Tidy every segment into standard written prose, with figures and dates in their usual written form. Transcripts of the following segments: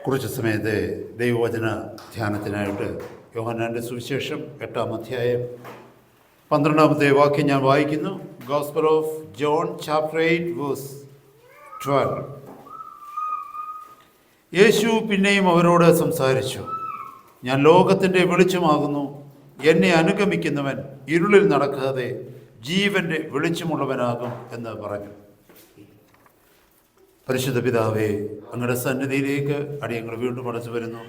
കുറച്ച് സമയത്തെ ദൈവവചന ധ്യാനത്തിനായിട്ട് യോഹന്നാൻ്റെ സുവിശേഷം 8-ാം അധ്യായം 12-ാമത്തെ വാക്യം ഞാൻ വായിക്കുന്നു. Gospel of John chapter 8 verse 12. യേശു പിന്നെയും അവരോട് സംസാരിച്ചു, ഞാൻ ലോകത്തിൻ്റെ വെളിച്ചമാകുന്നു. എന്നെ അനുഗമിക്കുന്നവൻ ഇരുളിൽ നടക്കാതെ ജീവൻ്റെ വെളിച്ചമുള്ളവനാകും എന്ന് പറഞ്ഞു. പരിശുദ്ധ പിതാവേ, അങ്ങയുടെ സന്നിധിയിലേക്ക് അടിയങ്ങൾ വീണ്ടും അടച്ചു വരുന്നു.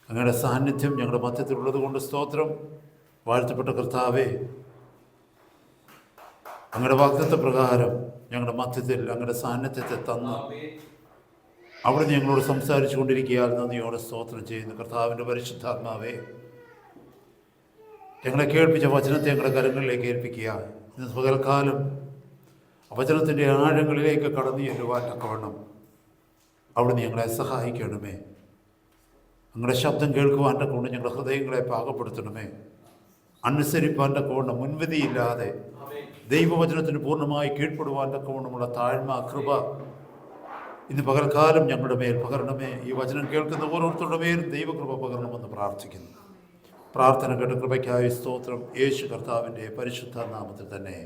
അങ്ങയുടെ സാന്നിധ്യം ഞങ്ങളുടെ മധ്യത്തിലുള്ളത് കൊണ്ട് സ്തോത്രം. വാഴ്ത്തപ്പെട്ട കർത്താവേ, അങ്ങയുടെ വാഗ്ദത്ത പ്രകാരം ഞങ്ങളുടെ മധ്യത്തിൽ അങ്ങയുടെ സാന്നിധ്യത്തെ തന്ന് അവിടുന്ന് ഞങ്ങളോട് സംസാരിച്ചു കൊണ്ടിരിക്കുകയാൽ നന്ദിയോടെ സ്തോത്രം ചെയ്യുന്നു. കർത്താവിൻ്റെ പരിശുദ്ധാത്മാവേ, ഞങ്ങളെ കേൾപ്പിച്ച വചനത്തെ ഞങ്ങളുടെ കരങ്ങളിലേക്ക് ഏൽപ്പിക്കുക. ഇന്ന് പകൽക്കാലം വചനത്തിൻ്റെ ആഴങ്ങളിലേക്ക് കടന്നു ചെല്ലുവാൻ തക്കവണ്ണം അവിടുന്ന് ഞങ്ങളെ സഹായിക്കണമേ. ഞങ്ങളുടെ ശബ്ദം കേൾക്കുവാൻ തക്കവണ്ണം ഞങ്ങളുടെ ഹൃദയങ്ങളെ പാകപ്പെടുത്തണമേ. അനുസരിപ്പാൻ തക്കവണ്ണം മുൻവിധിയില്ലാതെ ദൈവവചനത്തിന് പൂർണ്ണമായി കീഴ്പ്പെടുവാൻ തക്കവണ്ണമുള്ള താഴ്മ, കൃപ ഇന്ന് പകൽക്കാലം ഞങ്ങളുടെ മേൽ പകരണമേ. ഈ വചനം കേൾക്കുന്ന ഓരോരുത്തരുടെ മേലും ദൈവകൃപ പകരണമെന്ന് പ്രാർത്ഥിക്കുന്നു. പ്രാർത്ഥന കേട്ട കൃപയ്ക്കായി സ്തോത്രം. യേശു കർത്താവിൻ്റെ പരിശുദ്ധ നാമത്തിൽ തന്നെ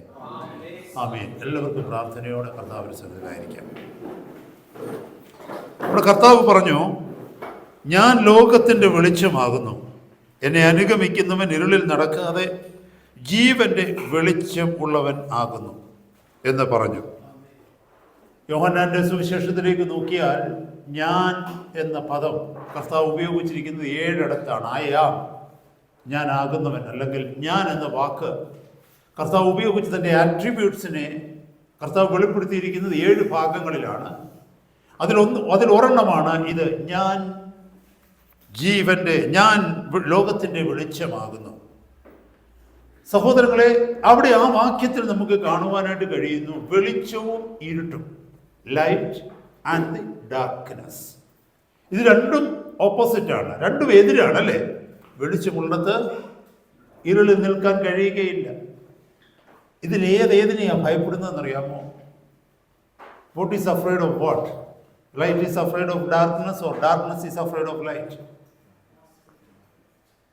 ആമേൻ. എല്ലാവർക്കും പ്രാർത്ഥനയോടെ കർത്താവിൻ്റെ സന്നിധിയിലായിരിക്കാം. നമ്മുടെ കർത്താവ് പറഞ്ഞു, ഞാൻ ലോകത്തിൻ്റെ വെളിച്ചമാകുന്നു. എന്നെ അനുഗമിക്കുന്നവൻ ഇരുളിൽ നടക്കാതെ ജീവൻ്റെ വെളിച്ചം ഉള്ളവൻ ആകുന്നു എന്ന് പറഞ്ഞു. യോഹന്നാൻ്റെ സുവിശേഷത്തിലേക്ക് നോക്കിയാൽ ഞാൻ എന്ന പദം കർത്താവ് ഉപയോഗിച്ചിരിക്കുന്നത് 7 ഇടത്താണ്. ഞാൻ ആകുന്നവൻ, അല്ലെങ്കിൽ ഞാൻ എന്ന വാക്ക് കർത്താവ് ഉപയോഗിച്ച് തൻ്റെ ആട്രിബ്യൂട്ട്സിനെ കർത്താവ് വെളിപ്പെടുത്തിയിരിക്കുന്നത് 7 ഭാഗങ്ങളിലാണ്. അതിലൊരെണ്ണമാണ് ഇത്, ഞാൻ ലോകത്തിൻ്റെ വെളിച്ചമാകുന്നു. സഹോദരങ്ങളെ, അവിടെ ആ വാക്യത്തിൽ നമുക്ക് കാണുവാനായിട്ട് കഴിയുന്നു വെളിച്ചവും ഇരുട്ടും, ലൈറ്റ് ആൻഡ് ദി ഡാർക്ക്നെസ്. ഇത് രണ്ടും ഓപ്പോസിറ്റാണ്, രണ്ടും എതിരാണ് അല്ലേ? വെളിച്ചമുള്ളത് ഇരുളിൽ നിൽക്കാൻ കഴിയുകയില്ല. ഇതിലേതിനെയാണ് ഭയപ്പെടുന്നതെന്നറിയാമോ? What is afraid of what? Light is afraid of darkness, or darkness is afraid of light?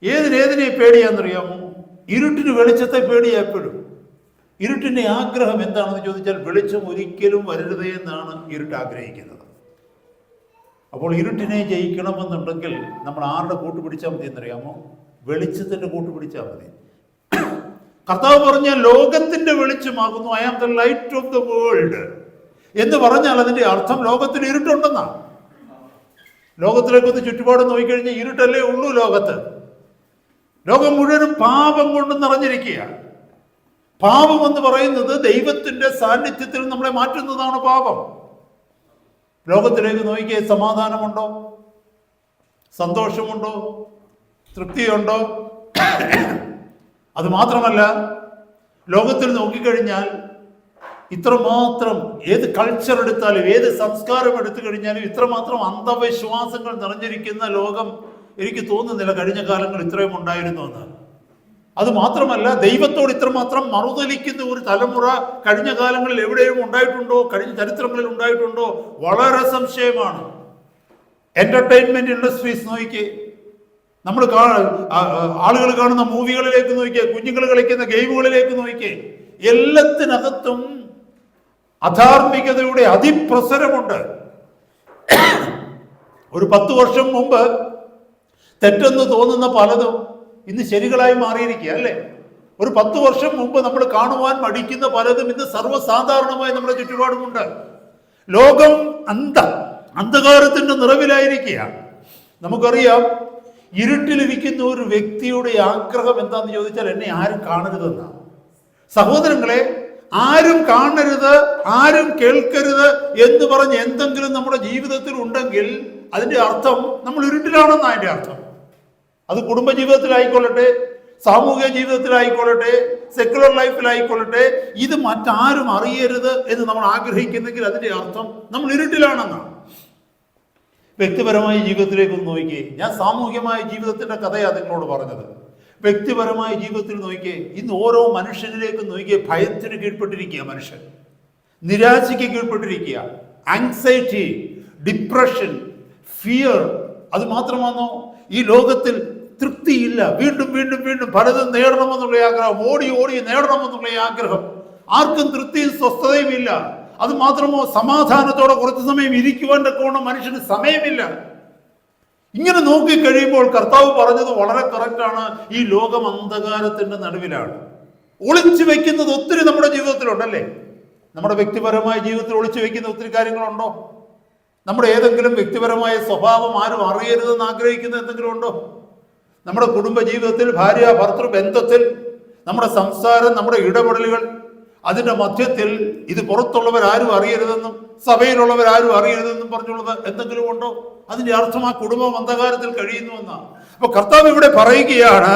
ഏതിനെ പേടിയാണെന്നറിയാമോ? ഇരുട്ടിന് വെളിച്ചത്തെ പേടിയാ എപ്പോഴും. ഇരുട്ടിൻ്റെ ആഗ്രഹം എന്താണെന്ന് ചോദിച്ചാൽ വെളിച്ചം ഒരിക്കലും വരരുതേ എന്നാണ് ഇരുട്ട് ആഗ്രഹിക്കുന്നത്. അപ്പോൾ ഇരുട്ടിനെ ജയിക്കണമെന്നുണ്ടെങ്കിൽ നമ്മൾ ആരുടെ കൂട്ടുപിടിച്ചാൽ മതി എന്നറിയാമോ? വെളിച്ചത്തിൻ്റെ കൂട്ടുപിടിച്ചാൽ മതി. കർത്താവ് പറഞ്ഞ ലോകത്തിൻ്റെ വെളിച്ചമാകുന്നു, I am the light of the world എന്ന് പറഞ്ഞാൽ അതിൻ്റെ അർത്ഥം ലോകത്തിൽ ഇരുട്ടുണ്ടെന്നാണ്. ലോകത്തിലേക്കൊന്ന് ചുറ്റുപാട് നോക്കിക്കഴിഞ്ഞാൽ ഇരുട്ടല്ലേ ഉള്ളൂ ലോകത്ത്. ലോകം മുഴുവനും പാപം കൊണ്ട് നിറഞ്ഞിരിക്കുകയാണ്. പാപം എന്ന് പറയുന്നത് ദൈവത്തിൻ്റെ സാന്നിധ്യത്തിൽ നമ്മളെ മാറ്റുന്നതാണ് പാപം. ലോകത്തിലേക്ക് നോക്കിയേ, സമാധാനമുണ്ടോ? സന്തോഷമുണ്ടോ? തൃപ്തിയുണ്ടോ? അത് മാത്രമല്ല, ലോകത്തിൽ നോക്കിക്കഴിഞ്ഞാൽ ഇത്രമാത്രം, ഏത് കൾച്ചർ എടുത്താലും ഏത് സംസ്കാരം എടുത്തു കഴിഞ്ഞാലും ഇത്രമാത്രം അന്ധവിശ്വാസങ്ങൾ നിറഞ്ഞിരിക്കുന്ന ലോകം എനിക്ക് തോന്നുന്നില്ല കഴിഞ്ഞ കാലങ്ങൾ ഇത്രയും ഉണ്ടായിരുന്നു എന്ന്. അത് മാത്രമല്ല, ദൈവത്തോട് ഇത്രമാത്രം മറുതലിക്കുന്ന ഒരു തലമുറ കഴിഞ്ഞ കാലങ്ങളിൽ എവിടെയും ഉണ്ടായിട്ടുണ്ടോ? കഴിഞ്ഞ ചരിത്രങ്ങളിൽ ഉണ്ടായിട്ടുണ്ടോ? വളരെ സംശയമാണ്. എന്റർടൈൻമെന്റ് ഇൻഡസ്ട്രീസ് നോക്കിക്കേ, നമ്മൾ ആളുകൾ കാണുന്ന മൂവികളിലേക്ക് നോക്കിക്കേ, കുഞ്ഞുങ്ങൾ കളിക്കുന്ന ഗെയിമുകളിലേക്ക് നോക്കിക്കേ, എല്ലാത്തിനകത്തും അധാർമികതയുടെ അതിപ്രസരമുണ്ട്. ഒരു 10 വർഷം മുമ്പ് തെറ്റെന്ന് തോന്നുന്ന പലതും ഇന്ന് ശരികളായി മാറിയിരിക്കുക അല്ലേ? ഒരു 10 വർഷം മുമ്പ് നമ്മൾ കാണുവാൻ മടിക്കുന്ന പലതും ഇന്ന് സർവ്വസാധാരണമായി നമ്മുടെ ചുറ്റുപാടുമുണ്ട്. ലോകം അന്ധകാരത്തിന്റെ നിറവിലായിരിക്കുക. നമുക്കറിയാം, ഇരുട്ടിലിരിക്കുന്ന ഒരു വ്യക്തിയുടെ ആഗ്രഹം എന്താണെന്ന് ചോദിച്ചാൽ എന്നെ ആരും കാണരുതെന്നാണ്. സഹോദരങ്ങളെ, ആരും കാണരുത്, ആരും കേൾക്കരുത് എന്ന് പറഞ്ഞ് എന്തെങ്കിലും നമ്മുടെ ജീവിതത്തിൽ ഉണ്ടെങ്കിൽ അതിന്റെ അർത്ഥം നമ്മൾ ഇരുട്ടിലാണെന്നാണ് അതിന്റെ അർത്ഥം. അത് കുടുംബജീവിതത്തിലായിക്കൊള്ളട്ടെ, സാമൂഹിക ജീവിതത്തിലായിക്കൊള്ളട്ടെ, സെക്യുലർ ലൈഫിലായിക്കൊള്ളട്ടെ, ഇത് മറ്റാരും അറിയരുത് എന്ന് നമ്മൾ ആഗ്രഹിക്കുന്നെങ്കിൽ അതിന്റെ അർത്ഥം നമ്മൾ ഇരുട്ടിലാണെന്നാണ്. വ്യക്തിപരമായ ജീവിതത്തിലേക്ക് ഒന്ന് നോക്കിയേ. ഞാൻ സാമൂഹികമായ ജീവിതത്തിന്റെ കഥയാണ് നിങ്ങളോട് പറഞ്ഞത്. വ്യക്തിപരമായ ജീവിതത്തിൽ നോക്കിയേ, ഇന്ന് ഓരോ മനുഷ്യനിലേക്ക് നോക്കിയേ, ഭയത്തിന് കീഴ്പ്പെട്ടിരിക്കുക മനുഷ്യൻ, നിരാശയ്ക്ക് കീഴ്പ്പെട്ടിരിക്കുക, ആങ്സൈറ്റി, ഡിപ്രഷൻ, ഫിയർ. അത് മാത്രമാണോ? ഈ ലോകത്തിൽ തൃപ്തിയില്ല. വീണ്ടും വീണ്ടും വീണ്ടും പലതും നേടണമെന്നുള്ള ആഗ്രഹം, ഓടി ഓടി നേടണമെന്നുള്ള ആഗ്രഹം. ആർക്കും തൃപ്തിയും സ്വസ്ഥതയും ഇല്ല. അത് മാത്രമോ, സമാധാനത്തോടെ കുറച്ചു സമയം ഇരിക്കുവാൻ തക്കവണ്ണം മനുഷ്യന് സമയമില്ല. ഇങ്ങനെ നോക്കിക്കഴിയുമ്പോൾ കർത്താവ് പറഞ്ഞത് വളരെ കറക്റ്റാണ്. ഈ ലോകം അന്ധകാരത്തിന്റെ നടുവിലാണ്. ഒളിച്ചു വെക്കുന്നത് ഒത്തിരി നമ്മുടെ ജീവിതത്തിലുണ്ടല്ലേ? നമ്മുടെ വ്യക്തിപരമായ ജീവിതത്തിൽ ഒളിച്ചു വെക്കുന്ന ഒത്തിരി കാര്യങ്ങളുണ്ടോ? നമ്മുടെ ഏതെങ്കിലും വ്യക്തിപരമായ സ്വഭാവം ആരും അറിയരുതെന്ന് ആഗ്രഹിക്കുന്ന എന്തെങ്കിലും ഉണ്ടോ? നമ്മുടെ കുടുംബ ജീവിതത്തിൽ, ഭാര്യ ഭർത്തൃ ബന്ധത്തിൽ, നമ്മുടെ സംസാരം, നമ്മുടെ ഇടപെടലുകൾ, അതിന്റെ മധ്യത്തിൽ ഇത് പുറത്തുള്ളവരാരും അറിയരുതെന്നും സഭയിലുള്ളവരാരും അറിയരുതെന്നും പറഞ്ഞുള്ളത് എന്തെങ്കിലും ഉണ്ടോ? അതിന്റെ അർത്ഥം ആ കുടുംബം അന്ധകാരത്തിൽ കഴിയുന്നുവെന്നാണ്. അപ്പൊ കർത്താവ് ഇവിടെ പറയുകയാണ്,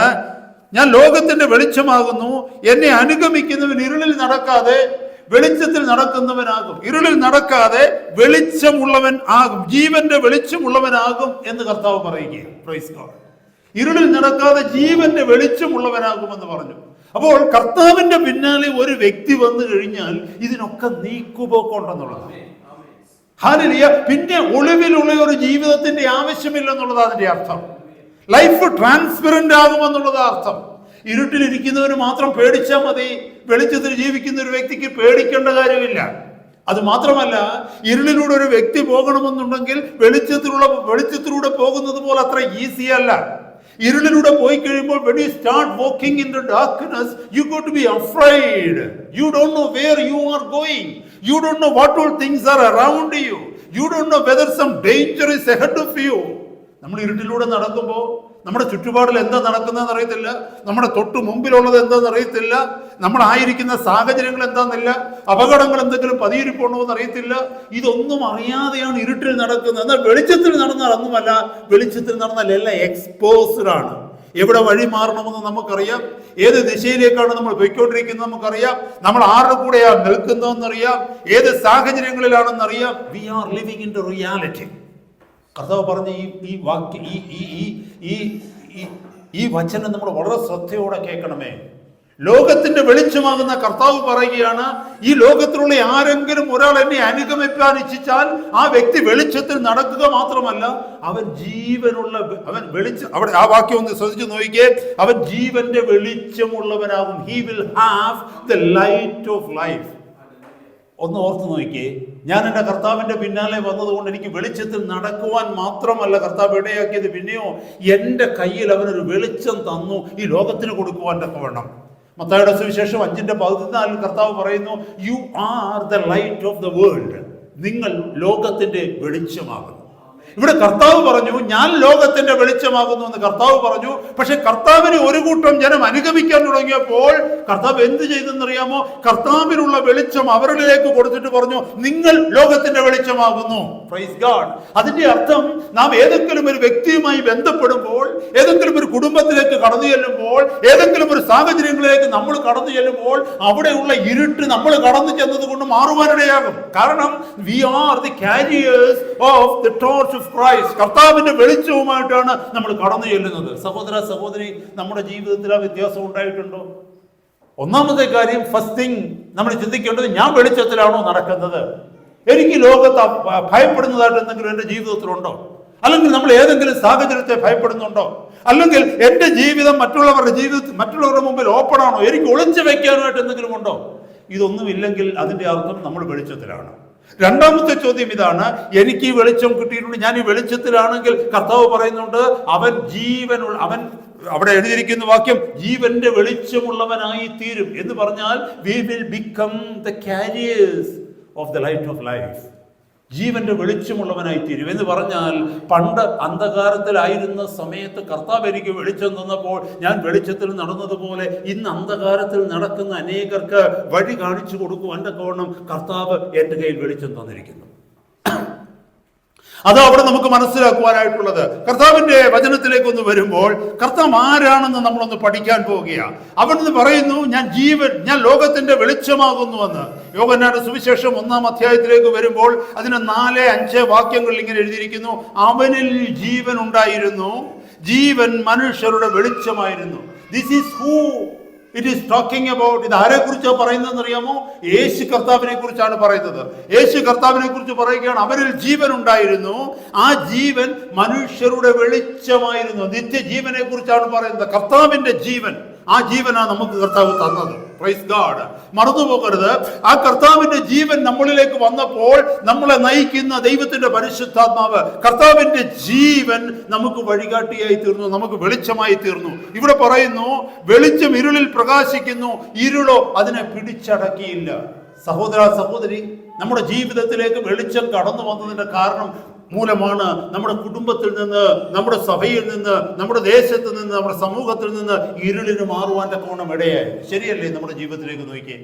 ഞാൻ ലോകത്തിന്റെ വെളിച്ചമാകുന്നു, എന്നെ അനുഗമിക്കുന്നവൻ ഇരുളിൽ നടക്കാതെ വെളിച്ചത്തിൽ നടക്കുന്നവനാകും. ഇരുളിൽ നടക്കാതെ വെളിച്ചമുള്ളവൻ ആകും, ജീവന്റെ വെളിച്ചമുള്ളവനാകും എന്ന് കർത്താവ് പറയുകയാണ്. Praise God. ഇരുളിൽ നടക്കാതെ ജീവന്റെ വെളിച്ചമുള്ളവനാകുമെന്ന് പറഞ്ഞു. അപ്പോൾ കർത്താവിന്റെ പിന്നാലെ ഒരു വ്യക്തി വന്നു കഴിഞ്ഞാൽ ഇതിനൊക്കെ നീക്കുപോക്കുണ്ടെന്നുള്ളതാണ്. ഹല്ലേലൂയ. പിന്നെ ഒളിവിലുള്ള ഒരു ജീവിതത്തിന്റെ ആവശ്യമില്ലെന്നുള്ളത് അതിന്റെ അർത്ഥം. ലൈഫ് ട്രാൻസ്പെറന്റ് ആകുമെന്നുള്ളത് അർത്ഥം. ഇരുട്ടിലിരിക്കുന്നവന് മാത്രം പേടിച്ചാൽ മതി, വെളിച്ചത്തിൽ ജീവിക്കുന്ന ഒരു വ്യക്തിക്ക് പേടിക്കേണ്ട കാര്യമില്ല. അത് മാത്രമല്ല, ഇരുളിലൂടെ ഒരു വ്യക്തി പോകണമെന്നുണ്ടെങ്കിൽ വെളിച്ചത്തിലൂടെ പോകുന്നത് പോലെ അത്ര ഈസി അല്ല. ഇരുളിലൂടെ പോയി കഴിയുമ്പോൾ when you start walking in the darkness, you got to be afraid. You don't know where you are going. You don't know what all things are around you. You don't know whether some danger is ahead of you. നമ്മൾ ഇരുട്ടിലൂടെ നടക്കുമ്പോൾ നമ്മുടെ ചുറ്റുപാടിൽ എന്താ നടക്കുന്നതെന്ന് അറിയത്തില്ല, നമ്മുടെ തൊട്ട് മുമ്പിലുള്ളത് എന്താണെന്ന് അറിയത്തില്ല, നമ്മളായിരിക്കുന്ന സാഹചര്യങ്ങൾ എന്താണെന്നില്ല, അപകടങ്ങൾ എന്തെങ്കിലും പതിയിരിപ്പുണ്ടോ എന്ന് അറിയത്തില്ല. ഇതൊന്നും അറിയാതെയാണ് ഇരുട്ടിൽ നടക്കുന്നത്. എന്നാൽ വെളിച്ചത്തിൽ നടന്നാൽ ഒന്നുമല്ല, വെളിച്ചത്തിൽ നടന്നാൽ എല്ലാം എക്സ്പോസ്ഡ് ആണ്. എവിടെ വഴി മാറണമെന്ന് നമുക്കറിയാം, ഏത് ദിശയിലേക്കാണ് നമ്മൾ പോയിക്കൊണ്ടിരിക്കുന്നത് നമുക്കറിയാം, നമ്മൾ ആരുടെ കൂടെയാണ് നിൽക്കുന്നതെന്നറിയാം, ഏത് സാഹചര്യങ്ങളിലാണെന്നറിയാം. We are living in the reality. കർത്താവ് പറഞ്ഞ ഈ വചനം നമ്മൾ വളരെ ശ്രദ്ധയോടെ കേൾക്കണമേ. ലോകത്തിന്റെ വെളിച്ചമാകുന്ന കർത്താവ് പറയുകയാണ്, ഈ ലോകത്തിലുള്ള ആരെങ്കിലും ഒരാൾ എന്നെ അനുഗമിക്കാൻ ഇച്ഛിച്ചാൽ ആ വ്യക്തി വെളിച്ചത്തിൽ നടക്കുക മാത്രമല്ല, അവൻ അവിടെ ആ വാക്യം ഒന്ന് ശ്രദ്ധിച്ചു നോക്കിക്കേ, അവൻ ജീവന്റെ വെളിച്ചമുള്ളവനാകും. He will have the light of life. ഒന്ന് ഓർത്ത് നോക്കിയേ, ഞാൻ എൻ്റെ കർത്താവിൻ്റെ പിന്നാലെ വന്നതുകൊണ്ട് എനിക്ക് വെളിച്ചത്തിൽ നടക്കുവാൻ മാത്രമല്ല കർത്താവ് ഇടയാക്കിയത്, പിന്നെയോ എൻ്റെ കയ്യിൽ അവനൊരു വെളിച്ചം തന്നു ഈ ലോകത്തിന് കൊടുക്കുവാൻ തക്കവണ്ണം. മത്തായിയുടെ സുവിശേഷം 5:14 കർത്താവ് പറയുന്നു, U are the light of the world. നിങ്ങൾ ലോകത്തിന്റെ വെളിച്ചമാകുന്നു. ഇവിടെ കർത്താവ് പറഞ്ഞു, ഞാൻ ലോകത്തിന്റെ വെളിച്ചമാകുന്നു എന്ന് കർത്താവ് പറഞ്ഞു. പക്ഷെ കർത്താവിന് ഒരു കൂട്ടം ജനം അനുഗമിക്കാൻ തുടങ്ങിയപ്പോൾ കർത്താവ് എന്ത് ചെയ്തെന്നറിയാമോ? കർത്താവിനുള്ള വെളിച്ചം അവരിലേക്ക് കൊടുത്തിട്ട് പറഞ്ഞു, നിങ്ങൾ ലോകത്തിന്റെ വെളിച്ചമാകുന്നു. Praise God. അതിന്റെ അർത്ഥം, നാം ഏതെങ്കിലും ഒരു വ്യക്തിയുമായി ബന്ധപ്പെടുമ്പോൾ, ഏതെങ്കിലും ഒരു കുടുംബത്തിലേക്ക് കടന്നു ചെല്ലുമ്പോൾ, ഏതെങ്കിലും ഒരു സാഹചര്യങ്ങളിലേക്ക് നമ്മൾ കടന്നു ചെല്ലുമ്പോൾ അവിടെയുള്ള ഇരുട്ട് നമ്മൾ കടന്നു ചെന്നത് കൊണ്ട് മാറുവാനിടയാകും. കാരണം we are the carriers of the torch of Christ. കർത്താവിന്റെ വെളിച്ചവുമായിട്ടാണ് നമ്മൾ കടന്നു ചെല്ലുന്നത്. സഹോദര സഹോദരി, നമ്മുടെ ജീവിതത്തിൽ ആ വ്യത്യാസം ഉണ്ടായിട്ടുണ്ടോ? ഒന്നാമത്തെ കാര്യം, ഫസ്റ്റ് തിങ് നമ്മൾ ചിന്തിക്കേണ്ടത്, ഞാൻ വെളിച്ചത്തിലാണോ നടക്കുന്നത്? എനിക്ക് ലോകത്ത് ഭയപ്പെടുന്നതായിട്ട് എന്തെങ്കിലും എൻ്റെ ജീവിതത്തിലുണ്ടോ? അല്ലെങ്കിൽ നമ്മൾ ഏതെങ്കിലും സാഹചര്യത്തെ ഭയപ്പെടുന്നുണ്ടോ? അല്ലെങ്കിൽ എൻ്റെ ജീവിതം മറ്റുള്ളവരുടെ മുമ്പിൽ ഓപ്പൺ ആണോ? എനിക്ക് ഒളിച്ചു വെക്കാനായിട്ട് എന്തെങ്കിലും ഉണ്ടോ? ഇതൊന്നുമില്ലെങ്കിൽ അതിന്റെ അർത്ഥം നമ്മൾ വെളിച്ചത്തിലാണ്. രണ്ടാമത്തെ ചോദ്യം ഇതാണ്, എനിക്ക് ഈ വെളിച്ചം കിട്ടിയിട്ടുണ്ട്, ഞാൻ ഈ വെളിച്ചത്തിലാണെങ്കിൽ കർത്താവ് പറയുന്നുണ്ട്, അവൻ അവിടെ എഴുതിയിരിക്കുന്ന വാക്യം, ജീവന്റെ വെളിച്ചമുള്ളവനായി തീരും എന്ന് പറഞ്ഞാൽ we will become the carriers of the light of life. ജീവന്റെ വെളിച്ചമുള്ളവനായി തീരും എന്ന് പറഞ്ഞാൽ, പണ്ട് അന്ധകാരത്തിലായിരുന്ന സമയത്ത് കർത്താവ് എനിക്ക് വെളിച്ചം തന്നപ്പോൾ ഞാൻ വെളിച്ചത്തിൽ നടന്നതുപോലെ ഇന്ന് അന്ധകാരത്തിൽ നടക്കുന്ന അനേകർക്ക് വഴി കാണിച്ചു കൊടുക്കുവാൻ തക്കവണ്ണം കർത്താവ് എൻ്റെ കയ്യിൽ വെളിച്ചം തന്നിരിക്കുന്നു. അത് അവിടെ നമുക്ക് മനസ്സിലാക്കുവാനായിട്ടുള്ളത്. കർത്താവിന്റെ വചനത്തിലേക്ക് ഒന്ന് വരുമ്പോൾ കർത്താവ് ആരാണെന്ന് നമ്മളൊന്ന് പഠിക്കാൻ പോവുകയാണ്. അവിടുന്ന് പറയുന്നു, ഞാൻ ലോകത്തിന്റെ വെളിച്ചമാകുന്നുവെന്ന്. യോഹന്നാന്റെ സുവിശേഷം 1-ാം അധ്യായത്തിലേക്ക് വരുമ്പോൾ അതിന് 4-5 വാക്യങ്ങളിൽ ഇങ്ങനെ എഴുതിയിരിക്കുന്നു, അവനിൽ ജീവൻ ഉണ്ടായിരുന്നു, ജീവൻ മനുഷ്യരുടെ വെളിച്ചമായിരുന്നു. This is who it is talking about, ഇത് ആരെ കുറിച്ചാണ് പറയുന്നതെന്ന് അറിയാമോ? യേശു കർത്താവിനെ കുറിച്ചാണ് പറയുന്നത്. യേശു കർത്താവിനെ കുറിച്ച് പറയുകയാണ്, അവരിൽ ജീവൻ ഉണ്ടായിരുന്നു, ആ ജീവൻ മനുഷ്യരുടെ വെളിച്ചമായിരുന്നു. നിത്യജീവനെ കുറിച്ചാണ് പറയുന്നത്. കർത്താവിന്റെ ജീവൻ, ആ ജീവനാണ് നമുക്ക് കർത്താവ് തന്നത്. Praise God. മറന്നുപോകരുത്, ആ കർത്താവിന്റെ ജീവൻ നമ്മളിലേക്ക് വന്നപ്പോൾ നമ്മളെ നയിക്കുന്ന ദൈവത്തിന്റെ പരിശുദ്ധാത്മാവ്, കർത്താവിന്റെ ജീവൻ നമുക്ക് വഴികാട്ടിയായി തീർന്നു, നമുക്ക് വെളിച്ചമായി തീർന്നു. ഇവിടെ പറയുന്നു, വെളിച്ചം ഇരുളിൽ പ്രകാശിക്കുന്നു, ഇരുളോ അതിനെ പിടിച്ചടക്കിയില്ല. സഹോദര സഹോദരി, നമ്മുടെ ജീവിതത്തിലേക്ക് വെളിച്ചം കടന്നു വന്നതിന്റെ കാരണം മൂലമാണ് നമ്മുടെ കുടുംബത്തിൽ നിന്ന്, നമ്മുടെ സഭയിൽ നിന്ന്, നമ്മുടെ ദേശത്ത് നിന്ന്, നമ്മുടെ സമൂഹത്തിൽ നിന്ന് ഇരുളിന് മാറുവാൻ്റെ കോണം ഇടയായി. ശരിയല്ലേ? നമ്മുടെ ജീവിതത്തിലേക്ക് നോക്കിയേ,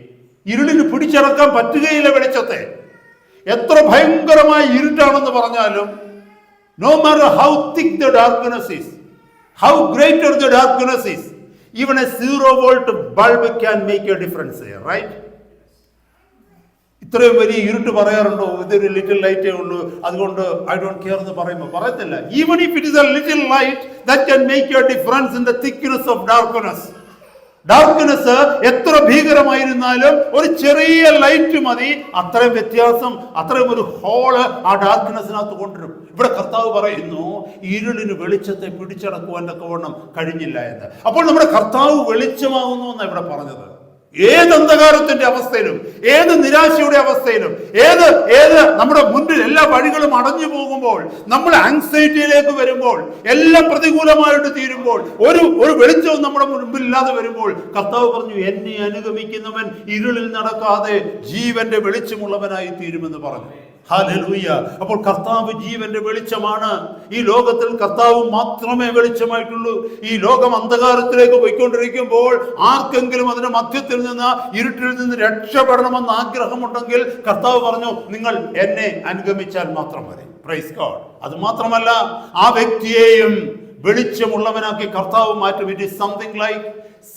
ഇരുളിന് പിടിച്ചടക്കാൻ പറ്റുകയില്ല വെളിച്ചത്തെ. എത്ര ഭയങ്കരമായ ഇരുട്ടാണെന്ന് പറഞ്ഞാലും, no matter how thick the darkness is, how greater the darkness is, even a 0-volt bulb can make a difference here, right? ഇത്രയും വലിയ ഇരുട്ട് പറയാറുണ്ടോ? ഇതൊരു ലിറ്റിൽ ലൈറ്റേ ഉള്ളൂ, അതുകൊണ്ട് ഐ ഡോണ്ട് കെയർ എന്ന് പറയുമ്പോൾ പറയത്തില്ല. Even if it is A little light that can make A difference in the thickness of darkness. Darkness എത്ര ഭീകരമായിരുന്നാലും ഒരു ചെറിയ ലൈറ്റ് മതി, അത്രയും വ്യത്യാസം, അത്രയും ഒരു ഹോള് ആ ഡാർക്ക്നെസ്സിനകത്ത് കൊണ്ടുവരും. ഇവിടെ കർത്താവ് പറയുന്നു, ഇരുളിന് വെളിച്ചത്തെ പിടിച്ചടക്കുവാൻ തക്കവണ്ണം കഴിഞ്ഞില്ല എന്ന്. അപ്പോൾ നമ്മുടെ കർത്താവ് വെളിച്ചമാകുന്നു എന്നാണ് ഇവിടെ പറഞ്ഞത്. ഏത് അന്ധകാരത്തിന്റെ അവസ്ഥയിലും, ഏത് നിരാശയുടെ അവസ്ഥയിലും, ഏത് നമ്മുടെ മുന്നിൽ എല്ലാ വഴികളും അടഞ്ഞു പോകുമ്പോൾ, നമ്മൾ ആങ്സൈറ്റിയിലേക്ക് വരുമ്പോൾ, എല്ലാം പ്രതികൂലമായിട്ട് തീരുമ്പോൾ, ഒരു വെളിച്ചവും നമ്മുടെ മുൻപിൽ ഇല്ലാതെ വരുമ്പോൾ, കർത്താവ് പറഞ്ഞു, എന്നെ അനുഗമിക്കുന്നവൻ ഇരുളിൽ നടക്കാതെ ജീവന്റെ വെളിച്ചമുള്ളവനായി തീരുമെന്ന് പറഞ്ഞു. ഹല്ലേലൂയ. അപ്പോൾ കർത്താവ് ജീവന്റെ വെളിച്ചമാണ്. ഈ ലോകത്തിൽ കർത്താവ് മാത്രമേ വെളിച്ചമായിട്ടുള്ളൂ. ഈ ലോകം അന്ധകാരത്തിലേക്ക് പോയിക്കൊണ്ടിരിക്കുമ്പോൾ ആർക്കെങ്കിലും അതിന്റെ മധ്യത്തിൽ നിന്ന്, ഇരുട്ടിൽ നിന്ന് രക്ഷപ്പെടണമെന്ന് ആഗ്രഹമുണ്ടെങ്കിൽ കർത്താവ് പറഞ്ഞു, നിങ്ങൾ എന്നെ അനുഗമിച്ചാൽ മാത്രം മതി. Praise God. അത് മാത്രമല്ല, ആ വ്യക്തിയെയും വെളിച്ചമുള്ളവനാക്കി കർത്താവ് മാറ്റും. It is something like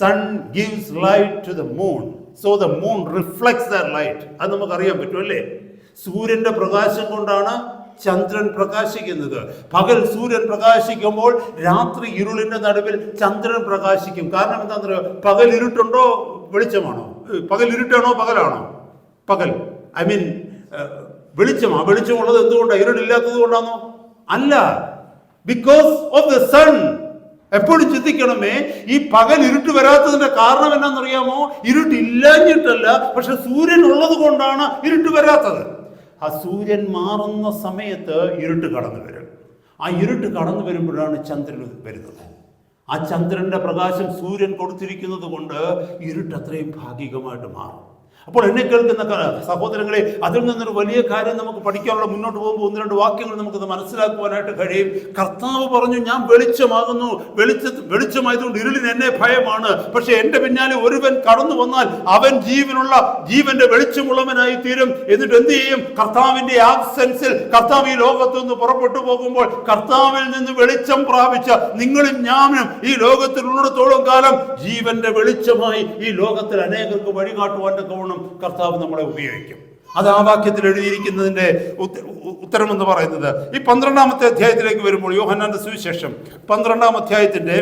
sun gives light to the moon, so the moon reflects that light. അത് നമുക്കറിയാൻ പറ്റും അല്ലേ? സൂര്യന്റെ പ്രകാശം കൊണ്ടാണ് ചന്ദ്രൻ പ്രകാശിക്കുന്നത്. പകൽ സൂര്യൻ പ്രകാശിക്കുമ്പോൾ രാത്രി ഇരുളിന്റെ നടുവിൽ ചന്ദ്രൻ പ്രകാശിക്കും. കാരണം എന്താണെന്ന് അറിയോ? പകൽ ഇരുട്ടുണ്ടോ വെളിച്ചമാണോ? പകൽ ഇരുട്ടാണോ പകലാണോ? പകൽ. ഐ മീൻ വെളിച്ചമാണ്. വെളിച്ചമുള്ളത് എന്തുകൊണ്ടാണ്? ഇരുളില്ലാത്തത് കൊണ്ടാണോ? അല്ല, ബിക്കോസ് ഓഫ് ദ സൺ. എപ്പോഴും ചിന്തിക്കണമേ, ഈ പകൽ ഇരുട്ട് വരാത്തതിന്റെ കാരണം എന്നാണെന്നറിയാമോ? ഇരുട്ടില്ലാഞ്ഞിട്ടല്ല, പക്ഷെ സൂര്യൻ ഉള്ളത് കൊണ്ടാണ് ഇരുട്ട് വരാത്തത്. ആ സൂര്യൻ മാറുന്ന സമയത്ത് ഇരുട്ട് കടന്നു വരും. ആ ഇരുട്ട് കടന്നു വരുമ്പോഴാണ് ചന്ദ്രൻ വരുന്നത്. ആ ചന്ദ്രന്റെ പ്രകാശം സൂര്യൻ കൊടുത്തിരിക്കുന്നത് കൊണ്ട് ഇരുട്ട് അത്രയും ഭാഗികമായിട്ട് മാറും. അപ്പോൾ എന്നെ കേൾക്കുന്ന സഹോദരങ്ങളെ, അതിൽ നിന്നൊരു വലിയ കാര്യം നമുക്ക് പഠിക്കാനുള്ള, മുന്നോട്ട് പോകുമ്പോൾ 1-2 വാക്യങ്ങൾ നമുക്കത് മനസ്സിലാക്കുവാനായിട്ട് കഴിയും. കർത്താവ് പറഞ്ഞു, ഞാൻ വെളിച്ചമാകുന്നു, വെളിച്ചമായതുകൊണ്ട് ഇരുളിന് എന്നെ ഭയമാണ്. പക്ഷെ എൻ്റെ പിന്നാലെ ഒരുവൻ കടന്നു വന്നാൽ അവൻ ജീവന്റെ വെളിച്ചമുള്ളവനായി തീരും. എന്നിട്ട് എന്ത് ചെയ്യും? കർത്താവിന്റെ ആബ്സെൻസിൽ, കർത്താവ് ഈ ലോകത്തു നിന്ന് പുറപ്പെട്ടു പോകുമ്പോൾ, കർത്താവിൽ നിന്ന് വെളിച്ചം പ്രാപിച്ച നിങ്ങളും ഞാനും ഈ ലോകത്തിലുള്ളിടത്തോളം കാലം ജീവന്റെ വെളിച്ചമായി ഈ ലോകത്തിൽ അനേകർക്ക് വഴികാട്ടുവാൻ്റെ കോണം കർത്താവ് നമ്മളെ ഉപയോഗിക്കും. അത് ആ വാക്യത്തിൽ എഴുതിയിരിക്കുന്നതിന്റെ ഉത്തരം എന്ന് പറയുന്നത് ഈ 12-ാമത്തെ അധ്യായത്തിലേക്ക് വരുമ്പോൾ, യോഹന്നാന്റെ സുവിശേഷം 12-ാം അധ്യായത്തിന്റെ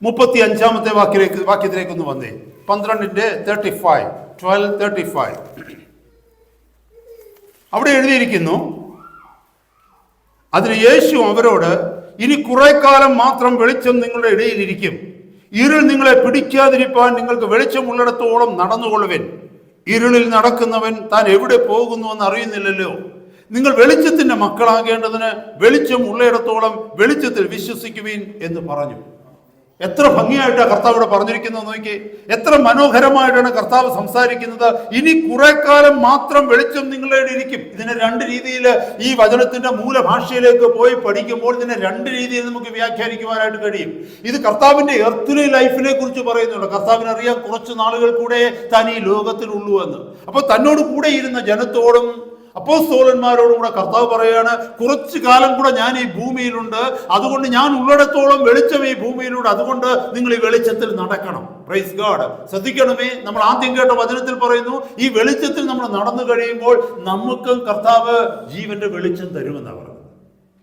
35-ാമത്തെ വാക്യത്തിലേക്ക് ഒന്ന് വന്നേ. 12:35 അവിടെ എഴുതിയിരിക്കുന്നു, അതിന് യേശു അവരോട്, ഇനി കുറെ കാലം മാത്രം വെളിച്ചം നിങ്ങളുടെ ഇടയിലിരിക്കും. ഇരുൾ നിങ്ങളെ പിടിക്കാതിരിപ്പാൻ നിങ്ങൾക്ക് വെളിച്ചമുള്ളിടത്തോളം നടന്നുകൊള്ളുവിൻ. ഇരുളിൽ നടക്കുന്നവൻ താൻ എവിടെ പോകുന്നുവെന്ന് അറിയുന്നില്ലല്ലോ. നിങ്ങൾ വെളിച്ചത്തിന്റെ മക്കളാകേണ്ടതിന് വെളിച്ചം ഉള്ളിടത്തോളം വെളിച്ചത്തിൽ വിശ്വസിക്കുവിൻ എന്ന് പറഞ്ഞു. എത്ര ഭംഗിയായിട്ടാണ് കർത്താവ് ഇവിടെ പറഞ്ഞിരിക്കുന്നത് നോക്കി. എത്ര മനോഹരമായിട്ടാണ് കർത്താവ് സംസാരിക്കുന്നത്. ഇനി കുറെ കാലം മാത്രം വെളിച്ചം നിങ്ങളുടെ ഇരിക്കും. ഇതിനെ 2 രീതിയിൽ, ഈ വചനത്തിന്റെ മൂലഭാഷയിലേക്ക് പോയി പഠിക്കുമ്പോൾ ഇതിനെ 2 രീതിയിൽ നമുക്ക് വ്യാഖ്യാനിക്കുവാനായിട്ട് കഴിയും. ഇത് കർത്താവിന്റെ എർത്തിലെ ലൈഫിനെ കുറിച്ച് പറയുന്നുണ്ട്. കർത്താവിന് അറിയാം കുറച്ച് നാളുകൾ കൂടെ താൻ ഈ ലോകത്തിലുള്ളൂ എന്ന്. അപ്പോൾ തന്നോട് കൂടെ ഇരുന്ന ജനത്തോടും അപ്പോസ്തലന്മാരോടും കൂടെ കർത്താവ് പറയാണ്, കുറച്ചു കാലം കൂടെ ഞാൻ ഈ ഭൂമിയിലുണ്ട്, അതുകൊണ്ട് ഞാൻ ഉള്ളിടത്തോളം വെളിച്ചം ഈ ഭൂമിയിലുണ്ട്, അതുകൊണ്ട് നിങ്ങൾ ഈ വെളിച്ചത്തിൽ നടക്കണം. Praise God. ശ്രദ്ധിക്കണമേ, നമ്മൾ ആദ്യം കേട്ട വചനത്തിൽ പറയുന്നു, ഈ വെളിച്ചത്തിൽ നമ്മൾ നടന്നു കഴിയുമ്പോൾ നമുക്കും കർത്താവ് ജീവന്റെ വെളിച്ചം തരുമെന്നാണ് പറയുന്നത്.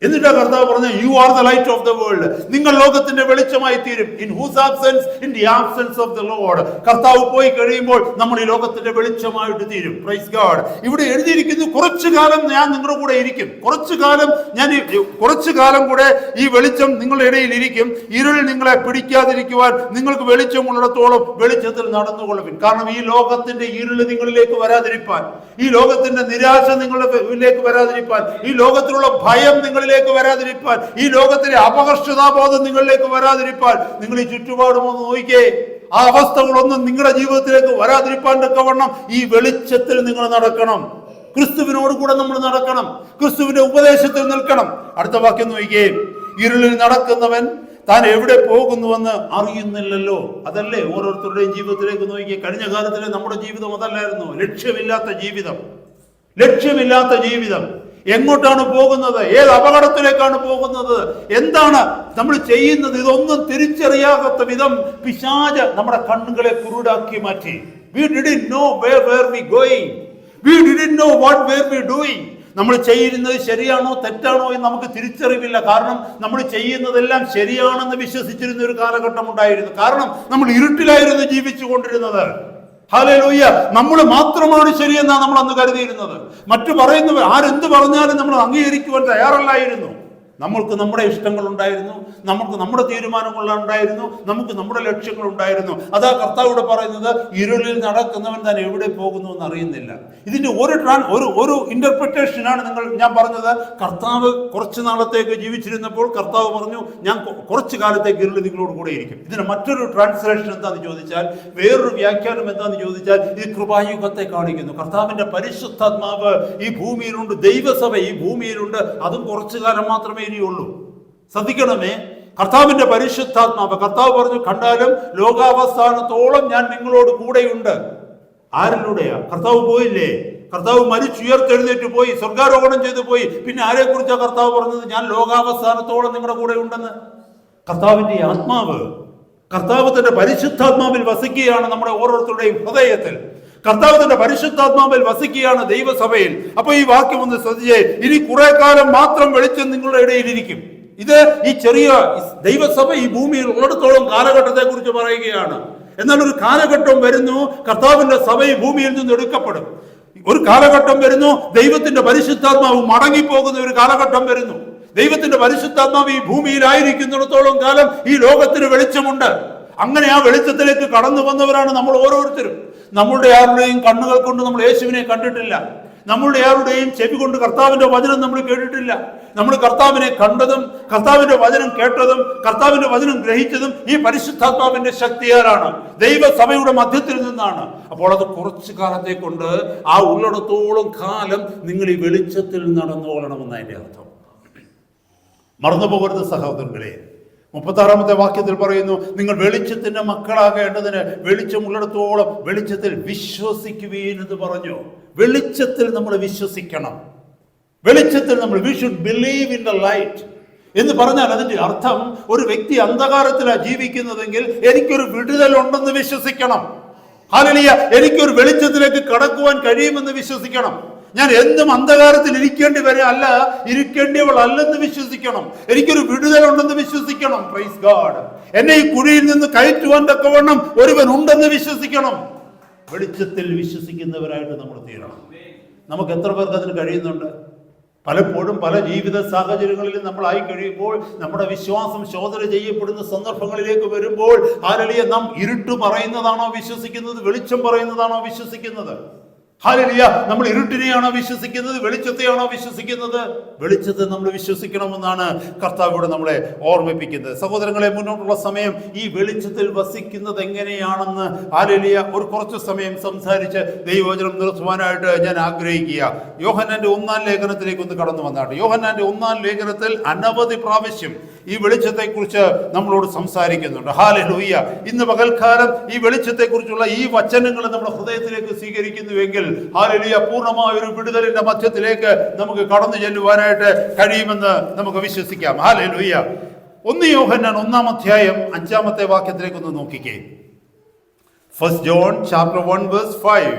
എന്നിട്ടാ കർത്താവ് പറഞ്ഞ you are the light of the world. നിങ്ങൾ ലോകത്തിന്റെ വെളിച്ചമായി തീരും. In whose absence, in the absence of the Lord. കർത്താവ് പോയി കഴിയുമ്പോൾ നമ്മൾ ഈ ലോകത്തിന്റെ വെളിച്ചമായിട്ട് തീരും. Praise God. ഇവിടെ എഴുതിയിരിക്കുന്നു, കുറച്ചു കാലം ഞാൻ നിങ്ങളുടെ കൂടെ ഇരിക്കും. കുറച്ചു കാലം കൂടെ ഈ വെളിച്ചം നിങ്ങളുടെ ഇടയിൽ ഇരിക്കും. ഇരുൾ നിങ്ങളെ പിടിക്കാതിരിക്കുവാൻ നിങ്ങൾക്ക് വെളിച്ചമുള്ളിടത്തോളം വെളിച്ചത്തിൽ നടന്നുകൊള്ളുവിൻ. കാരണം ഈ ലോകത്തിന്റെ ഇരുള് നിങ്ങളിലേക്ക് വരാതിരിപ്പാൻ, ഈ ലോകത്തിന്റെ നിരാശ നിങ്ങളിലേക്ക് വരാതിരിപ്പാൻ, ഈ ലോകത്തിലുള്ള ഭയം നിങ്ങളിലേക്ക് വരാതിരിപ്പാൻ, ഈ ലോകത്തിലെ അപകർഷതാബോധം നിങ്ങളിലേക്ക് വരാതിരിപ്പാൻ, നിങ്ങൾ ഈ ചുറ്റുപാടും ഒന്ന് നോക്കിക്കേ. ആ അവസ്ഥകളൊന്നും നിങ്ങളുടെ ജീവിതത്തിലേക്ക് വരാതിരിപ്പാൻ തക്കവണ്ണം ഈ വെളിച്ചത്തിൽ നിങ്ങൾ നടക്കണം. ക്രിസ്തുവിനോട് കൂടെ നമ്മൾ നടക്കണം. ക്രിസ്തുവിന്റെ ഉപദേശത്തിൽ നിൽക്കണം. അടുത്ത വാക്യം നോക്കിക്കേ. ഇരുളിൽ നടക്കുന്നവൻ താൻ എവിടെ പോകുന്നുവെന്ന് അറിയുന്നില്ലല്ലോ. അതല്ലേ ഓരോരുത്തരുടെയും ജീവിതത്തിലേക്ക് നോക്കിയേ. കഴിഞ്ഞ കാലത്തിലെ നമ്മുടെ ജീവിതം അതല്ലായിരുന്നു. ലക്ഷ്യമില്ലാത്ത ജീവിതം. എങ്ങോട്ടാണ് പോകുന്നത്? ഏത് അപകടത്തിലേക്കാണ് പോകുന്നത്? എന്താണ് നമ്മൾ ചെയ്യുന്നത്? ഇതൊന്നും തിരിച്ചറിയാത്ത വിധം പിശാച് നമ്മുടെ കണ്ണുകളെ കുരുടാക്കി മാറ്റി. We didn't know where we going. We didn't know what were we doing. നമ്മൾ ചെയ്യുന്നത് ശരിയാണോ തെറ്റാണോ എന്ന് നമുക്ക് തിരിച്ചറിവില്ല. കാരണം നമ്മൾ ചെയ്യുന്നതെല്ലാം ശരിയാണെന്ന് വിശ്വസിച്ചിരുന്ന ഒരു കാലഘട്ടം ഉണ്ടായിരുന്നു. കാരണം നമ്മൾ ഇരുട്ടിലായിരുന്നു ജീവിച്ചു കൊണ്ടിരുന്നത്. ഹല്ലേലൂയ. നമ്മൾ മാത്രമാണ് ശരിയെന്നാണ് നമ്മൾ അന്ന് കരുതിയിരുന്നത്. മറ്റു പറയുന്നവർ ആരെന്ത് പറഞ്ഞാലും നമ്മൾ അംഗീകരിക്കുവാൻ തയ്യാറല്ലായിരുന്നു. നമ്മൾക്ക് നമ്മുടെ ഇഷ്ടങ്ങൾ ഉണ്ടായിരുന്നു, നമുക്ക് നമ്മുടെ തീരുമാനങ്ങൾ ഉണ്ടായിരുന്നു, നമുക്ക് നമ്മുടെ ലക്ഷ്യങ്ങൾ ഉണ്ടായിരുന്നു. അതാ കർത്താവ് പറയുന്നത്, ഇരുളിൽ നടക്കുന്നവൻ താൻ എവിടെ പോകുന്നു എന്ന് അറിയുന്നില്ല. ഇതിന്റെ ഒരു ഇന്റർപ്രിറ്റേഷനാണ് ഞാൻ പറഞ്ഞത്. കർത്താവ് കുറച്ചു നാളത്തേക്ക് ജീവിച്ചിരുന്നപ്പോൾ കർത്താവ് പറഞ്ഞു, ഞാൻ കുറച്ചു കാലത്തേക്ക് ഇരുളിൽ നിങ്ങളോട് കൂടെ ഇരിക്കും. ഇതിന് മറ്റൊരു ട്രാൻസ്ലേഷൻ എന്താന്ന് ചോദിച്ചാൽ, വേറൊരു വ്യാഖ്യാനം എന്താന്ന് ചോദിച്ചാൽ, ഇത് കൃപായുഗത്തെ കാണിക്കുന്നു. കർത്താവിന്റെ പരിശുദ്ധാത്മാവ് ഈ ഭൂമിയിലുണ്ട്, ദൈവസഭ ഈ ഭൂമിയിലുണ്ട്. അതും കുറച്ചു കാലം മാത്രമേ ഇനിയുള്ളൂ. ശ്രദ്ധിക്കണമേ, കർത്താവിന്റെ പരിശുദ്ധാത്മാവ്. കർത്താവ് പറഞ്ഞു, കണ്ടാലും ലോകാവസാനത്തോളം ഞാൻ നിങ്ങളോട് കൂടെയുണ്ട്. ആരിലൂടെയാ? കർത്താവ് പോയില്ലേ? കർത്താവ് മരിച്ചുയർത്തെഴുന്നേറ്റ് പോയി, സ്വർഗാരോഹണം ചെയ്തു പോയി. പിന്നെ ആരെ കുറിച്ചാണ് കർത്താവ് പറഞ്ഞത്? ഞാൻ ലോകാവസാനത്തോളം നിങ്ങളുടെ കൂടെ ഉണ്ടെന്ന്. കർത്താവിന്റെ ആത്മാവ്, കർത്താവ് തന്റെ പരിശുദ്ധാത്മാവിൽ വസിക്കുകയാണ് നമ്മുടെ ഓരോരുത്തരുടെയും ഹൃദയത്തിൽ. കർത്താവ് തന്റെ പരിശുദ്ധാത്മാവിൽ വസിക്കുകയാണ് ദൈവസഭയിൽ. അപ്പൊ ഈ വാക്യം ഒന്ന് ശ്രദ്ധിച്ചേ. ഇനി കുറെ കാലം മാത്രം വെളിച്ചം നിങ്ങളുടെ ഇടയിലിരിക്കും. ഇത് ഈ ചെറിയ ദൈവസഭ ഈ ഭൂമിയിൽ ഉള്ളിടത്തോളം കാലഘട്ടത്തെ കുറിച്ച് പറയുകയാണ്. എന്നാൽ ഒരു കാലഘട്ടം വരുന്നു, കർത്താവിന്റെ സഭ ഈ ഭൂമിയിൽ നിന്ന് എടുക്കപ്പെടും. ഒരു കാലഘട്ടം വരുന്നു, ദൈവത്തിന്റെ പരിശുദ്ധാത്മാവ് മടങ്ങിപ്പോകുന്ന ഒരു കാലഘട്ടം വരുന്നു. ദൈവത്തിന്റെ പരിശുദ്ധാത്മാവ് ഈ ഭൂമിയിലായിരിക്കുന്നിടത്തോളം കാലം ഈ ലോകത്തിന് വെളിച്ചമുണ്ട്. അങ്ങനെ ആ വെളിച്ചത്തിലേക്ക് കടന്നു വന്നവരാണ് നമ്മൾ ഓരോരുത്തരും. നമ്മളുടെ ആരുടെയും കണ്ണുകൾ കൊണ്ട് നമ്മൾ യേശുവിനെ കണ്ടിട്ടില്ല. നമ്മളുടെ ആരുടെയും ചെവി കൊണ്ട് കർത്താവിന്റെ വചനം നമ്മൾ കേട്ടിട്ടില്ല. നമ്മൾ കർത്താവിനെ കണ്ടതും കർത്താവിന്റെ വചനം കേട്ടതും കർത്താവിന്റെ വചനം ഗ്രഹിച്ചതും ഈ പരിശുദ്ധാത്മാവിന്റെ ശക്തിയാലാണ്, ദൈവസഭയുടെ മധ്യത്തിൽ നിന്നാണ്. അപ്പോൾ അത് കുറച്ചു കാലത്തെ കൊണ്ട് ആ ഉള്ളിടത്തോളം കാലം നിങ്ങൾ ഈ വെളിച്ചത്തിൽ നടന്നുകൊള്ളണമെന്ന് അതിന്റെ അർത്ഥം. മറന്നുപോകരുത് സഹോദരങ്ങളെ. 36-ാമത്തെ വാക്യത്തിൽ പറയുന്നു, നിങ്ങൾ വെളിച്ചത്തിന്റെ മക്കളാകേണ്ടതിന് വെളിച്ചമുള്ളിടത്തോളം വെളിച്ചത്തിൽ വിശ്വസിക്കുവീൻ എന്ന് പറഞ്ഞു. വെളിച്ചത്തിൽ നമ്മൾ വിശ്വസിക്കണം. വെളിച്ചത്തിൽ നമ്മൾ we should believe in the light എന്ന് പറഞ്ഞാൽ അതിന്റെ അർത്ഥം, ഒരു വ്യക്തി അന്ധകാരത്തിലാണ് ജീവിക്കുന്നതെങ്കിൽ എനിക്കൊരു വിടുതൽ ഉണ്ടെന്ന് വിശ്വസിക്കണം. ഹല്ലേലൂയ. എനിക്കൊരു വെളിച്ചത്തിലേക്ക് കടക്കുവാൻ കഴിയുമെന്ന് വിശ്വസിക്കണം. ഞാൻ എന്നും അന്ധകാരത്തിൽ ഇരിക്കേണ്ടിയവൾ അല്ലെന്ന് വിശ്വസിക്കണം. എനിക്കൊരു വിടുതലുണ്ടെന്ന് വിശ്വസിക്കണം. Praise God. എന്നെ ഈ കുഴിയിൽ നിന്ന് കയറ്റുവാൻ തക്കവണ്ണം ഒരുവൻ ഉണ്ടെന്ന് വിശ്വസിക്കണം. വെളിച്ചത്തിൽ വിശ്വസിക്കുന്നവരായിട്ട് നമ്മൾ തീരണം. നമുക്ക് എത്ര പേർക്ക് അതിന് കഴിയുന്നുണ്ട്? പലപ്പോഴും പല ജീവിത സാഹചര്യങ്ങളിലും നമ്മളായി കഴിയുമ്പോൾ, നമ്മുടെ വിശ്വാസം ശോധന ചെയ്യപ്പെടുന്ന സന്ദർഭങ്ങളിലേക്ക് വരുമ്പോൾ, ഹല്ലേലൂയ, നാം ഇരുട്ട് പറയുന്നതാണോ വിശ്വസിക്കുന്നത്, വെളിച്ചം പറയുന്നതാണോ വിശ്വസിക്കുന്നത്? ഹല്ലേലൂയ. നമ്മൾ ഇരുട്ടിനെയാണോ വിശ്വസിക്കുന്നത്, വെളിച്ചത്തെയാണോ വിശ്വസിക്കുന്നത്? വെളിച്ചത്തെ നമ്മൾ വിശ്വസിക്കണമെന്നാണ് കർത്താവ് നമ്മളെ ഓർമ്മിപ്പിക്കുന്നത്. സഹോദരങ്ങളെ, മുന്നോട്ടുള്ള സമയം ഈ വെളിച്ചത്തിൽ വസിക്കുന്നത് എങ്ങനെയാണെന്ന് ഹല്ലേലൂയ ഒരു കുറച്ച് സമയം സംസാരിച്ച് ദൈവവചനം നിർത്തുവാനായിട്ട് ഞാൻ ആഗ്രഹിക്കുക. യോഹന്നാന്റെ 1-ാം ലേഖനത്തിലേക്ക് ഒന്ന് കടന്നു വന്നാട്ടെ. യോഹന്നാന്റെ 1-ാം ലേഖനത്തിൽ അനവധി പ്രാവശ്യം ഈ വെളിച്ചത്തെക്കുറിച്ച് നമ്മളോട് സംസാരിക്കുന്നുണ്ട്. ഹല്ലേലൂയ. ഇന്ന് പകൽക്കാലം ഈ വെളിച്ചത്തെക്കുറിച്ചുള്ള ഈ വചനങ്ങൾ നമ്മുടെ ഹൃദയത്തിലേക്ക് സ്വീകരിക്കുന്നുവെങ്കിൽ, ഹല്ലേലൂയ, പൂർണ്ണമായ ഒരു വിടുതലിന്റെ മധ്യത്തിലേക്ക് നമുക്ക് കടന്നു ചെല്ലുവാനായിട്ട് കഴിയുമെന്ന് നമുക്ക് വിശ്വസിക്കാം. ഹല്ലേലൂയ. 1 യോഹന്നാൻ 1-ാം അധ്യായം 5-ാമത്തെ വാക്യത്തിലേക്ക് ഒന്ന് നോക്കിക്കേ. 1 John chapter 1 verse 5.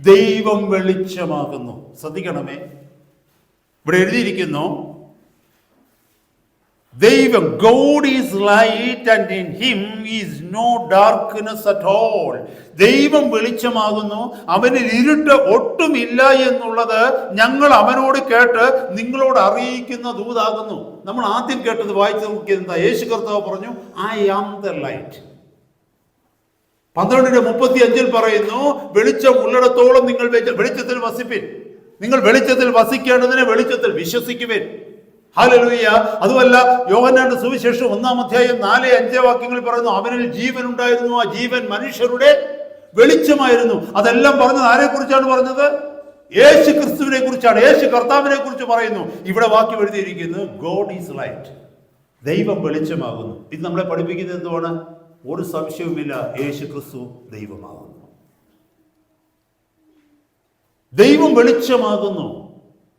ദൈവം വെളിച്ചമാകുന്നു. ശ്രദ്ധിക്കണമേ, ഇവിടെ എഴുതിയിരിക്കുന്നു, ദൈവം, God is light and in him is no darkness at all. ദൈവം വെളിച്ചമാകുന്നു, അവനിൽ ഇരുട്ട് ഒട്ടുമില്ല എന്നുള്ളത് ഞങ്ങൾ അവനോട് കേട്ട് നിങ്ങളോട് അറിയിക്കുന്ന ദൂതാകുന്നു. നമ്മൾ ആദ്യം കേട്ടത് വായിച്ചു നോക്കിയത് എന്താ? യേശു കർത്താവ് പറഞ്ഞു, ഐ ആം ദ ലൈറ്റ്. 12:35 പറയുന്നു, വെളിച്ചം ഉള്ളിടത്തോളം നിങ്ങൾ വെളിച്ചത്തിൽ വസിപ്പിൻ. നിങ്ങൾ വെളിച്ചത്തിൽ വസിക്കേണ്ടതിനെ വെളിച്ചത്തിൽ വിശ്വസിക്കുവിൻ. ഹല്ലേലൂയ. അതുമല്ല, യോഹന്നാന്റെ സുവിശേഷം 1-ാം അധ്യായം 4-5 വാക്യങ്ങളിൽ പറയുന്നു, അവനിൽ ജീവൻ ഉണ്ടായിരുന്നു, ആ ജീവൻ മനുഷ്യരുടെ വെളിച്ചമായിരുന്നു. അതെല്ലാം പറഞ്ഞത് ആരെ കുറിച്ചാണ് പറഞ്ഞത്? യേശു ക്രിസ്തുവിനെ കുറിച്ചാണ്, യേശു കർത്താവിനെ കുറിച്ച് പറയുന്നു. ഇവിടെ വാക്യം എഴുതിയിരിക്കുന്നു, ഗോഡ് ഈസ് ലൈറ്റ്. ദൈവം വെളിച്ചമാകുന്നു. ഇത് നമ്മളെ പഠിപ്പിക്കുന്നത് എന്തുവാണ്? ഒരു സംശയവുമില്ല, യേശു ക്രിസ്തു ദൈവമാകുന്നു. ദൈവം വെളിച്ചമാകുന്നു.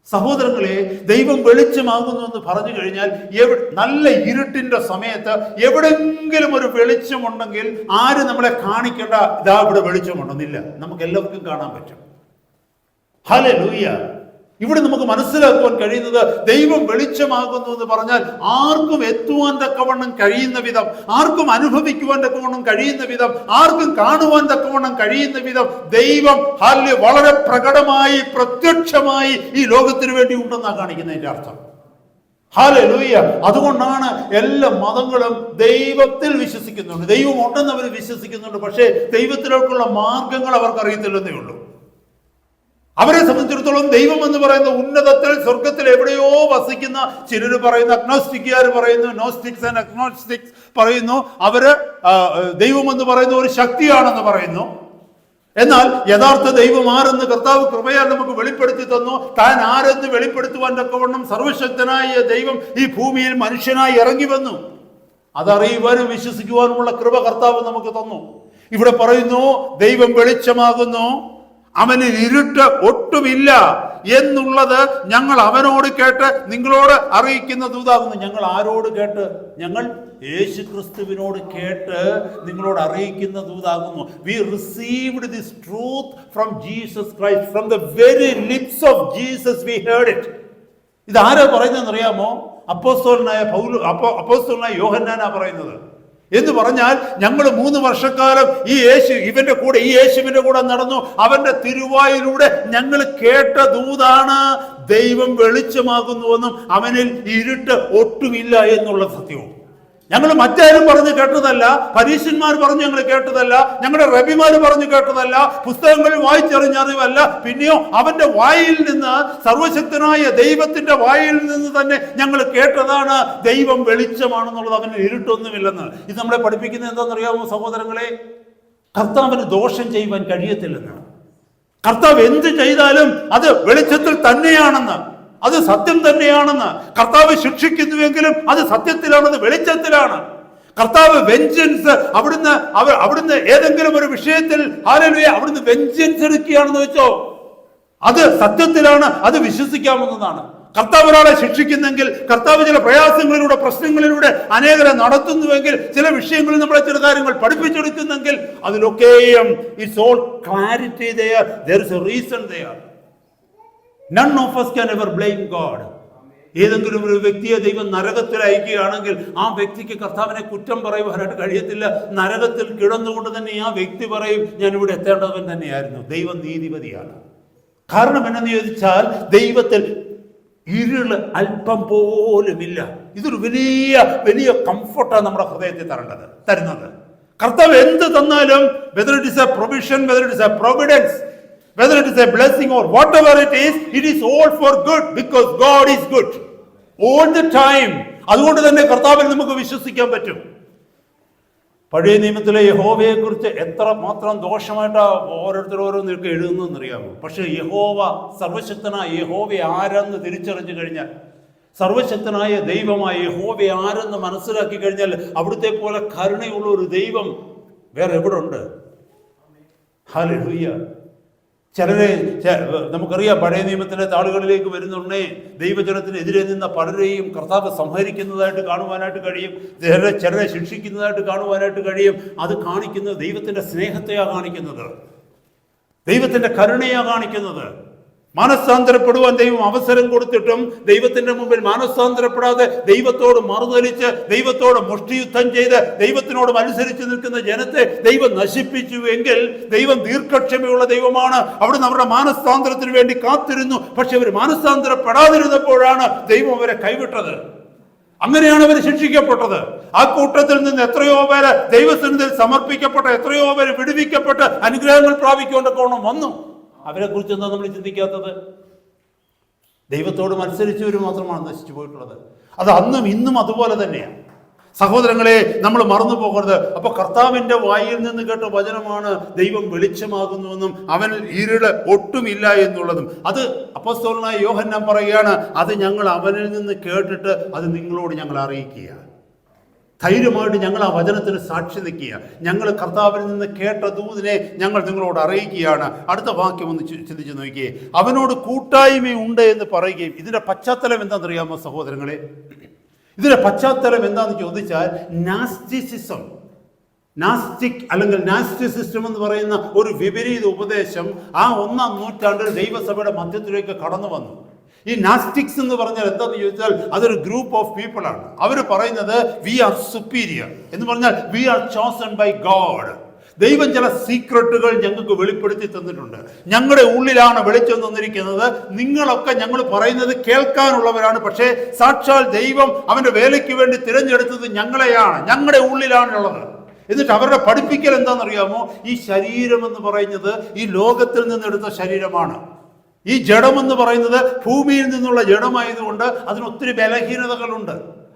സഹോദരങ്ങളെ, ദൈവം വെളിച്ചമാകുന്നു എന്ന് പറഞ്ഞു കഴിഞ്ഞാൽ, നല്ല ഇരുട്ടിന്റെ സമയത്ത് എവിടെങ്കിലും ഒരു വെളിച്ചമുണ്ടെങ്കിൽ ആരും നമ്മളെ കാണിക്കേണ്ട, ഇതാ ഇവിടെ വെളിച്ചമുണ്ടെന്നില്ല, നമുക്ക് എല്ലാവർക്കും കാണാൻ പറ്റും. ഹല്ലേലൂയ. ഇവിടെ നമുക്ക് മനസ്സിലാക്കുവാൻ കഴിയുന്നത്, ദൈവം വെളിച്ചമാകുന്നു എന്ന് പറഞ്ഞാൽ ആർക്കും എത്തുവാൻ തക്കവണ്ണം കഴിയുന്ന വിധം, ആർക്കും അനുഭവിക്കുവാൻ തക്കവണ്ണം കഴിയുന്ന വിധം, ആർക്കും കാണുവാൻ തക്കവണ്ണം കഴിയുന്ന വിധം ദൈവം വളരെ പ്രകടമായി പ്രത്യക്ഷമായി ഈ ലോകത്തിന് വേണ്ടി ഉണ്ടെന്നാണ് കാണിക്കുന്നതിന്റെ അർത്ഥം. ഹല്ലേലൂയ. അതുകൊണ്ടാണ് എല്ലാ മതങ്ങളും ദൈവത്തിൽ വിശ്വസിക്കുന്നുണ്ട്, ദൈവം ഉണ്ടെന്ന് അവർ വിശ്വസിക്കുന്നുണ്ട്. പക്ഷേ ദൈവത്തിലേക്കുള്ള മാർഗങ്ങൾ അവർക്ക് അറിയത്തില്ലെന്നേ ഉള്ളൂ. അവരെ സംബന്ധിച്ചിടത്തോളം ദൈവം എന്ന് പറയുന്ന ഉന്നതത്തിൽ, സ്വർഗത്തിൽ എവിടെയോ വസിക്കുന്ന, ചിലർ പറയുന്ന, അഗ്നോസ്റ്റിക്കുകാർ പറയുന്നു, നോസ്റ്റിക്സ് ആൻഡ് അഗ്നോസ്റ്റിക്സ് പറയുന്നു, അവര് ദൈവം എന്ന് പറയുന്ന ഒരു ശക്തിയാണെന്ന് പറയുന്നു. എന്നാൽ യഥാർത്ഥ ദൈവം ആരെന്ന് കർത്താവ് കൃപയാൽ നമുക്ക് വെളിപ്പെടുത്തി തന്നു. താൻ ആരെന്ന് വെളിപ്പെടുത്തുവാൻ തക്കവണ്ണം സർവശക്തനായ ദൈവം ഈ ഭൂമിയിൽ മനുഷ്യനായി ഇറങ്ങി വന്നു. അതറിയുവാനും വിശ്വസിക്കുവാനുമുള്ള കൃപ കർത്താവ് നമുക്ക് തന്നു. ഇവിടെ പറയുന്നു, ദൈവം വെളിച്ചമാകുന്നു, അവനിൽ ഇരുട്ട് ഒട്ടുമില്ല എന്നുള്ളത് ഞങ്ങൾ അവനോട് കേട്ട് നിങ്ങളോട് അറിയിക്കുന്ന ദൂതാകുന്നു. ഞങ്ങൾ ആരോട് കേട്ട്? ഞങ്ങൾ യേശു ക്രിസ്തുവിനോട് കേട്ട് നിങ്ങളോട് അറിയിക്കുന്ന ദൂതാകുന്നു. We received this truth from Jesus Christ. From the very lips of Jesus we heard it. ഇത് ആരാ പറയുന്നതെന്ന് അറിയാമോ? അപ്പോസ്തലനായ യോഹന്നാനാ പറയുന്നത്. എന്ന് പറഞ്ഞാൽ, ഞങ്ങൾ 3 വർഷക്കാലം ഈ യേശുവിന്റെ കൂടെ നടന്നു. അവന്റെ തിരുവായിലൂടെ ഞങ്ങൾ കേട്ട ദൂതാണ് ദൈവം വെളിച്ചമാകുന്നുവെന്നും അവനിൽ ഇരുട്ട് ഒട്ടുമില്ല എന്നുള്ള സത്യവും. ഞങ്ങൾ മറ്റാരും പറഞ്ഞു കേട്ടതല്ല, പരീശന്മാർ പറഞ്ഞു ഞങ്ങൾ കേട്ടതല്ല, ഞങ്ങളുടെ റബിമാർ പറഞ്ഞു കേട്ടതല്ല, പുസ്തകങ്ങളിൽ വായിച്ചറിഞ്ഞ അറിവല്ല. പിന്നെയോ അവന്റെ വായിൽ നിന്ന്, സർവശക്തനായ ദൈവത്തിന്റെ വായിൽ നിന്ന് തന്നെ ഞങ്ങൾ കേട്ടതാണ് ദൈവം വെളിച്ചമാണെന്നുള്ളത്, അവന് ഇരുട്ടൊന്നുമില്ലെന്ന്. ഇത് നമ്മളെ പഠിപ്പിക്കുന്നത് എന്താണെന്നറിയാമോ സഹോദരങ്ങളെ? കർത്താവിന് ദോഷം ചെയ്യുവാൻ കഴിയത്തില്ലെന്ന്. കർത്താവ് എന്ത് ചെയ്താലും അത് വെളിച്ചത്തിൽ തന്നെയാണെന്ന്, അത് സത്യം തന്നെയാണെന്ന്. കർത്താവ് ശിക്ഷിക്കുന്നുവെങ്കിലും അത് സത്യത്തിലാണത്, വെളിച്ചത്തിലാണ്. കർത്താവ് വെഞ്ചൻസ്, അവിടുന്ന് ഏതെങ്കിലും ഒരു വിഷയത്തിൽ ഹല്ലേലൂയ അവിടുന്ന് വെഞ്ചൻസ് എടുക്കുകയാണെന്ന് വെച്ചോ, അത് സത്യത്തിലാണ്, അത് വിശ്വസിക്കാവുന്നതാണ്. കർത്താവ് ഒരാളെ ശിക്ഷിക്കുന്നെങ്കിൽ, കർത്താവ് ചില പ്രയാസങ്ങളിലൂടെ, പ്രശ്നങ്ങളിലൂടെ അനേകരെ നടത്തുന്നുവെങ്കിൽ, ചില വിഷയങ്ങളിൽ നമ്മളെ ചില കാര്യങ്ങൾ പഠിപ്പിച്ചെടുക്കുന്നെങ്കിൽ, അതിലൊക്കെയും it's all clarity there. There is a reason there. None of us can ever blame God. ഏതെങ്കിലും ഒരു വ്യക്തിയെ ദൈവം നരകത്തിൽ അയക്കുകയാണെങ്കിൽ ആ വ്യക്തിക്ക് കർത്താവിനെ കുറ്റം പറയുവാനായിട്ട് കഴിയത്തില്ല. നരകത്തിൽ കിടന്നുകൊണ്ട് തന്നെ ആ വ്യക്തി പറയും, ഞാൻ ഇവിടെ എത്തേണ്ടവൻ തന്നെയായിരുന്നു. ദൈവം നീതിപതിയാണ്. കാരണം എന്നു ചോദിച്ചാൽ, ദൈവത്തിൽ ഇരുള് അല്പം പോലുമില്ല. ഇതൊരു വലിയ വലിയ കംഫർട്ടാണ് നമ്മുടെ ഹൃദയത്തിൽ തരുന്നത്. കർത്താവ് എന്ത് തന്നാലും, whether it is a provision, whether it is a providence, whether it is a blessing or whatever it is all for good, because God is good all the time. അതുകൊണ്ട് തന്നെ കർത്താവിൽ നമുക്ക് വിശ്വസിക്കാൻ പറ്റും. പഴയ നിയമത്തിലെ യഹോവയെ കുറിച്ച് എത്ര മാത്രം ദോഷമായിട്ടാ ഓരോരുത്തരോരോന്നൊക്കെ എഴുതുന്നതെന്നറിയാമോ? പക്ഷെ യഹോവ, സർവശക്തനായ യഹോവ ആരെന്ന് തിരിച്ചറിഞ്ഞു കഴിഞ്ഞാൽ, സർവശക്തനായ ദൈവമായ യഹോവ ആരെന്ന് മനസ്സിലാക്കി കഴിഞ്ഞാൽ, അവിടുത്തെ പോലെ കരുണയുള്ള ഒരു ദൈവം വേറെ എവിടെ ഉണ്ട്? ഹല്ലേലൂയ. ചിലരെ നമുക്കറിയാം, പഴയ നിയമത്തിലെ താളുകളിലേക്ക് വരുന്നുണ്ടേ ദൈവജനത്തിനെതിരെ നിന്ന പലരെയും കർത്താവ് സംഹരിക്കുന്നതായിട്ട് കാണുവാനായിട്ട് കഴിയും. ചിലരെ ശിക്ഷിക്കുന്നതായിട്ട് കാണുവാനായിട്ട് കഴിയും. അത് കാണിക്കുന്നത് ദൈവത്തിന്റെ സ്നേഹത്തെയാണ് കാണിക്കുന്നത്, ദൈവത്തിന്റെ കരുണയാണ് കാണിക്കുന്നത്. മാനസാന്തരപ്പെടുവാൻ ദൈവം അവസരം കൊടുത്തിട്ടും ദൈവത്തിന്റെ മുമ്പിൽ മാനസാന്തരപ്പെടാതെ ദൈവത്തോട് മറുതലിച്ച് ദൈവത്തോട് മുഷ്ടിയുദ്ധം ചെയ്ത് ദൈവത്തിനോട് മത്സരിച്ച് നിൽക്കുന്ന ജനത്തെ ദൈവം നശിപ്പിച്ചു എങ്കിൽ ദൈവം ദീർഘക്ഷമയുള്ള ദൈവമാണ്. അവിടുന്ന് അവരുടെ മാനസാന്തരത്തിന് വേണ്ടി കാത്തിരുന്നു. പക്ഷെ അവർ മാനസാന്തരപ്പെടാതിരുന്നപ്പോഴാണ് ദൈവം അവരെ കൈവിട്ടത്. അങ്ങനെയാണ് അവർ ശിക്ഷിക്കപ്പെട്ടത്. ആ കൂട്ടത്തിൽ നിന്ന് എത്രയോ പേര് ദൈവസന്നിധിയിൽ സമർപ്പിക്കപ്പെട്ട, എത്രയോ പേര് വിടുവിക്കപ്പെട്ട് അനുഗ്രഹങ്ങൾ പ്രാപിക്കൊണ്ടൊക്കെ വന്നു. അവരെ കുറിച്ച് എന്താ നമ്മൾ ചിന്തിക്കാത്തത്? ദൈവത്തോട് മത്സരിച്ചവർ മാത്രമാണ് നശിച്ചു പോയിട്ടുള്ളത്. അത് അന്നും ഇന്നും അതുപോലെ തന്നെയാണ്. സഹോദരങ്ങളെ, നമ്മൾ മറന്നു പോകരുത്. അപ്പൊ കർത്താവിന്റെ വായിൽ നിന്ന് കേട്ട വചനമാണ് ദൈവം വെളിച്ചമാകുന്നുവെന്നും അവനിൽ ഇരുള് ഒട്ടുമില്ല എന്നുള്ളതും. അത് അപ്പോസ്തലനായ യോഹന്നാൻ പറയുകയാണ്, അത് ഞങ്ങൾ അവനിൽ നിന്ന് കേട്ടിട്ട് അത് നിങ്ങളോട് ഞങ്ങൾ അറിയിക്കുക. ധൈര്യമായിട്ട് ഞങ്ങൾ ആ വചനത്തിന് സാക്ഷി നിൽക്കുക. ഞങ്ങൾ കർത്താവിൽ നിന്ന് കേട്ട ദൂതിനെ ഞങ്ങൾ നിങ്ങളോട് അറിയിക്കുകയാണ്. അടുത്ത വാക്യം ഒന്ന് ചിന്തിച്ച് നോക്കിയേ. അവനോട് കൂട്ടായ്മയുണ്ട് എന്ന് പറയുകയും, ഇതിന്റെ പശ്ചാത്തലം എന്താണെന്നറിയാമോ സഹോദരങ്ങളെ? ഇതിന്റെ പശ്ചാത്തലം എന്താണെന്ന് ചോദിച്ചാൽ നാസ്റ്റിസിസം, നാസ്റ്റിക് അല്ലെങ്കിൽ നാസ്റ്റിസിസം എന്ന് പറയുന്ന ഒരു വിപരീത ഉപദേശം ആ 1-ാം നൂറ്റാണ്ടിൽ ദൈവസഭയുടെ മധ്യത്തിലേക്ക് കടന്നു വന്നു. ഈ നാസ്റ്റിക്സ് എന്ന് പറഞ്ഞാൽ എന്താണെന്ന് ചോദിച്ചാൽ അതൊരു ഗ്രൂപ്പ് ഓഫ് പീപ്പിൾ ആണ്. അവർ പറയുന്നത് വി ആർ സുപ്പീരിയർ എന്ന് പറഞ്ഞാൽ we are chosen by God. ദൈവം ചില സീക്രട്ടുകൾ ഞങ്ങൾക്ക് വെളിപ്പെടുത്തി തന്നിട്ടുണ്ട്. ഞങ്ങളുടെ ഉള്ളിലാണ് വെളിച്ചം തന്നിരിക്കുന്നത്. നിങ്ങളൊക്കെ ഞങ്ങൾ പറയുന്നത് കേൾക്കാനുള്ളവരാണ്. പക്ഷേ സാക്ഷാൽ ദൈവം അവന്റെ വേലയ്ക്ക് വേണ്ടി തിരഞ്ഞെടുത്തത് ഞങ്ങളെയാണ്, ഞങ്ങളുടെ ഉള്ളിലാണുള്ളത്. എന്നിട്ട് അവരുടെ പഠിപ്പിക്കൽ എന്താണെന്നറിയാമോ? ഈ ശരീരം എന്ന് പറയുന്നത് ഈ ലോകത്തിൽ നിന്നെടുത്ത ശരീരമാണ്. ഈ ജഡമെന്ന് പറയുന്നത് ഭൂമിയിൽ നിന്നുള്ള ജഡമായതുകൊണ്ട് അതിന് ഒത്തിരി ബലഹീനതകളുണ്ട്.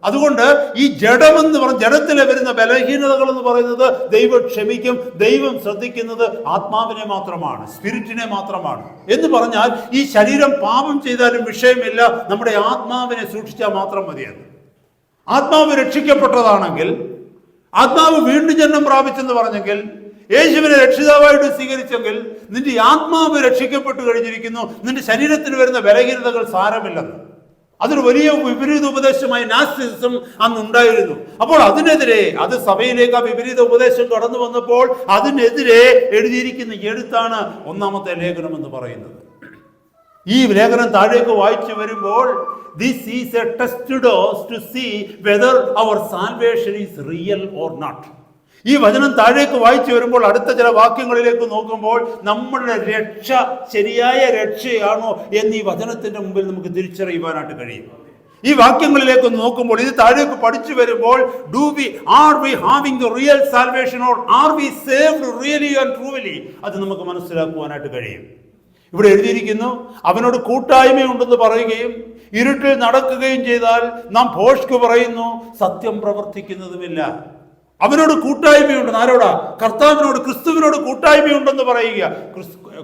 അതുകൊണ്ട് ഈ ജഡമെന്ന് ജഡത്തിലെ വരുന്ന ബലഹീനതകൾ എന്ന് പറയുന്നത് ദൈവം ക്ഷമിക്കും. ദൈവം ശ്രദ്ധിക്കുന്നത് ആത്മാവിനെ മാത്രമാണ്, സ്പിരിറ്റിനെ മാത്രമാണ്. എന്ന് പറഞ്ഞാൽ ഈ ശരീരം പാപം ചെയ്താലും വിഷയമില്ല, നമ്മുടെ ആത്മാവിനെ സൂക്ഷിച്ചാൽ മാത്രം മതിയെന്ന്. ആത്മാവ് രക്ഷിക്കപ്പെട്ടതാണെങ്കിൽ, ആത്മാവ് വീണ്ടും ജന്മം പ്രാപിച്ചെന്ന് പറഞ്ഞെങ്കിൽ, യേശുവിനെ രക്ഷിതാവായിട്ട് സ്വീകരിച്ചെങ്കിൽ നിന്റെ ആത്മാവ് രക്ഷിക്കപ്പെട്ടു കഴിഞ്ഞിരിക്കുന്നു. നിന്റെ ശരീരത്തിന് വരുന്ന ബലഹീനതകൾ സാരമില്ലെന്ന്. അതൊരു വലിയ വിപരീത ഉപദേശമായി നാസ്റ്റിസിസം അന്നുണ്ടായിരുന്നു. അപ്പോൾ അതിനെതിരെ, അത് സഭയിലേക്ക് ആ വിപരീത ഉപദേശം കടന്നു വന്നപ്പോൾ അതിനെതിരെ എഴുതിയിരിക്കുന്ന എഴുത്താണ് 1-ാമത്തെ ലേഖനം എന്ന് പറയുന്നത്. ഈ ലേഖനം താഴേക്ക് വായിച്ചു വരുമ്പോൾ this is a test dose to see whether our salvation is real or not. ഈ വചനം താഴേക്ക് വായിച്ചു വരുമ്പോൾ അടുത്ത ചില വാക്യങ്ങളിലേക്ക് നോക്കുമ്പോൾ നമ്മുടെ രക്ഷ ശരിയായ രക്ഷയാണോ എന്ന് ഈ വചനത്തിന്റെ മുമ്പിൽ നമുക്ക് തിരിച്ചറിയുവാനായിട്ട് കഴിയും. ഈ വാക്യങ്ങളിലേക്ക് നോക്കുമ്പോൾ, ഇത് താഴേക്ക് പഠിച്ചു വരുമ്പോൾ, are we having the real salvation or are we saved really and truly? അത് നമുക്ക് മനസ്സിലാക്കുവാനായിട്ട് കഴിയും. ഇവിടെ എഴുതിയിരിക്കുന്നു, അവനോട് കൂട്ടായ്മയുണ്ടെന്ന് പറയുകയും ഇരുട്ടിൽ നടക്കുകയും ചെയ്താൽ നാം ഭോഷ്ക് പറയുന്നു, സത്യം പ്രവർത്തിക്കുന്നതുമില്ല. അവനോട് കൂട്ടായ്മയുണ്ട്. ആരോടാ? കർത്താവിനോട്, ക്രിസ്തുവിനോട് കൂട്ടായ്മയുണ്ടെന്ന് പറയുക.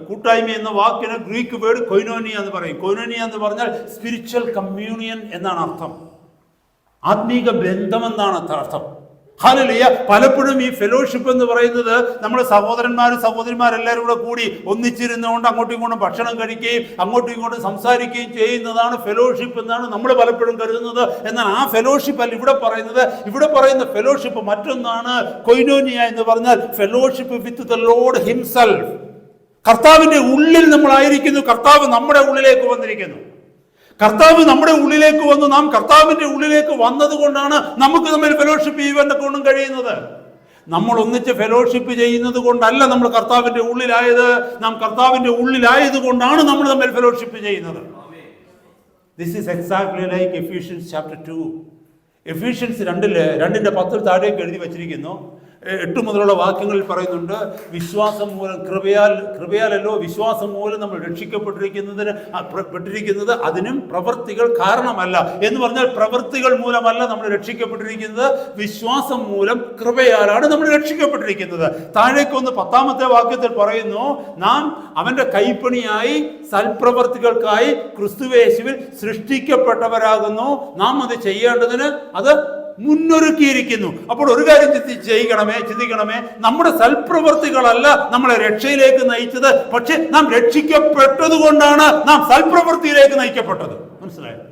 കൂട്ടായ്മ എന്ന വാക്കിന് ഗ്രീക്ക് വേർഡ് കൊയ്നോനിയ എന്ന് പറയും. കൊയ്നോനിയ എന്ന് പറഞ്ഞാൽ സ്പിരിച്വൽ കമ്മ്യൂണിയൻ എന്നാണ് അർത്ഥം. ആത്മീക ബന്ധം എന്നാണ് അർത്ഥം. ഹല്ലേലൂയ. പലപ്പോഴും ഈ ഫെലോഷിപ്പ് എന്ന് പറയുന്നത് നമ്മുടെ സഹോദരന്മാരും സഹോദരിമാരെല്ലാവരും കൂടെ കൂടി ഒന്നിച്ചിരുന്നുകൊണ്ട് അങ്ങോട്ടും ഇങ്ങോട്ടും ഭക്ഷണം കഴിക്കുകയും അങ്ങോട്ടും ഇങ്ങോട്ടും സംസാരിക്കുകയും ചെയ്യുന്നതാണ് ഫെലോഷിപ്പ് എന്നാണ് നമ്മൾ പലപ്പോഴും കരുതുന്നത്. എന്നാൽ ആ ഫെലോഷിപ്പ് അല്ല ഇവിടെ പറയുന്നത്. ഇവിടെ പറയുന്ന ഫെലോഷിപ്പ് മറ്റൊന്നാണ്. കൊയ്നോനിയ എന്ന് പറഞ്ഞാൽ fellowship with the Lord himself. കർത്താവിന്റെ ഉള്ളിൽ നമ്മളായിരിക്കുന്നു. കർത്താവ് നമ്മുടെ ഉള്ളിലേക്ക് വന്നിരിക്കുന്നു. കർത്താവ് നമ്മുടെ ഉള്ളിലേക്ക് വന്നു. നാം കർത്താവിന്റെ ഉള്ളിലേക്ക് വന്നത് കൊണ്ടാണ് നമുക്ക് തമ്മിൽ ഫെലോഷിപ്പ് ചെയ്യുവാൻ കൊണ്ടും കഴിയുന്നത്. നമ്മൾ ഒന്നിച്ച് ഫെലോഷിപ്പ് ചെയ്യുന്നത് കൊണ്ടല്ല നമ്മൾ കർത്താവിന്റെ ഉള്ളിലായത്. നാം കർത്താവിന്റെ ഉള്ളിലായത് കൊണ്ടാണ് നമ്മൾ തമ്മിൽ ഫെലോഷിപ്പ് ചെയ്യുന്നത്. This is exactly like Ephesians chapter 2. Ephesians 2:10 താഴേക്ക് എഴുതി വച്ചിരിക്കുന്നു. 8 മുതലുള്ള വാക്യങ്ങളിൽ പറയുന്നുണ്ട്, വിശ്വാസം മൂലം കൃപയാലല്ലോ വിശ്വാസം മൂലം നമ്മൾ രക്ഷിക്കപ്പെട്ടിരിക്കുന്നത്, അതിനും പ്രവൃത്തികൾ കാരണമല്ല എന്ന് പറഞ്ഞാൽ പ്രവൃത്തികൾ മൂലമല്ല നമ്മൾ രക്ഷിക്കപ്പെട്ടിരിക്കുന്നത്, വിശ്വാസം മൂലം കൃപയാലാണ് നമ്മൾ രക്ഷിക്കപ്പെട്ടിരിക്കുന്നത്. താഴേക്കൊന്ന് 10-ാമത്തെ വാക്യത്തിൽ പറയുന്നു, നാം അവന്റെ കൈപ്പണിയായി സൽപ്രവർത്തികൾക്കായി ക്രിസ്തുയേശുവിൽ സൃഷ്ടിക്കപ്പെട്ടവരാകുന്നു, നാം അത് ചെയ്യേണ്ടതിന് അത് മുന്നൊരുക്കിയിരിക്കുന്നു. അപ്പോൾ ഒരു കാര്യം ചിന്തിക്കണമേ, നമ്മുടെ സൽപ്രവൃത്തികളല്ല നമ്മളെ രക്ഷയിലേക്ക് നയിച്ചത്, പക്ഷെ നാം രക്ഷിക്കപ്പെട്ടത് കൊണ്ടാണ് നാം സൽപ്രവൃത്തിയിലേക്ക് നയിക്കപ്പെട്ടത്. മനസ്സിലായോ?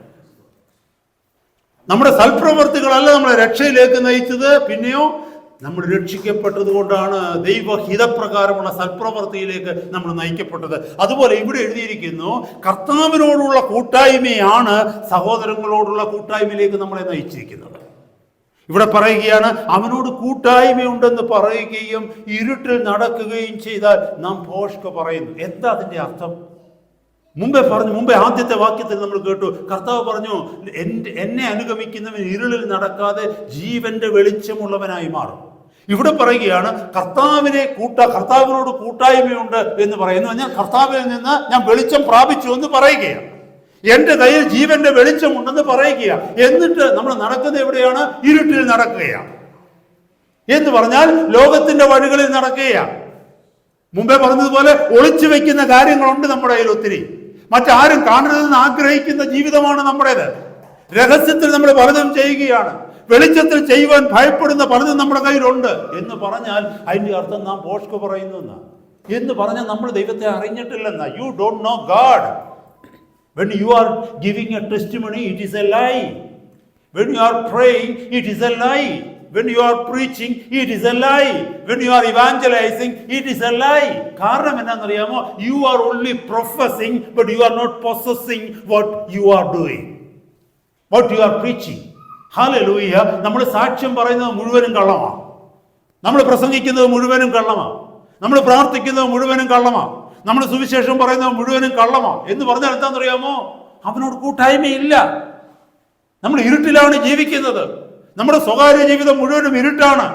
നമ്മുടെ സൽപ്രവൃത്തികളല്ല നമ്മളെ രക്ഷയിലേക്ക് നയിച്ചത്. പിന്നെയോ നമ്മൾ രക്ഷിക്കപ്പെട്ടത് കൊണ്ടാണ് ദൈവഹിതപ്രകാരമുള്ള സൽപ്രവൃത്തിയിലേക്ക് നമ്മൾ നയിക്കപ്പെട്ടത്. അതുപോലെ ഇവിടെ എഴുതിയിരിക്കുന്നു, കർത്താവിനോടുള്ള കൂട്ടായ്മയാണ് സഹോദരങ്ങളോടുള്ള കൂട്ടായ്മയിലേക്ക് നമ്മളെ നയിച്ചിരിക്കുന്നത്. ഇവിടെ പറയുകയാണ്, അവനോട് കൂട്ടായ്മയുണ്ടെന്ന് പറയുകയും ഇരുട്ടിൽ നടക്കുകയും ചെയ്താൽ നാം ഭോഷ്ക് പറയുന്നു. എന്താ അതിൻ്റെ അർത്ഥം? മുമ്പേ ആദ്യത്തെ വാക്യത്തിൽ നമ്മൾ കേട്ടു, കർത്താവ് പറഞ്ഞു, എന്നെ അനുഗമിക്കുന്നവൻ ഇരുളിൽ നടക്കാതെ ജീവന്റെ വെളിച്ചമുള്ളവനായി മാറും. ഇവിടെ പറയുകയാണ്, കർത്താവിനോട് കൂട്ടായ്മയുണ്ട് എന്ന് പറയുന്നു. ഞാൻ കർത്താവിൽ നിന്ന് ഞാൻ വെളിച്ചം പ്രാപിച്ചു എന്ന് പറയുകയാണ്. എന്റെ കയ്യിൽ ജീവന്റെ വെളിച്ചമുണ്ടെന്ന് പറയുകയാണ്. എന്നിട്ട് നമ്മൾ നടക്കുന്നത് എവിടെയാണ്? ഇരുട്ടിൽ നടക്കുകയാണ്. എന്ന് പറഞ്ഞാൽ ലോകത്തിന്റെ വഴികളിൽ നടക്കുകയാണ്. മുമ്പേ പറഞ്ഞതുപോലെ ഒളിച്ചു വെക്കുന്ന കാര്യങ്ങളുണ്ട് നമ്മുടെ കയ്യിൽ ഒത്തിരി. മറ്റാരും കാണരുതെന്ന് ആഗ്രഹിക്കുന്ന ജീവിതമാണ് നമ്മുടേത്. രഹസ്യത്തിൽ നമ്മൾ പലതും ചെയ്യുകയാണ്. വെളിച്ചത്തിൽ ചെയ്യുവാൻ ഭയപ്പെടുന്ന പലതും നമ്മുടെ കയ്യിലുണ്ട് എന്ന് പറഞ്ഞാൽ അതിന്റെ അർത്ഥം നാം ഭോഷ്ക് പറയുന്നു എന്ന് പറഞ്ഞാൽ നമ്മൾ ദൈവത്തെ അറിഞ്ഞിട്ടില്ലെന്ന. You don't know God. When you are giving a testimony, it is a lie. When you are praying, it is a lie. When you are preaching, it is a lie. When you are evangelizing, it is a lie. കാരണം എന്താണെന്നറിയാമോ? You are only professing, but you are not possessing what you are doing, what you are preaching. Hallelujah. നമ്മൾ സാക്ഷ്യം പറയുന്നത് മുഴുവനും കള്ളമാണ്. നമ്മൾ പ്രസംഗിക്കുന്നത് മുഴുവനും കള്ളമാണ്. നമ്മൾ പ്രാർത്ഥിക്കുന്നത് മുഴുവനും കള്ളമാണ്. നമ്മൾ സുവിശേഷം പറയുന്നത് മുഴുവനും കള്ളമാണ്. എന്ന് പറഞ്ഞാൽ എന്താണെന്നറിയാമോ? അവനോട് കൂട്ടായ്മയില്ല. നമ്മൾ ഇരുട്ടിലാണ് ജീവിക്കുന്നത്. നമ്മുടെ സ്വകാര്യ ജീവിതം മുഴുവനും ഇരുട്ടാണ്.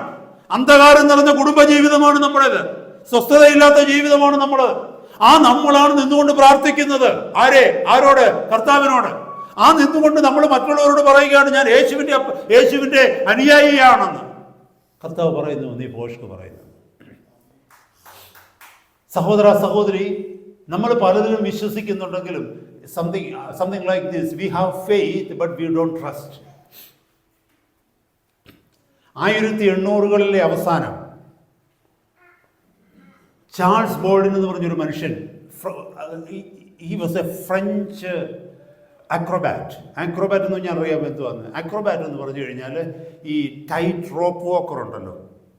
അന്ധകാരം നിറഞ്ഞ കുടുംബ ജീവിതമാണ് നമ്മുടേത്. സ്വസ്ഥതയില്ലാത്ത ജീവിതമാണ് നമ്മൾ. നമ്മളാണ് നിന്നുകൊണ്ട് പ്രാർത്ഥിക്കുന്നത്. ആരോട്? കർത്താവിനോട്. നിന്നുകൊണ്ട് നമ്മൾ മറ്റുള്ളവരോട് പറയുകയാണ്, ഞാൻ യേശുവിന്റെ അനുയായിയാണെന്ന്. കർത്താവ് പറയുന്നു, നീ ഭോഷ്ക് പറയുന്നു. സഹോദര സഹോദരി, നമ്മൾ പലതിലും വിശ്വസിക്കുന്നുണ്ടെങ്കിലും something like this, we have faith but we don't trust. 1800-കളിലെ അവസാനം ചാൾസ് ബോൾഡൻ എന്ന് പറഞ്ഞൊരു മനുഷ്യൻ, he was a French acrobat എന്ന് പറഞ്ഞാൽ അറിയാമോ എന്തുവാന്ന്? അക്രോബാറ്റ് എന്ന് പറഞ്ഞു കഴിഞ്ഞാൽ ഈ ടൈറ്റ് റോപ്പ് വാക്കർ ഉണ്ടല്ലോ,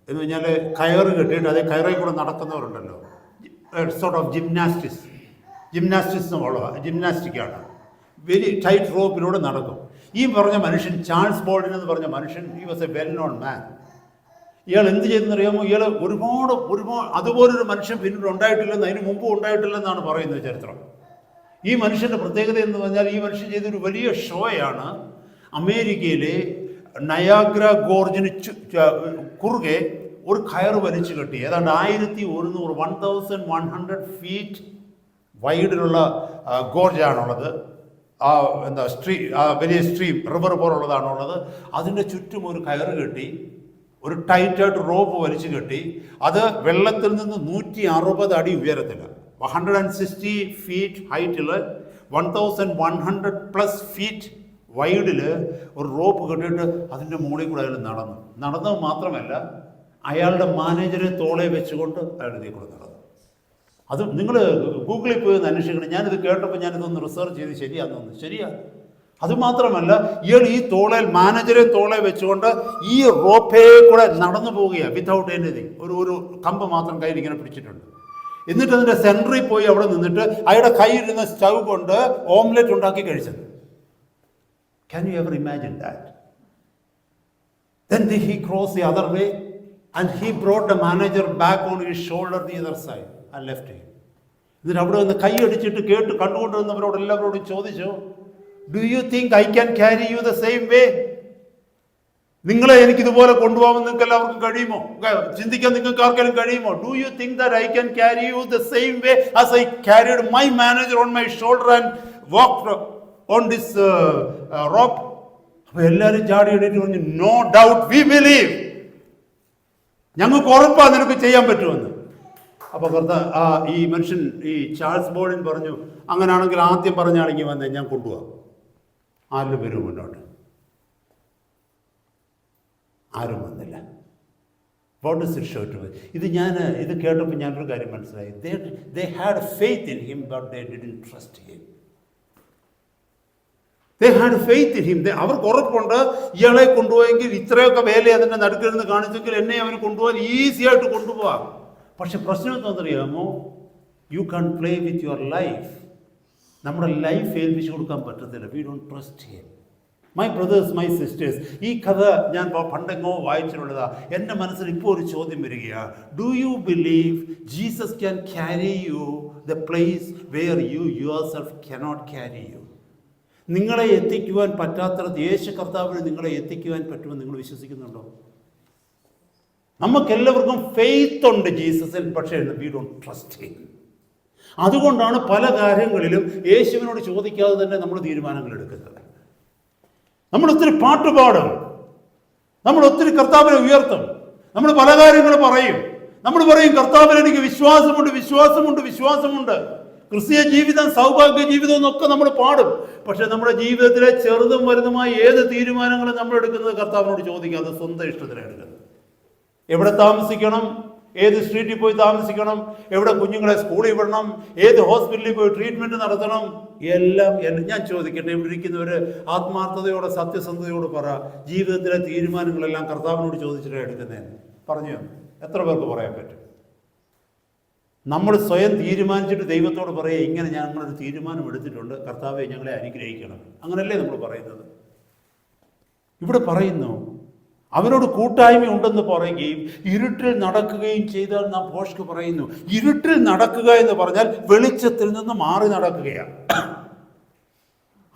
എന്ന് പറഞ്ഞാൽ കയറ് കെട്ടിയിട്ട് അതേ കയറിൽ കൂടെ നടക്കുന്നവരുണ്ടല്ലോ, സോർട്ട് ഓഫ് ജിംനാസ്റ്റിക്കാണ്. വെരി ടൈറ്റ് റോപ്പിലൂടെ നടക്കും. ഈ പറഞ്ഞ മനുഷ്യൻ, ചാൾസ് ബോൾഡൻ എന്ന് പറഞ്ഞ മനുഷ്യൻ, he was a well known man. ഇയാൾ എന്ത് ചെയ്തെന്നറിയാമോ? ഇയാൾ ഒരുപാട് അതുപോലൊരു മനുഷ്യൻ പിന്നീട് ഉണ്ടായിട്ടില്ലെന്ന്, അതിന് മുമ്പ് ഉണ്ടായിട്ടില്ലെന്നാണ് പറയുന്നത് ചരിത്രം. ഈ മനുഷ്യൻ്റെ പ്രത്യേകത എന്ന് പറഞ്ഞാൽ, ഈ മനുഷ്യൻ ചെയ്തൊരു വലിയ ഷോയാണ്. അമേരിക്കയിലെ നയാഗ്ര ഗോർജിന് കുറുകെ ഒരു കയറ് വലിച്ചു കെട്ടി ഏതാണ്ട് 1100 ഫീറ്റ് വൈഡിലുള്ള ഗോർജാണുള്ളത്. വലിയ സ്ട്രീം, റിവർ പോലുള്ളതാണുള്ളത്. അതിൻ്റെ ചുറ്റും ഒരു കയറ് കെട്ടി, ഒരു ടൈറ്റായിട്ട് റോപ്പ് വലിച്ചു കെട്ടി, അത് വെള്ളത്തിൽ നിന്ന് 160 അടി ഉയരത്തിൽ, 160 ഫീറ്റ് ഹൈറ്റിൽ, 1100+ ഫീറ്റ് വൈഡിൽ ഒരു റോപ്പ് കെട്ടിയിട്ട് അതിൻ്റെ മുകളിൽ കൂടെ അയാൾ നടന്നത് മാത്രമല്ല, അയാളുടെ മാനേജറെ തോളെ വെച്ചുകൊണ്ട് അയാൾ ഇതിൽ കൂടെ നടന്നു. അത് നിങ്ങൾ ഗൂഗിളിൽ പോയി ഒന്ന് അന്വേഷിക്കണം. ഞാനിത് കേട്ടപ്പോൾ ഞാനിതൊന്ന് റിസർച്ച് ചെയ്ത് ശരിയാ. അതുമാത്രമല്ല, ഇയാൾ ഈ മാനേജറെ തോളെ വെച്ചുകൊണ്ട് ഈ റോപ്പേ കൂടെ നടന്നു പോവുകയാണ്, വിത്തൗട്ട് എനിത്തിങ്. ഒരു കമ്പ് മാത്രം കയ്യിൽ ഇങ്ങനെ പിടിച്ചിട്ടുണ്ട്. എന്നിട്ട് അതിൻ്റെ സെൻറ്ററിൽ പോയി അവിടെ നിന്നിട്ട് അയാളുടെ കയ്യിലിരുന്ന സ്റ്റൗ കൊണ്ട് ഓംലെറ്റ് ഉണ്ടാക്കി കഴിച്ചത്. Can you ever imagine that? Then he crossed the other way and he brought the manager back on his shoulder the other side and left him. എന്നിട്ട് അവിടെ നിന്ന് കൈ അടിച്ചിട്ട് കണ്ടുകൊണ്ടിരുന്നവരോട് എല്ലാവരോടും ചോദിച്ചു, do you think I can carry you the same way? നിങ്ങളെ എനിക്കിതുപോലെ കൊണ്ടുപോകാൻ നിങ്ങൾക്ക് എല്ലാവർക്കും കഴിയുമോ? ചിന്തിക്കാൻ നിങ്ങൾക്ക് ആർക്കെങ്കിലും കഴിയുമോ? Do you think that I can carry you the same way as I carried my manager on my shoulder and walked on this rope? അപ്പോൾ എല്ലാവരും ചാടി എണീറ്റ് പറഞ്ഞു, നോ ഡൗട്ട് വി ബിലീവ്. ഞങ്ങൾക്ക് ഉറപ്പാണ് നിനക്ക് ചെയ്യാൻ പറ്റുമെന്ന്. അപ്പോൾ ഈ മനുഷ്യൻ, ഈ ചാൾസ് ബോൾഡൻ പറഞ്ഞു, അങ്ങനെയാണെങ്കിൽ ആദ്യം പറഞ്ഞാണെങ്കിൽ വന്നേ, ഞാൻ കൊണ്ടുപോകാം. ആരും വരും മുന്നോട്ട്. ആരും വന്നില്ല. What does it show to us? ഇത് കേട്ടപ്പോൾ ഞാനൊരു കാര്യം മനസ്സിലായി. They had faith in him, but they didn't trust him. They had faith in him. അവർക്ക് ഉറപ്പുണ്ട്, ഇയാളെ കൊണ്ടുപോയെങ്കിൽ ഇത്രയൊക്കെ വേല അതിൻ്റെ നടുക്കിരുന്ന് കാണിച്ചെങ്കിൽ എന്നെ അവർ കൊണ്ടുപോകാൻ ഈസി ആയിട്ട് കൊണ്ടുപോകാം. പക്ഷെ പ്രശ്നം എന്താണെന്നറിയാമോ? You can play with your life. നമ്മുടെ ലൈഫ് ഏൽപ്പിച്ചു കൊടുക്കാൻ പറ്റത്തില്ല. We don't trust him. My brothers, my sisters, ഈ കഥ ഞാൻ പണ്ടെങ്ങോ വായിച്ചിട്ടുള്ളതാ. എൻ്റെ മനസ്സിൽ ഇപ്പോൾ ഒരു ചോദ്യം വരികയാണ്. Do you believe Jesus can carry you the place where you your self cannot carry you? നിങ്ങളെ എത്തിക്കുവാൻ പറ്റാത്തത് യേശു കർത്താവിന് നിങ്ങളെ എത്തിക്കുവാൻ പറ്റുമെന്ന് നിങ്ങൾ വിശ്വസിക്കുന്നുണ്ടോ? നമുക്കെല്ലാവർക്കും ഫെയ്ത്ത് ഉണ്ട് ജീസസിൽ, പക്ഷേ വി ഡോണ്ട് ട്രസ്റ്റ് ഹിം. അതുകൊണ്ടാണ് പല കാര്യങ്ങളിലും യേശുവിനോട് ചോദിക്കാതെ തന്നെ നമ്മൾ തീരുമാനങ്ങൾ എടുക്കുന്നത്. നമ്മൾ ഒത്തിരി പാട്ട് പാടും, നമ്മൾ ഒത്തിരി കർത്താവിനെ ഉയർത്തും, നമ്മൾ പല കാര്യങ്ങളും പറയും. നമ്മൾ പറയും കർത്താവിൽ എനിക്ക് വിശ്വാസമുണ്ട്, വിശ്വാസമുണ്ട്, വിശ്വാസമുണ്ട്. ക്രിസ്തീയ ജീവിതം, സൗഭാഗ്യ ജീവിതം എന്നൊക്കെ നമ്മൾ പാടും. പക്ഷെ നമ്മുടെ ജീവിതത്തിലെ ചെറുതും വലുതുമായ ഏത് തീരുമാനങ്ങളും നമ്മൾ എടുക്കുന്നത് കർത്താവിനോട് ചോദിക്കാതെ സ്വന്തം ഇഷ്ടത്തിലാണ് എടുക്കുന്നത്. എവിടെ താമസിക്കണം, ഏത് സ്ട്രീറ്റിൽ പോയി താമസിക്കണം, എവിടെ കുഞ്ഞുങ്ങളെ സ്കൂളിൽ വിടണം, ഏത് ഹോസ്പിറ്റലിൽ പോയി ട്രീറ്റ്മെൻറ്റ് നടത്തണം, എല്ലാം ഞാൻ ചോദിക്കട്ടെ, ഇവിടെ ഇരിക്കുന്നവർ ആത്മാർത്ഥതയോടെ സത്യസന്ധതയോട് പറ, ജീവിതത്തിലെ തീരുമാനങ്ങളെല്ലാം കർത്താവിനോട് ചോദിച്ചിട്ടാണ് എടുക്കുന്നതെന്ന് പറഞ്ഞു. എത്ര പേർക്ക് പറയാൻ പറ്റും? നമ്മൾ സ്വയം തീരുമാനിച്ചിട്ട് ദൈവത്തോട് പറയുക, ഇങ്ങനെ ഞങ്ങളൊരു തീരുമാനം എടുത്തിട്ടുണ്ട്, കർത്താവെ ഞങ്ങളെ അനുഗ്രഹിക്കണം. അങ്ങനല്ലേ നമ്മൾ പറയുന്നത്? ഇവിടെ പറയുന്നു അവനോട് കൂട്ടായ്മ ഉണ്ടെന്ന് പറയുകയും ഇരുട്ടിൽ നടക്കുകയും ചെയ്താൽ നാം ഭോഷ്ക് പറയുന്നു. ഇരുട്ടിൽ നടക്കുക എന്ന് പറഞ്ഞാൽ വെളിച്ചത്തിൽ നിന്ന് മാറി നടക്കുകയാണ്.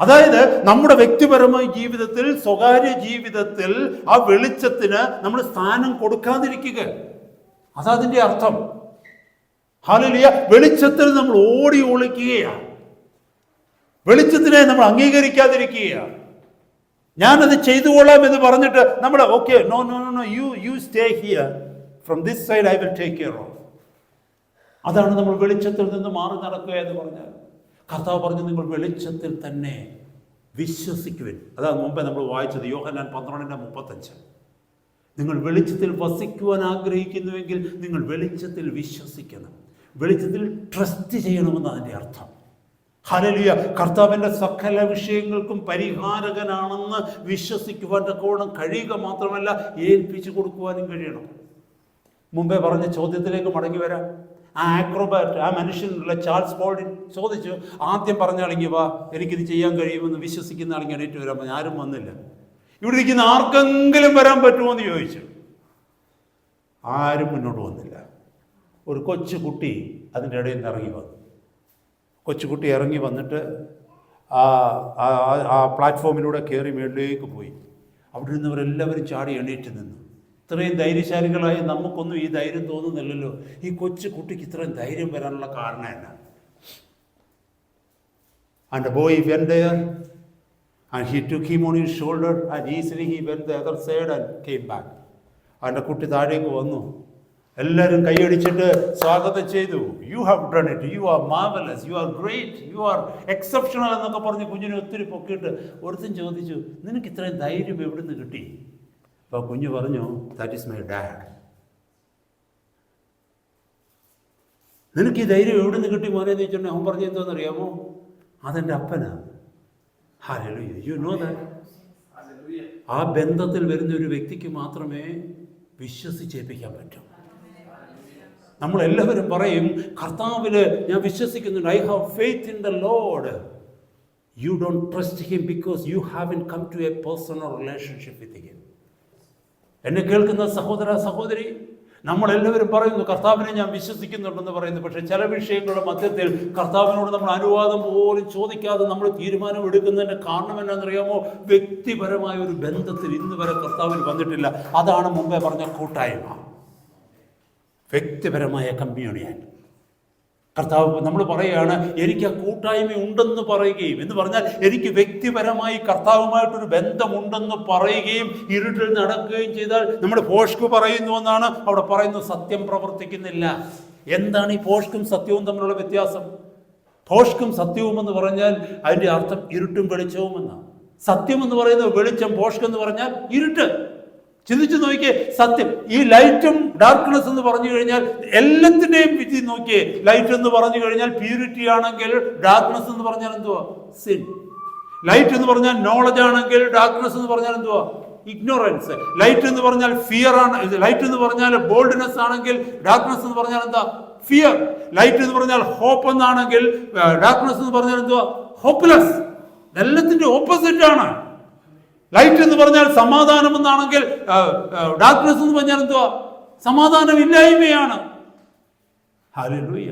അതായത് നമ്മുടെ വ്യക്തിപരമായ ജീവിതത്തിൽ, സ്വകാര്യ ജീവിതത്തിൽ ആ വെളിച്ചത്തിന് നമ്മൾ സ്ഥാനം കൊടുക്കാതിരിക്കുക. അതതിൻ്റെ അർത്ഥം. ഹല്ലേലൂയ. വെളിച്ചത്തിൽ നമ്മൾ ഓടി ഒളിക്കുകയാണ്, വെളിച്ചത്തിനെ നമ്മൾ അംഗീകരിക്കാതിരിക്കുകയാണ്. ഞാനത് ചെയ്തുകൊള്ളാം എന്ന് പറഞ്ഞിട്ട് നമ്മൾ okay, no no no no, you stay here, from this side I will take care of. അതാണ് നമ്മൾ വെളിച്ചത്തിൽ നിന്ന് മാറി നടക്കുക എന്ന് പറഞ്ഞാൽ. കർത്താവ് പറഞ്ഞു നിങ്ങൾ വെളിച്ചത്തിൽ തന്നെ വിശ്വസിക്കുവിൻ. അതാണ് മുമ്പേ നമ്മൾ വായിച്ചത്, യോഹന്നാൻ 12:35. നിങ്ങൾ വെളിച്ചത്തിൽ വസിക്കുവാൻ ആഗ്രഹിക്കുന്നുവെങ്കിൽ നിങ്ങൾ വെളിച്ചത്തിൽ വിശ്വസിക്കണം, വെളിച്ചത്തിൽ ട്രസ്റ്റ് ചെയ്യണമെന്ന് അതിൻ്റെ അർത്ഥം. ഹല്ലേലൂയ. കർത്താവിൻ്റെ സകല വിഷയങ്ങൾക്കും പരിഹാരകനാണെന്ന് വിശ്വസിക്കുവാൻ തക്കവണ്ണം കഴിയുക മാത്രമല്ല, ഏൽപ്പിച്ചു കൊടുക്കുവാനും കഴിയണം. മുമ്പേ പറഞ്ഞ ചോദ്യത്തിലേക്ക് മടങ്ങി വരാം. ആ ആക്രോബാറ്റ്, ആ മനുഷ്യനുള്ള ചാൾസ് ബോൾഡിൻ ചോദിച്ചു, ആദ്യം പറഞ്ഞ ആളെങ്കിൽ വാ, എനിക്കിത് ചെയ്യാൻ കഴിയുമെന്ന് വിശ്വസിക്കുന്ന ആളെങ്കിൽ എണീറ്റ് വരാൻ പറഞ്ഞു. ആരും വന്നില്ല. ഇവിടെ ഇരിക്കുന്ന ആർക്കെങ്കിലും വരാൻ പറ്റുമോ എന്ന് ചോദിച്ചു. ആരും മുന്നോട്ട് വന്നില്ല. ഒരു കൊച്ചു കുട്ടി അതിൻ്റെ ഇടയിൽ നിന്ന് ഇറങ്ങി വന്നു. കൊച്ചുകുട്ടി ഇറങ്ങി വന്നിട്ട് ആ പ്ലാറ്റ്ഫോമിലൂടെ കയറി മേളിലേക്ക് പോയി. അവിടെ നിന്നവരെല്ലാവരും ചാടി എണീറ്റ് നിന്നു. ഇത്രയും ധൈര്യശാലികളായി നമുക്കൊന്നും ഈ ധൈര്യം തോന്നുന്നില്ലല്ലോ. ഈ കൊച്ചു കുട്ടിക്ക് ഇത്രയും ധൈര്യം വരാനുള്ള കാരണം എന്നാ? And the boy went there and he took him on his shoulder and easily he went the other side and came back. And the കുട്ടി താഴേക്ക് വന്നു. എല്ലാവരും കൈയടിച്ചിട്ട് സ്വാഗതം ചെയ്തു. You have done it, you are marvellous, you are great, you are exceptional എന്നൊക്കെ പറഞ്ഞ് കുഞ്ഞിനെ ഒത്തിരി പൊക്കിയിട്ട് ഒരുത്തും ചോദിച്ചു, നിനക്ക് ഇത്രയും ധൈര്യം എവിടുന്ന് കിട്ടി? അപ്പോൾ കുഞ്ഞു പറഞ്ഞു, ദാറ്റ് ഈസ് മൈ ഡാഡ്. നിനക്ക് ഈ ധൈര്യം എവിടുന്ന് കിട്ടി മോനെ എന്ന് ചോദിച്ചിട്ടുണ്ടെങ്കിൽ അവൻ പറഞ്ഞു എന്താണെന്നറിയാമോ? അതെൻ്റെ അപ്പനാണ്. ഹല്ലേലൂയ. You know that. ആ ബന്ധത്തിൽ വരുന്ന ഒരു വ്യക്തിക്ക് മാത്രമേ വിശ്വസിച്ചേൽപ്പിക്കാൻ പറ്റൂ. നമ്മളെല്ലാവരും പറയും കർത്താവിൽ ഞാൻ വിശ്വസിക്കുന്നുണ്ട്, I have faith in the Lord. You don't trust him because you haven't come to a personal relationship with him. എന്നെ കേൾക്കുന്ന സഹോദര സഹോദരി, നമ്മളെല്ലാവരും പറയുന്നു കർത്താവിനെ ഞാൻ വിശ്വസിക്കുന്നുണ്ടെന്ന് പറയുന്നു. പക്ഷേ ചില വിഷയങ്ങളുടെ മധ്യത്തിൽ കർത്താവിനോട് നമ്മൾ അനുവാദം പോലും ചോദിക്കാതെ നമ്മൾ തീരുമാനം എടുക്കുന്നതിൻ്റെ കാരണം എന്നാണെന്നറിയാമോ? വ്യക്തിപരമായ ഒരു ബന്ധത്തിൽ ഇന്ന് വരെ കർത്താവിന് വന്നിട്ടില്ല. അതാണ് മുമ്പേ പറഞ്ഞ കൂട്ടായ്മ, വ്യക്തിപരമായ കമ്മ്യൂണിയൻ. കർത്താവ് നമ്മൾ പറയുകയാണ് എനിക്ക് ആ കൂട്ടായ്മ ഉണ്ടെന്ന് പറയുകയും എന്ന് പറഞ്ഞാൽ എനിക്ക് വ്യക്തിപരമായി കർത്താവുമായിട്ടൊരു ബന്ധമുണ്ടെന്ന് പറയുകയും ഇരുട്ടിൽ നടക്കുകയും ചെയ്താൽ നമ്മൾ ഭോഷ്ക് പറയുന്നു എന്നാണ് അവിടെ പറയുന്നത്. സത്യം പ്രവർത്തിക്കുന്നില്ല. എന്താണ് ഈ ഭോഷ്കും സത്യവും തമ്മിലുള്ള വ്യത്യാസം? ഭോഷ്കും സത്യവും എന്ന് പറഞ്ഞാൽ അതിൻ്റെ അർത്ഥം ഇരുട്ടും വെളിച്ചവും എന്നാണ്. സത്യം എന്ന് പറയുന്നത് വെളിച്ചം, ഭോഷ്ക് എന്ന് പറഞ്ഞാൽ ഇരുട്ട്. ചിന്തിച്ചു നോക്കിയേ, സത്യം ഈ ലൈറ്റും ഡാർക്ക്നെസ് എന്ന് പറഞ്ഞു കഴിഞ്ഞാൽ എല്ലാത്തിൻ്റെയും വിധി നോക്കിയേ. ലൈറ്റ് എന്ന് പറഞ്ഞു കഴിഞ്ഞാൽ പ്യൂരിറ്റി ആണെങ്കിൽ ഡാർക്ക്നെസ് എന്ന് പറഞ്ഞാൽ എന്തുവാ? സിൻ. ലൈറ്റ് എന്ന് പറഞ്ഞാൽ നോളജ് ആണെങ്കിൽ ഡാർക്ക്നെസ് എന്ന് പറഞ്ഞാൽ എന്തുവാ? ഇഗ്നോറൻസ്. ലൈറ്റ് എന്ന് പറഞ്ഞാൽ ഫിയർ ആണ്. ലൈറ്റ് എന്ന് പറഞ്ഞാൽ ബോൾഡ്നെസ് ആണെങ്കിൽ ഡാർക്ക്നെസ് എന്ന് പറഞ്ഞാൽ എന്താ? ഫിയർ. ലൈറ്റ് എന്ന് പറഞ്ഞാൽ ഹോപ്പ് എന്നാണെങ്കിൽ ഡാർക്ക്നെസ് എന്ന് പറഞ്ഞാൽ എന്തുവാ? ഹോപ്പ്ലെസ്. എല്ലാത്തിന്റെ ഓപ്പോസിറ്റ് ആണ്. ലൈറ്റ് എന്ന് പറഞ്ഞാൽ സമാധാനം എന്നാണെങ്കിൽ ഡാർക്ക്നെസ് എന്ന് പറഞ്ഞാൽ എന്തുവാ? സമാധാനം ഇല്ലായ്മയാണ്. ഹല്ലേലൂയ.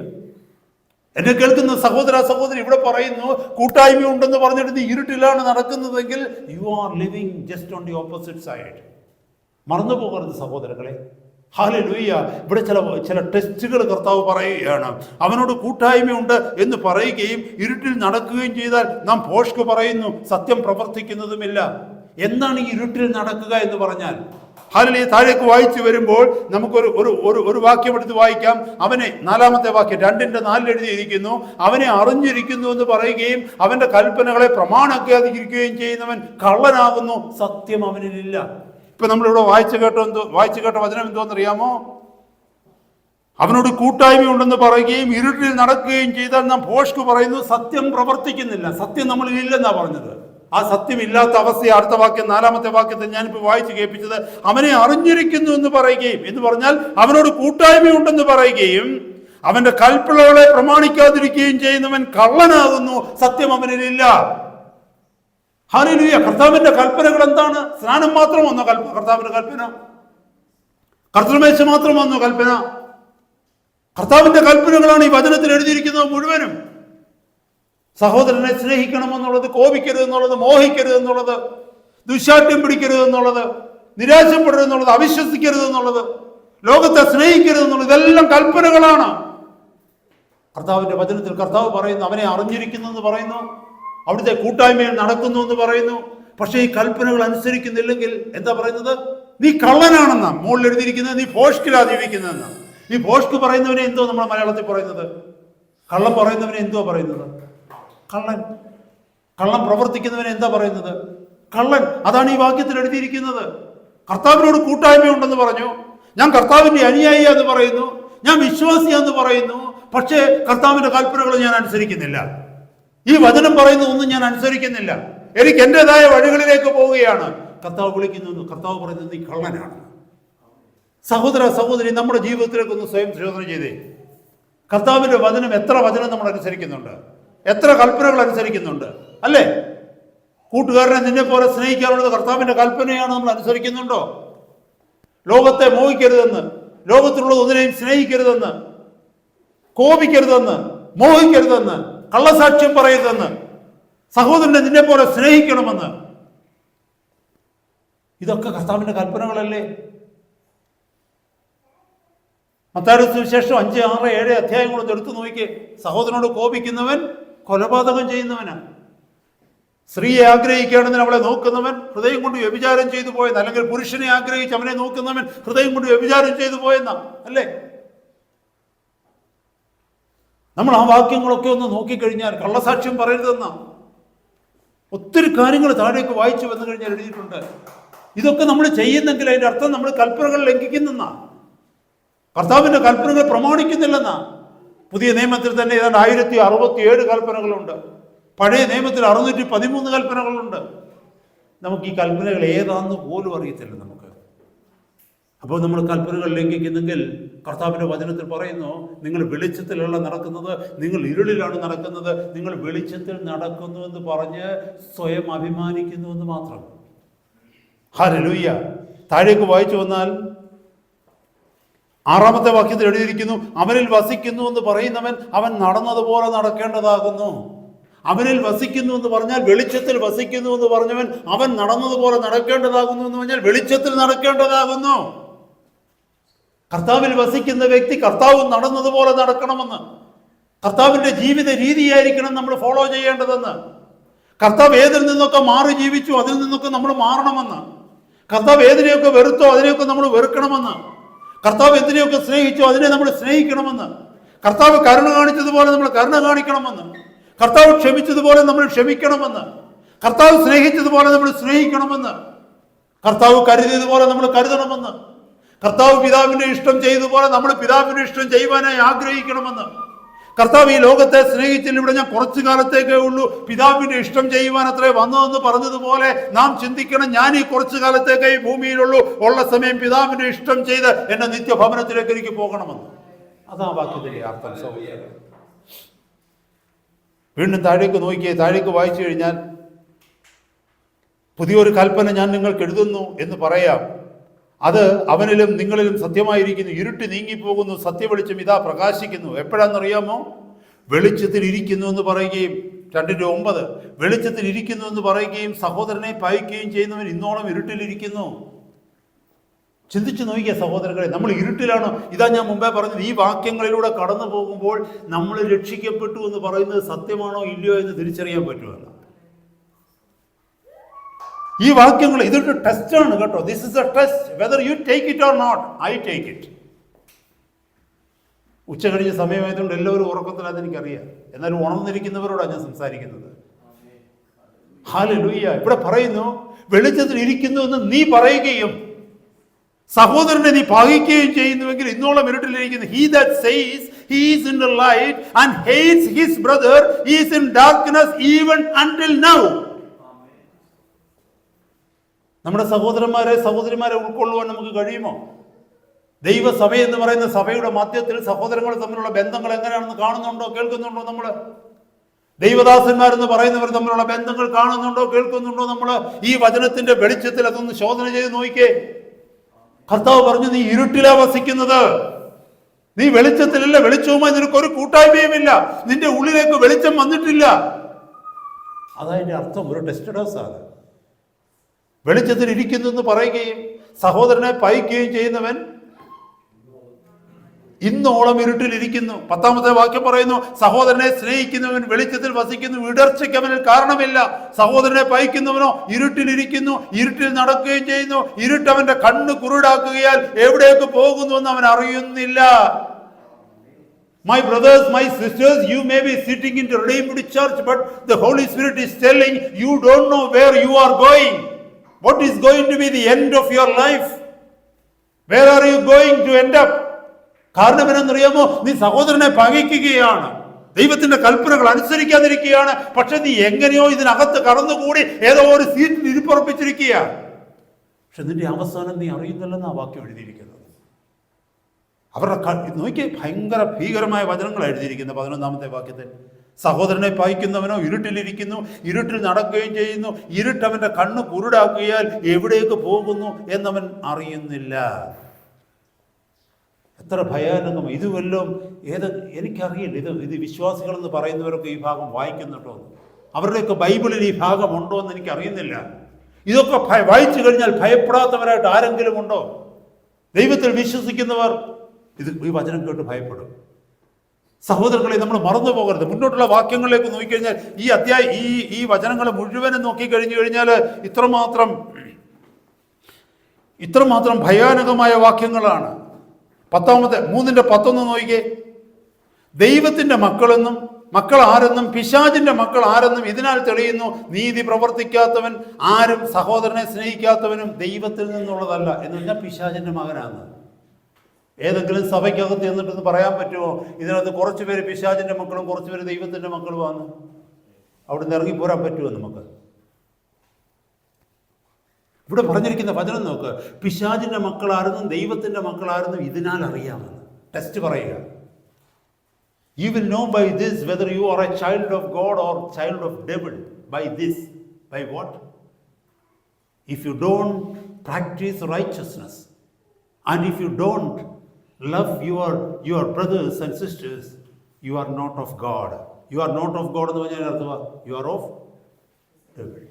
എന്നെ കേൾക്കുന്ന സഹോദര സഹോദരി, ഇവിടെ പറയുന്നു കൂട്ടായ്മ ഉണ്ടെന്ന് പറഞ്ഞിട്ട് നീ ഇരുട്ടിലാണ് നടക്കുന്നതെങ്കിൽ you are living just on the opposite side. മറന്നു പോകരുത് സഹോദരങ്ങളെ. ഹല്ലേലൂയ. ഇവിടെ ചില ടെസ്റ്റുകൾ കർത്താവ് പറയുകയാണ്. അവനോട് കൂട്ടായ്മയുണ്ട് എന്ന് പറയുകയും ഇരുട്ടിൽ നടക്കുകയും ചെയ്താൽ നാം ഭോഷ്ക് പറയുന്നു, സത്യം പ്രവർത്തിക്കുന്നതുമില്ല. എന്താണ് ഈ ഇരുട്ടിൽ നടക്കുക എന്ന് പറഞ്ഞാൽ? ഹല്ലേലൂയ. താഴേക്ക് വായിച്ചു വരുമ്പോൾ നമുക്കൊരു ഒരു വാക്യം എടുത്ത് വായിക്കാം. അവനെ, 4-ാമത്തെ വാക്യം 2:4 എഴുതിയിരിക്കുന്നു, അവനെ അറിഞ്ഞിരിക്കുന്നു എന്ന് പറയുകയും അവന്റെ കൽപ്പനകളെ പ്രമാണിക്കാതിരിക്കുകയും ചെയ്യുന്നവൻ കള്ളനാകുന്നു, സത്യം അവനിലില്ല. ഇപ്പൊ നമ്മളിവിടെ വായിച്ചു കേട്ട വചനം എന്തോന്നറിയാമോ? അവനോട് കൂട്ടായ്മ ഉണ്ടെന്ന് പറയുകയും ഇരുട്ടിൽ നടക്കുകയും ചെയ്താൽ നാം ഭോഷ്ക് പറയുന്നു, സത്യം പ്രവർത്തിക്കുന്നില്ല. സത്യം നമ്മളിൽ ഇല്ലെന്നാ പറഞ്ഞത്. ആ സത്യമില്ലാത്ത അവസ്ഥയെ അടുത്ത വാക്യം 4-ാമത്തെ വാക്യത്തിൽ ഞാനിപ്പോൾ വായിച്ച് കേൾപ്പിച്ചത്, അവനെ അറിഞ്ഞിരിക്കുന്നു എന്ന് പറയുകയും എന്ന് പറഞ്ഞാൽ അവനോട് കൂട്ടായ്മയുണ്ടെന്ന് പറയുകയും അവന്റെ കൽപ്പനകളെ പ്രമാണിക്കാതിരിക്കുകയും ചെയ്യുന്നവൻ കള്ളനാകുന്നു, സത്യം അവനിലില്ല. ഹല്ലേലൂയ. കർത്താവിന്റെ കൽപ്പനകൾ എന്താണ്? സ്നാനം മാത്രം വന്നോ കർത്താവിന്റെ കൽപ്പന? കർത്തൃമേശ മാത്രം വന്നോ കൽപ്പന? കർത്താവിന്റെ കൽപ്പനകളാണ് ഈ വചനത്തിൽ എഴുതിയിരിക്കുന്നത് മുഴുവനും. സഹോദരനെ സ്നേഹിക്കണമെന്നുള്ളത്, കോപിക്കരുതെന്നുള്ളത്, മോഹിക്കരുതെന്നുള്ളത്, ദുശാഠ്യം പിടിക്കരുതെന്നുള്ളത്, നിരാശപ്പെടരുതെന്നുള്ളത്, അവിശ്വസിക്കരുതെന്നുള്ളത്, ലോകത്തെ സ്നേഹിക്കരുതെന്നുള്ളത്, ഇതെല്ലാം കൽപ്പനകളാണ്. കർത്താവിന്റെ വചനത്തിൽ കർത്താവ് പറയുന്നു, അവനെ അറിഞ്ഞിരിക്കുന്നു എന്ന് പറയുന്നു, അവിടുത്തെ കൂട്ടായ്മയിൽ നടക്കുന്നു എന്ന് പറയുന്നു. പക്ഷേ ഈ കൽപ്പനകൾ അനുസരിക്കുന്നില്ലെങ്കിൽ എന്താ പറയുന്നത്? നീ കള്ളനാണെന്നാ മുകളിൽ എഴുതിയിരിക്കുന്നത്. നീ ഭോഷ്കിലാ ജീവിക്കുന്നതെന്നാ. ഈ ഭോഷ്ക് പറയുന്നവനെ എന്തോ നമ്മൾ മലയാളത്തിൽ പറയുന്നത്? കള്ളം പറയുന്നവനെ എന്തോ പറയുന്നത്? കള്ളൻ. കള്ളം പ്രവർത്തിക്കുന്നവനെ എന്താ പറയുന്നത്? കള്ളൻ. അതാണ് ഈ വാക്യത്തിൽ എഴുതിയിരിക്കുന്നത്. കർത്താവിനോട് കൂട്ടായ്മയുണ്ടെന്ന് പറഞ്ഞു, ഞാൻ കർത്താവിന്റെ അനുയായിയാന്ന് പറയുന്നു, ഞാൻ വിശ്വാസിയാന്ന് പറയുന്നു, പക്ഷേ കർത്താവിന്റെ കൽപ്പനകൾ ഞാൻ അനുസരിക്കുന്നില്ല. ഈ വചനം പറയുന്ന ഒന്നും ഞാൻ അനുസരിക്കുന്നില്ല. എനിക്ക് എന്റേതായ വഴികളിലേക്ക് പോവുകയാണ്. കർത്താവ് വിളിക്കുന്നു, കർത്താവ് പറയുന്നത് നീ കള്ളനാണ്. സഹോദര സഹോദരി, നമ്മുടെ ജീവിതത്തിലേക്ക് ഒന്ന് സ്വയം ശോധന ചെയ്തേ. കർത്താവിന്റെ വചനം, എത്ര വചനം നമ്മൾ അനുസരിക്കുന്നുണ്ട്? എത്ര കൽപ്പനകൾ അനുസരിക്കുന്നുണ്ട്? അല്ലേ? കൂട്ടുകാരനെ നിന്നെ പോലെ സ്നേഹിക്കാനുള്ളത് കർത്താവിന്റെ കൽപ്പനയാണ്. നമ്മൾ അനുസരിക്കുന്നുണ്ടോ? ലോകത്തെ മോഹിക്കരുതെന്ന്, ലോകത്തിലുള്ളത് ഒന്നിനെയും സ്നേഹിക്കരുതെന്ന്, കോപിക്കരുതെന്ന്, മോഹിക്കരുതെന്ന്, കള്ളസാക്ഷ്യം പറയരുതെന്ന്, സഹോദരനെ നിന്നെ പോലെ സ്നേഹിക്കണമെന്ന്, ഇതൊക്കെ കർത്താവിന്റെ കൽപ്പനകളല്ലേ? മത്തായിയുടെ സുവിശേഷം 5, 6, 7 അധ്യായങ്ങളൊന്നും എടുത്തു നോക്കിക്കേ. സഹോദരനോട് കോപിക്കുന്നവൻ കൊലപാതകം ചെയ്യുന്നവനാണ്. സ്ത്രീയെ ആഗ്രഹിക്കുകയാണെന്ന് അവളെ നോക്കുന്നവൻ ഹൃദയം കൊണ്ട് വ്യഭിചാരം ചെയ്തു പോയെന്ന്. അല്ലെങ്കിൽ പുരുഷനെ ആഗ്രഹിച്ച് അവനെ നോക്കുന്നവൻ ഹൃദയം കൊണ്ട് വ്യഭിചാരം ചെയ്തു പോയെന്ന, അല്ലേ? നമ്മൾ ആ വാക്യങ്ങളൊക്കെ ഒന്ന് നോക്കിക്കഴിഞ്ഞാൽ, കള്ളസാക്ഷ്യം പറയരുതെന്ന ഒത്തിരി കാര്യങ്ങൾ താഴേക്ക് വായിച്ചു വന്നു കഴിഞ്ഞാൽ എഴുതിയിട്ടുണ്ട്. ഇതൊക്കെ നമ്മൾ ചെയ്യുന്നെങ്കിൽ അതിന്റെ അർത്ഥം നമ്മൾ കൽപ്പനകൾ ലംഘിക്കുന്നെന്നാ. കർത്താവിന്റെ കൽപ്പനകൾ പ്രമാണിക്കുന്നില്ലെന്നാ. പുതിയ നിയമത്തിൽ തന്നെ ഏതാണ്ട് 1067 കൽപ്പനകളുണ്ട്. പഴയ നിയമത്തിൽ 613 കൽപ്പനകളുണ്ട്. നമുക്ക് ഈ കൽപ്പനകൾ ഏതാന്ന് പോലും അറിയത്തില്ല നമുക്ക്. അപ്പോൾ നമ്മൾ കൽപ്പനകൾ ലംഘിക്കുന്നെങ്കിൽ കർത്താവിന്റെ വചനത്തിൽ പറയുന്നു, നിങ്ങൾ വെളിച്ചത്തിലല്ല നടക്കുന്നത്, നിങ്ങൾ ഇരുളിലാണ് നടക്കുന്നത്. നിങ്ങൾ വെളിച്ചത്തിൽ നടക്കുന്നു എന്ന് പറഞ്ഞ് സ്വയം അഭിമാനിക്കുന്നു എന്ന് മാത്രം. ഹല്ലേലൂയ. താഴേക്ക് വായിച്ചു വന്നാൽ 6-ാമത്തെ വാക്യത്തിൽ എഴുതിയിരിക്കുന്നു, അവനിൽ വസിക്കുന്നു എന്ന് പറയുന്നവൻ അവൻ നടന്നതുപോലെ നടക്കേണ്ടതാകുന്നു. അവനിൽ വസിക്കുന്നു എന്ന് പറഞ്ഞാൽ വെളിച്ചത്തിൽ വസിക്കുന്നു എന്ന് പറഞ്ഞവൻ അവൻ നടന്നതുപോലെ നടക്കേണ്ടതാകുന്നു എന്ന് പറഞ്ഞാൽ വെളിച്ചത്തിൽ നടക്കേണ്ടതാകുന്നു. കർത്താവിൽ വസിക്കുന്ന വ്യക്തി കർത്താവ് നടന്നതുപോലെ നടക്കണമെന്ന്, കർത്താവിന്റെ ജീവിത രീതിയായിരിക്കണം നമ്മൾ ഫോളോ ചെയ്യേണ്ടതെന്ന്. കർത്താവ് ഏതിൽ നിന്നൊക്കെ മാറി ജീവിച്ചു അതിൽ നിന്നൊക്കെ നമ്മൾ മാറണമെന്ന്. കർത്താവ് ഏതിനെയൊക്കെ വെറുത്തോ അതിനെയൊക്കെ നമ്മൾ വെറുക്കണമെന്ന്. കർത്താവ് എന്തിനെയൊക്കെ സ്നേഹിച്ചോ അതിനെ നമ്മൾ സ്നേഹിക്കണമെന്ന്. കർത്താവ് കരുണ കാണിച്ചതുപോലെ നമ്മൾ കരുണ കാണിക്കണമെന്ന്. കർത്താവ് ക്ഷമിച്ചതുപോലെ നമ്മൾ ക്ഷമിക്കണമെന്ന്. കർത്താവ് സ്നേഹിച്ചതുപോലെ നമ്മൾ സ്നേഹിക്കണമെന്ന്. കർത്താവ് കരുതിയതുപോലെ നമ്മൾ കരുതണമെന്ന്. കർത്താവ് പിതാവിന്റെ ഇഷ്ടം ചെയ്തതുപോലെ നമ്മൾ പിതാവിന്റെ ഇഷ്ടം ചെയ്യുവാനായി ആഗ്രഹിക്കണമെന്ന്. കർത്താവ് ഈ ലോകത്തെ സ്നേഹിച്ചില്ല, ഇവിടെ ഞാൻ കുറച്ചു കാലത്തേക്കേ ഉള്ളൂ, പിതാവിന്റെ ഇഷ്ടം ചെയ്യുവാൻ അത്രേ വന്നതെന്ന് പറഞ്ഞതുപോലെ നാം ചിന്തിക്കണം, ഞാൻ ഈ കുറച്ചു കാലത്തേക്കേ ഈ ഭൂമിയിലുള്ളൂ, ഉള്ള സമയം പിതാവിന്റെ ഇഷ്ടം ചെയ്ത് എന്റെ നിത്യഭവനത്തിലേക്ക് എനിക്ക് പോകണമെന്ന്. അതാ വാക്യത്തിന്റെ അർത്ഥം. വീണ്ടും താഴേക്ക് നോക്കിയേ, താഴേക്ക് വായിച്ചു കഴിഞ്ഞാൽ പുതിയൊരു കൽപ്പന ഞാൻ നിങ്ങൾക്ക് എഴുതുന്നു എന്ന് പറയാം, അത് അവനിലും നിങ്ങളിലും സത്യമായിരിക്കുന്നു. ഇരുട്ട് നീങ്ങിപ്പോകുന്നു, സത്യവെളിച്ചം ഇതാ പ്രകാശിക്കുന്നു. എപ്പോഴാണെന്നറിയാമോ? വെളിച്ചത്തിൽ ഇരിക്കുന്നു എന്ന് പറയുകയും 2:9 വെളിച്ചത്തിൽ ഇരിക്കുന്നു എന്ന് പറയുകയും സഹോദരനെ പായിക്കുകയും ചെയ്യുന്നവൻ ഇന്നോളം ഇരുട്ടിലിരിക്കുന്നു. ചിന്തിച്ചു നോക്കിയ സഹോദരങ്ങളെ, നമ്മൾ ഇരുട്ടിലാണ്. ഇതാ ഞാൻ മുമ്പേ പറഞ്ഞത്, ഈ വാക്യങ്ങളിലൂടെ കടന്നു പോകുമ്പോൾ നമ്മൾ രക്ഷിക്കപ്പെട്ടു എന്ന് പറയുന്നത് സത്യമാണോ ഇല്ലയോ എന്ന് തിരിച്ചറിയാൻ പറ്റുമല്ലോ. ഈ വാക്യങ്ങൾ ഇതൊരു ടെസ്റ്റാണ് കേട്ടോ. This is a test, whether you take it or not. I take it. ഉച്ച കഴിഞ്ഞ സമയമായതുകൊണ്ട് എല്ലാവരും ഉറക്കത്തിലാന്ന് എനിക്കറിയാം, എന്നാലും ഉണർന്നിരിക്കുന്നവരോടാണ് ഞാൻ സംസാരിക്കുന്നത്. ഹല്ലേലൂയ. ഇവിടെ പറയുന്നു, വെളിച്ചത്തിൽ ഇരിക്കുന്നു എന്ന് നീ പറയുകയും സഹോദരനെ നീ പാകിക്കുകയും ചെയ്യുന്നുവെങ്കിൽ ഇന്നോളം ഇരുട്ടിലിരിക്കുന്നു. He that says he is in the light and hates his brother is in darkness even until now. നമ്മുടെ സഹോദരിമാരെ ഉൾക്കൊള്ളുവാൻ നമുക്ക് കഴിയുമോ? ദൈവസഭ എന്ന് പറയുന്ന സഭയുടെ മധ്യത്തിൽ സഹോദരങ്ങൾ തമ്മിലുള്ള ബന്ധങ്ങൾ എങ്ങനെയാണെന്ന് കാണുന്നുണ്ടോ, കേൾക്കുന്നുണ്ടോ? നമ്മൾ ദൈവദാസന്മാരെന്ന് പറയുന്നവർ തമ്മിലുള്ള ബന്ധങ്ങൾ കാണുന്നുണ്ടോ, കേൾക്കുന്നുണ്ടോ? നമ്മൾ ഈ വചനത്തിന്റെ വെളിച്ചത്തിൽ അതൊന്ന് ശോധന ചെയ്ത് നോക്കിക്കേ. കർത്താവ് പറഞ്ഞു, നീ ഇരുട്ടിലാ വസിക്കുന്നത്, നീ വെളിച്ചത്തിലല്ല. വെളിച്ചവുമായി നിനക്കൊരു കൂട്ടായ്മയുമില്ല, നിന്റെ ഉള്ളിലേക്ക് വെളിച്ചം വന്നിട്ടില്ല. അതതിന്റെ അർത്ഥം. ഒരു ടെസ്റ്റ് ഡോസ് ആണ്. വെളിച്ചത്തിൽ ഇരിക്കുന്നു എന്ന് പറയുകയും സഹോദരനെ പയിക്കുകയും ചെയ്യുന്നവൻ ഇന്നോളം ഇരുട്ടിലിരിക്കുന്നു. 10-ാമത്തെ വാക്യം പറയുന്നു, സഹോദരനെ സ്നേഹിക്കുന്നവൻ വെളിച്ചത്തിൽ വസിക്കുന്നു, ഇടർച്ചയ്ക്ക് അവനിൽ കാരണമില്ല. സഹോദരനെ പയിക്കുന്നവനോ ഇരുട്ടിലിരിക്കുന്നു, ഇരുട്ടിൽ നടക്കുകയും ചെയ്യുന്നു. ഇരുട്ടവന്റെ കണ്ണ് കുരുടാക്കുകയാൽ എവിടേക്ക് പോകുന്നുവെന്ന് അവൻ അറിയുന്നില്ല. My brothers, my sisters, you may be sitting in the Redeemed Church, but the Holy Spirit is telling you don't know where you are going. What is going to be the end of your life? Where are you going to end up? കാരണം എന്നറിയാമോ? നീ സഹോദരനെ പകയ്ക്കുകയാണ്, ദൈവത്തിന്റെ കൽപ്പനകൾ അനുസരിക്കാതിരിക്കുകയാണ്. പക്ഷെ നീ എങ്ങനെയോ ഇതിനകത്ത് കടന്നുകൂടി ഏതോ ഒരു സീറ്റിൽ ഇരിപ്പുറപ്പിച്ചിരിക്കുകയാണ്. പക്ഷെ നിന്റെ അവസാനം നീ അറിയുന്നില്ലെന്ന് ആ വാക്യം എഴുതിയിരിക്കുന്നത്. അവരുടെ നോക്കി ഭയങ്കര ഭീകരമായ വചനങ്ങൾ എഴുതിയിരിക്കുന്നത് 11-ാമത്തെ വാക്യത്തിൽ. സഹോദരനെ പായിക്കുന്നവനോ ഇരുട്ടിലിരിക്കുന്നു, ഇരുട്ടിൽ നടക്കുകയും ചെയ്യുന്നു. ഇരുട്ടവന്റെ കണ്ണ് കുരുടാക്കിയാൽ എവിടേക്ക് പോകുന്നു എന്നവൻ അറിയുന്നില്ല. എത്ര ഭയാനകമാണ് ഇത്! വല്ലതും എനിക്കറിയില്ല. ഇത് വിശ്വാസികളെന്ന് പറയുന്നവരൊക്കെ ഈ ഭാഗം വായിക്കുന്നുണ്ടോ, അവരുടെയൊക്കെ ബൈബിളിൽ ഈ ഭാഗം ഉണ്ടോ എന്ന് എനിക്കറിയുന്നില്ല. ഇതൊക്കെ വായിച്ചു കഴിഞ്ഞാൽ ഭയപ്പെടാത്തവരായിട്ട് ആരെങ്കിലും ഉണ്ടോ? ദൈവത്തിൽ വിശ്വസിക്കുന്നവർ ഈ വചനം കേട്ട് ഭയപ്പെടും. സഹോദരങ്ങളെ, നമ്മൾ മറന്നു പോകരുത്. മുന്നോട്ടുള്ള വാക്യങ്ങളിലേക്ക് നോക്കിക്കഴിഞ്ഞാൽ ഈ വചനങ്ങൾ മുഴുവനും നോക്കിക്കഴിഞ്ഞു കഴിഞ്ഞാൽ ഇത്രമാത്രം ഭയാനകമായ വാക്യങ്ങളാണ്. 3:11 നോക്കിക്കേ. ദൈവത്തിന്റെ മക്കൾ ആരെന്നും പിശാചിന്റെ മക്കൾ ആരെന്നും ഇതിനാൽ തെളിയുന്നു, നീതി പ്രവർത്തിക്കാത്തവൻ ആരും സഹോദരനെ സ്നേഹിക്കാത്തവനും ദൈവത്തിൽ നിന്നുള്ളതല്ല. എന്ന് പറഞ്ഞാൽ പിശാചിന്റെ മകനാണ്. ഏതെങ്കിലും സഭയ്ക്കകത്ത് എന്നിട്ടൊന്ന് പറയാൻ പറ്റുമോ ഇതിനകത്ത് കുറച്ച് പേര് പിശാചിന്റെ മക്കളും കുറച്ച് പേര് ദൈവത്തിന്റെ മക്കളുമാണ്? അവിടെ നിന്ന് ഇറങ്ങിപ്പോരാൻ പറ്റുമോ നമുക്ക്? ഇവിടെ പറഞ്ഞിരിക്കുന്ന വചനം നോക്ക്. പിശാചിന്റെ മക്കളാരെന്നും ദൈവത്തിന്റെ മക്കളാരെന്നും ഇതിനാൽ അറിയാമെന്ന് ടെസ്റ്റ് പറയുക. You will know by this whether you are a child of God or child of devil. By this. By what? If you don't practice righteousness and if you don't love your brothers and sisters, you are not of God. You are not of God എന്ന് പറഞ്ഞാൽ അർത്ഥം you are of devil.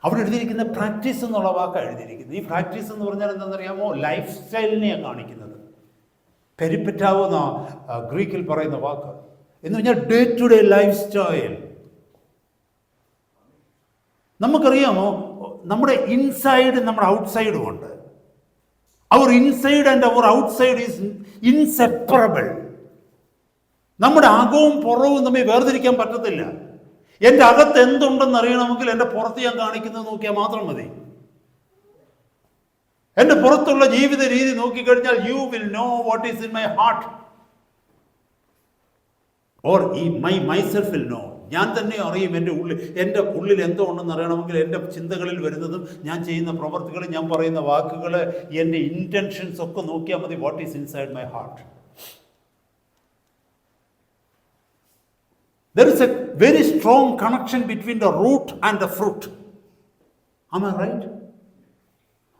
അവിടെ എഴുതിയിരിക്കുന്ന practice എന്നുള്ള വാക്കാണ് എഴുതിയിരിക്കുന്നത്. ഈ practice എന്ന് പറഞ്ഞാൽ എന്താണെന്നറിയാമോ? ലൈഫ് സ്റ്റൈലിനെയാണ് കാണിക്കുന്നത്. പെരിപ്പറ്റാവുന്ന ഗ്രീക്കിൽ പറയുന്ന വാക്ക് എന്ന് പറഞ്ഞാൽ day to day life style. നമുക്കറിയാമോ, നമ്മുടെ ഇൻസൈഡ് നമ്മുടെ ഔട്ട്സൈഡും ഉണ്ട്. Our inside and our outside is inseparable. നമ്മുടെ അകവും പുറവും തമ്മിൽ വേർതിരിക്കാൻ പറ്റത്തില്ല. എൻ്റെ അകത്ത് എന്തുണ്ടെന്ന് അറിയണമെങ്കിൽ എൻ്റെ പുറത്ത് ഞാൻ കാണിക്കുന്നത് നോക്കിയാൽ മാത്രം മതി. എൻ്റെ പുറത്തുള്ള ജീവിത രീതി നോക്കിക്കഴിഞ്ഞാൽ you will know what is in my heart. Or ഈ മൈസെൽഫ് വിൽ നോ. ഞാൻ തന്നെ അറിയും എൻ്റെ ഉള്ളിൽ എന്തോ ഉണ്ടെന്ന് അറിയണമെങ്കിൽ എൻ്റെ ചിന്തകളിൽ വരുന്നതും ഞാൻ ചെയ്യുന്ന പ്രവർത്തികൾ, ഞാൻ പറയുന്ന വാക്കുകൾ, എൻ്റെ ഇൻറ്റൻഷൻസ് ഒക്കെ നോക്കിയാൽ മതി. What is inside my heart. There is a very strong connection between the root and the fruit. Am I right?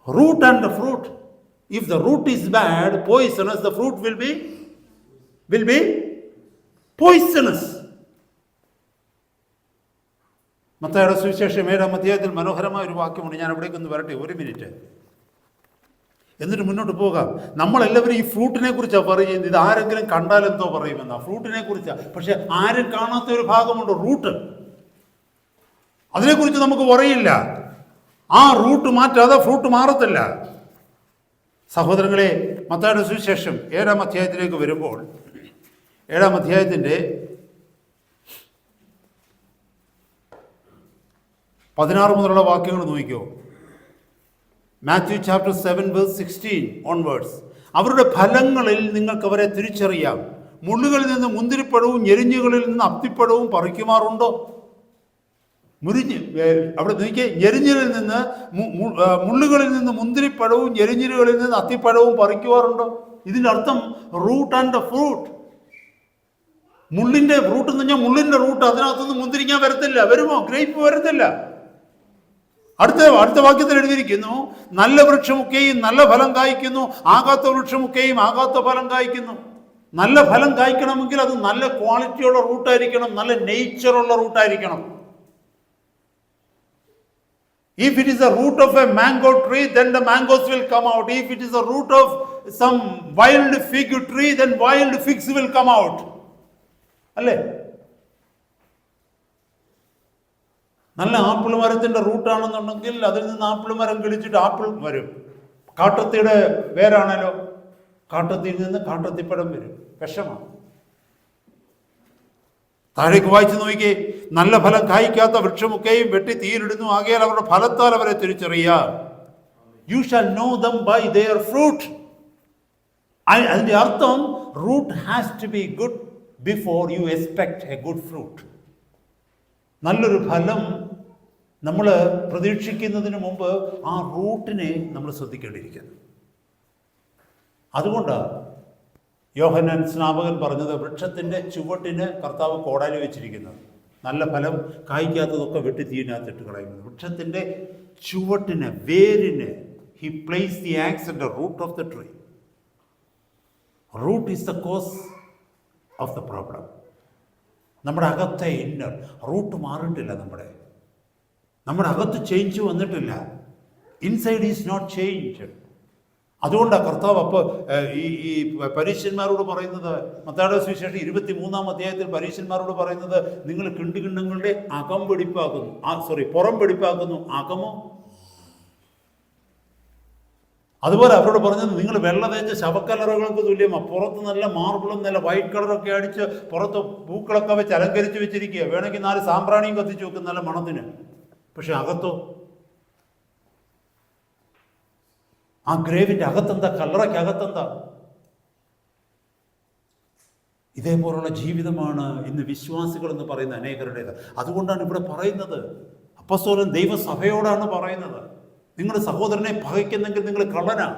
Root and the fruit. If the root is bad, poisonous, the fruit will be poisonous. മത്തായിയുടെ സുവിശേഷം 7-ാം അധ്യായത്തിൽ മനോഹരമായ ഒരു വാക്യമുണ്ട്. ഞാൻ അവിടേക്കൊന്ന് വരട്ടെ, ഒരു minute, എന്നിട്ട് മുന്നോട്ട് പോകാം. നമ്മളെല്ലാവരും ഈ ഫ്രൂട്ടിനെ കുറിച്ചാണ് പറയുന്നത്. ഇത് ആരെങ്കിലും കണ്ടാൽ എന്തോ പറയുമെന്നാ, ഫ്രൂട്ടിനെ കുറിച്ചാണ്. പക്ഷെ ആരും കാണാത്ത ഒരു ഭാഗമുണ്ട്, റൂട്ട്. അതിനെക്കുറിച്ച് നമുക്ക് പറയില്ല. ആ റൂട്ട് മാറ്റാതെ ഫ്രൂട്ട് മാറത്തില്ല. സഹോദരങ്ങളെ, മത്തായിയുടെ സുവിശേഷം 7-ാം അധ്യായത്തിലേക്ക് വരുമ്പോൾ 7-ാം അധ്യായത്തിൻ്റെ 16 മുതലുള്ള വാക്യങ്ങൾ നോക്കിക്കോ. Matthew chapter 7 verse 16 onwards. അവരുടെ ഫലങ്ങളിൽ നിങ്ങൾക്ക് അവരെ തിരിച്ചറിയാം. മുള്ളുകളിൽ നിന്ന് മുന്തിരിപ്പഴവും ഞെരിഞ്ഞുകളിൽ നിന്ന് അത്തിപ്പഴവും പറിക്കുമാറുണ്ടോ? അവിടെ നോക്കിയേ, ഞെരിഞ്ഞിലിൽ നിന്ന് മുള്ളുകളിൽ നിന്ന് മുന്തിരിപ്പഴവും ഞെരിഞ്ഞിലുകളിൽ നിന്ന് അത്തിപ്പഴവും പറിക്കുവാറുണ്ടോ? ഇതിൻ്റെ അർത്ഥം റൂട്ട് ആൻഡ് ഫ്രൂട്ട്. മുള്ളിൻ്റെ ഫ്രൂട്ട് എന്ന് പറഞ്ഞാൽ മുള്ളിൻ്റെ റൂട്ട്, അതിനകത്തുനിന്ന് മുന്തിരിങ്ങാൻ വരത്തില്ല. വരുമോ? ഗ്രേപ്പ് വരത്തില്ല. അടുത്ത വാക്യത്തിൽ എഴുതിയിരിക്കുന്നു, നല്ല വൃക്ഷമൊക്കെയും നല്ല ഫലം കായ്ക്കുന്നു, ആകാത്ത വൃക്ഷമൊക്കെയും ആകാത്ത ഫലം കായ്ക്കുന്നു. നല്ല ഫലം കായ്ക്കണമെങ്കിൽ അത് നല്ല ക്വാളിറ്റിയുള്ള റൂട്ടായിരിക്കണം, നല്ല നേച്ചറുള്ള റൂട്ടായിരിക്കണം. If it is the root of a mango tree, then the mangoes will come out. If it is the root of some wild fig tree, then wild figs will come out. അല്ലേ? നല്ല apple മരത്തിൻ്റെ റൂട്ടാണെന്നുണ്ടെങ്കിൽ അതിൽ നിന്ന് apple മരം കിളിച്ചിട്ട് apple വരും. കാട്ടത്തിയുടെ വേരാണല്ലോ, കാട്ടത്തിയിൽ നിന്ന് കാട്ടത്തിപ്പഴം വരും. വിഷമാണ്. താഴേക്ക് വായിച്ചു നോക്കിയേ, നല്ല ഫലം കായ്ക്കാത്ത വൃക്ഷമൊക്കെയും വെട്ടി തീയിലിടുന്നു, ആകയാൽ അവരുടെ ഫലത്താൽ അവരെ തിരിച്ചറിയാം. You shall know them by their fruit. അതിൻ്റെ അർത്ഥം root has to be good before you expect a good fruit. നല്ലൊരു ഫലം നമ്മൾ പ്രതീക്ഷിക്കുന്നതിന് മുമ്പ് ആ റൂട്ടിനെ നമ്മൾ ശ്രദ്ധിക്കേണ്ടിയിരിക്കുന്നു. അതുകൊണ്ടാണ് യോഹന്നാൻ സ്നാപകൻ പറഞ്ഞത്, വൃക്ഷത്തിൻ്റെ ചുവട്ടിന് കർത്താവ് കോടാലി വെച്ചിരിക്കുന്നത്. നല്ല ഫലം കായ്ക്കാത്തതൊക്കെ വെട്ടി തീയിനകത്തിട്ട് കളയുന്നത്. വൃക്ഷത്തിൻ്റെ ചുവട്ടിന്, വേരിന്, he place the axe at the root of the tree. Root is the cause of the problem. നമ്മുടെ അകത്തെ ഇന്നർ റൂട്ട് മാറിയിട്ടില്ല. നമ്മുടെ അകത്ത് ചേഞ്ച് വന്നിട്ടില്ല. Inside is not change. അതുകൊണ്ടാണ് കർത്താവ് അപ്പോൾ ഈ പരീശന്മാരോട് പറയുന്നത്, മത്തായിയുടെ സുവിശേഷം 23-ാം അധ്യായത്തിൽ പരീശന്മാരോട് പറയുന്നത്, നിങ്ങൾ കിണ്ടുകിണ്ണങ്ങളുടെ അകം വെടിപ്പാക്കുന്നു, പുറം വെടിപ്പാക്കുന്നു, അകമോ? അതുപോലെ അവരോട് പറഞ്ഞത്, നിങ്ങൾ വെള്ള തേച്ച ശവക്കലറകൾക്ക് തുല്യമാണ്. പുറത്ത് നല്ല മാർബിളും നല്ല വൈറ്റ് കളറൊക്കെ അടിച്ച് പുറത്ത് പൂക്കളൊക്കെ വെച്ച് അലങ്കരിച്ച് വെച്ചിരിക്കുക. വേണമെങ്കിൽ 4 സാമ്പ്രാണിയും കത്തിച്ച് വെക്കും നല്ല മണത്തിന്. പക്ഷെ അകത്തോ? ആ ഗ്രേവിൻ്റെ അകത്തെന്താ? കല്ലറയ്ക്കകത്തെന്താ? ഇതേപോലുള്ള ജീവിതമാണ് ഇന്ന് വിശ്വാസികൾ എന്ന് പറയുന്ന അനേകരുടേത്. അതുകൊണ്ടാണ് ഇവിടെ പറയുന്നത്, അപ്പോസ്തലൻ ദൈവസഭയോടാണ് പറയുന്നത്, നിങ്ങൾ സഹോദരനെ പകയ്ക്കുന്നെങ്കിൽ നിങ്ങൾ കള്ളനാണ്.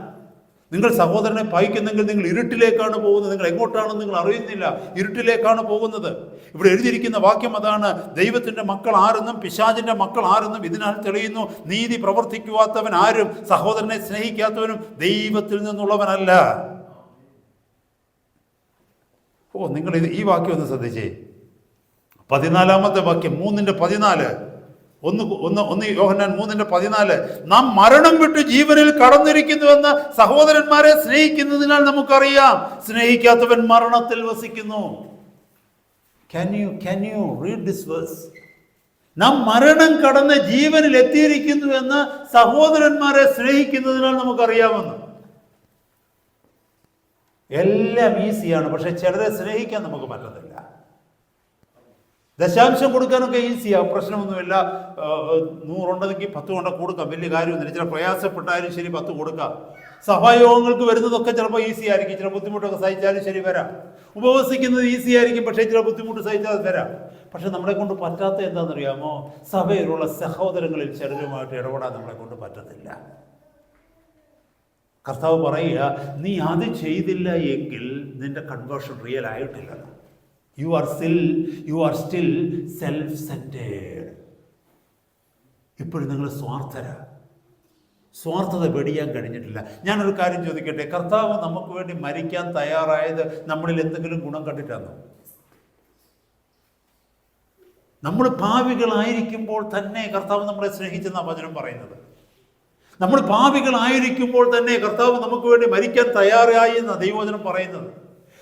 നിങ്ങൾ സഹോദരനെ പകയ്ക്കുന്നെങ്കിൽ നിങ്ങൾ ഇരുട്ടിലേക്കാണ് പോകുന്നത്. നിങ്ങൾ എങ്ങോട്ടാണെന്ന് നിങ്ങൾ അറിയുന്നില്ല, ഇരുട്ടിലേക്കാണ് പോകുന്നത്. ഇവിടെ എഴുതിയിരിക്കുന്ന വാക്യം അതാണ്, ദൈവത്തിൻ്റെ മക്കൾ ആരെന്നും പിശാചിൻ്റെ മക്കൾ ആരെന്നും ഇതിനാൽ തെളിയുന്നു, നീതി പ്രവർത്തിക്കുവാത്തവൻ ആരും സഹോദരനെ സ്നേഹിക്കാത്തവനും ദൈവത്തിൽ നിന്നുള്ളവനല്ല. നിങ്ങൾ ഈ വാക്യം ഒന്ന് ശ്രദ്ധിച്ചേ. 14-ാമത്തെ വാക്യം, 3:14. ഒന്ന് യോഹന്നാൻ 3:14. നാം മരണം വിട്ട് ജീവനിൽ കടന്നിരിക്കുന്നുവെന്ന് സഹോദരന്മാരെ സ്നേഹിക്കുന്നതിനാൽ നമുക്കറിയാം, സ്നേഹിക്കാത്തവൻ മരണത്തിൽ വസിക്കുന്നു. Can you read this verse? നാം മരണം കടന്ന് ജീവനിൽ എത്തിയിരിക്കുന്നുവെന്ന് സഹോദരന്മാരെ സ്നേഹിക്കുന്നതിനാൽ നമുക്കറിയാമെന്ന്. എല്ലാം ഈസിയാണ്, പക്ഷെ ചിലരെ സ്നേഹിക്കാൻ നമുക്ക് പറ്റത്തില്ല. ദശാംശം കൊടുക്കാനൊക്കെ ഈസിയാണ്, പ്രശ്നമൊന്നുമില്ല. 100 ഉണ്ടെങ്കിൽ 10 കൊണ്ട് കൊടുക്കാം, വലിയ കാര്യമൊന്നുമില്ല. ചില പ്രയാസപ്പെട്ടാലും ശരി 10 കൊടുക്കാം. സഭായോഗങ്ങൾക്ക് വരുന്നതൊക്കെ ചിലപ്പോൾ ഈസി ആയിരിക്കും, ചില ബുദ്ധിമുട്ടൊക്കെ സഹിച്ചാലും ശരി വരാം. ഉപവസിക്കുന്നത് ഈസി ആയിരിക്കും, പക്ഷേ ചില ബുദ്ധിമുട്ട് സഹിച്ചാൽ വരാം. പക്ഷെ നമ്മളെ കൊണ്ട് പറ്റാത്ത എന്താണെന്നറിയാമോ? സഭയിലുള്ള സഹോദരങ്ങളിൽ ചിലരുമായിട്ട് ഇടപെടാൻ നമ്മളെ കൊണ്ട് പറ്റത്തില്ല. കർത്താവ് പറയുക, നീ അത് ചെയ്തില്ല എങ്കിൽ നിന്റെ കൺവേർഷൻ റിയൽ ആയിട്ടില്ല. You are still self centred. ഇപ്പോഴും നിങ്ങൾ സ്വാർത്ഥത വെടിയാൻ കഴിഞ്ഞിട്ടില്ല. ഞാനൊരു കാര്യം ചോദിക്കട്ടെ, കർത്താവ് നമുക്ക് വേണ്ടി മരിക്കാൻ തയ്യാറായത് നമ്മളിൽ എന്തെങ്കിലും ഗുണം കണ്ടിട്ടാണോ? നമ്മൾ പാപികളായിരിക്കുമ്പോൾ തന്നെ കർത്താവ് നമ്മളെ സ്നേഹിച്ചെന്നാണ് വചനം പറയുന്നത്. നമ്മൾ പാപികളായിരിക്കുമ്പോൾ തന്നെ കർത്താവ് നമുക്ക് വേണ്ടി മരിക്കാൻ തയ്യാറായി എന്നാണ് ദൈവവചനം പറയുന്നത്.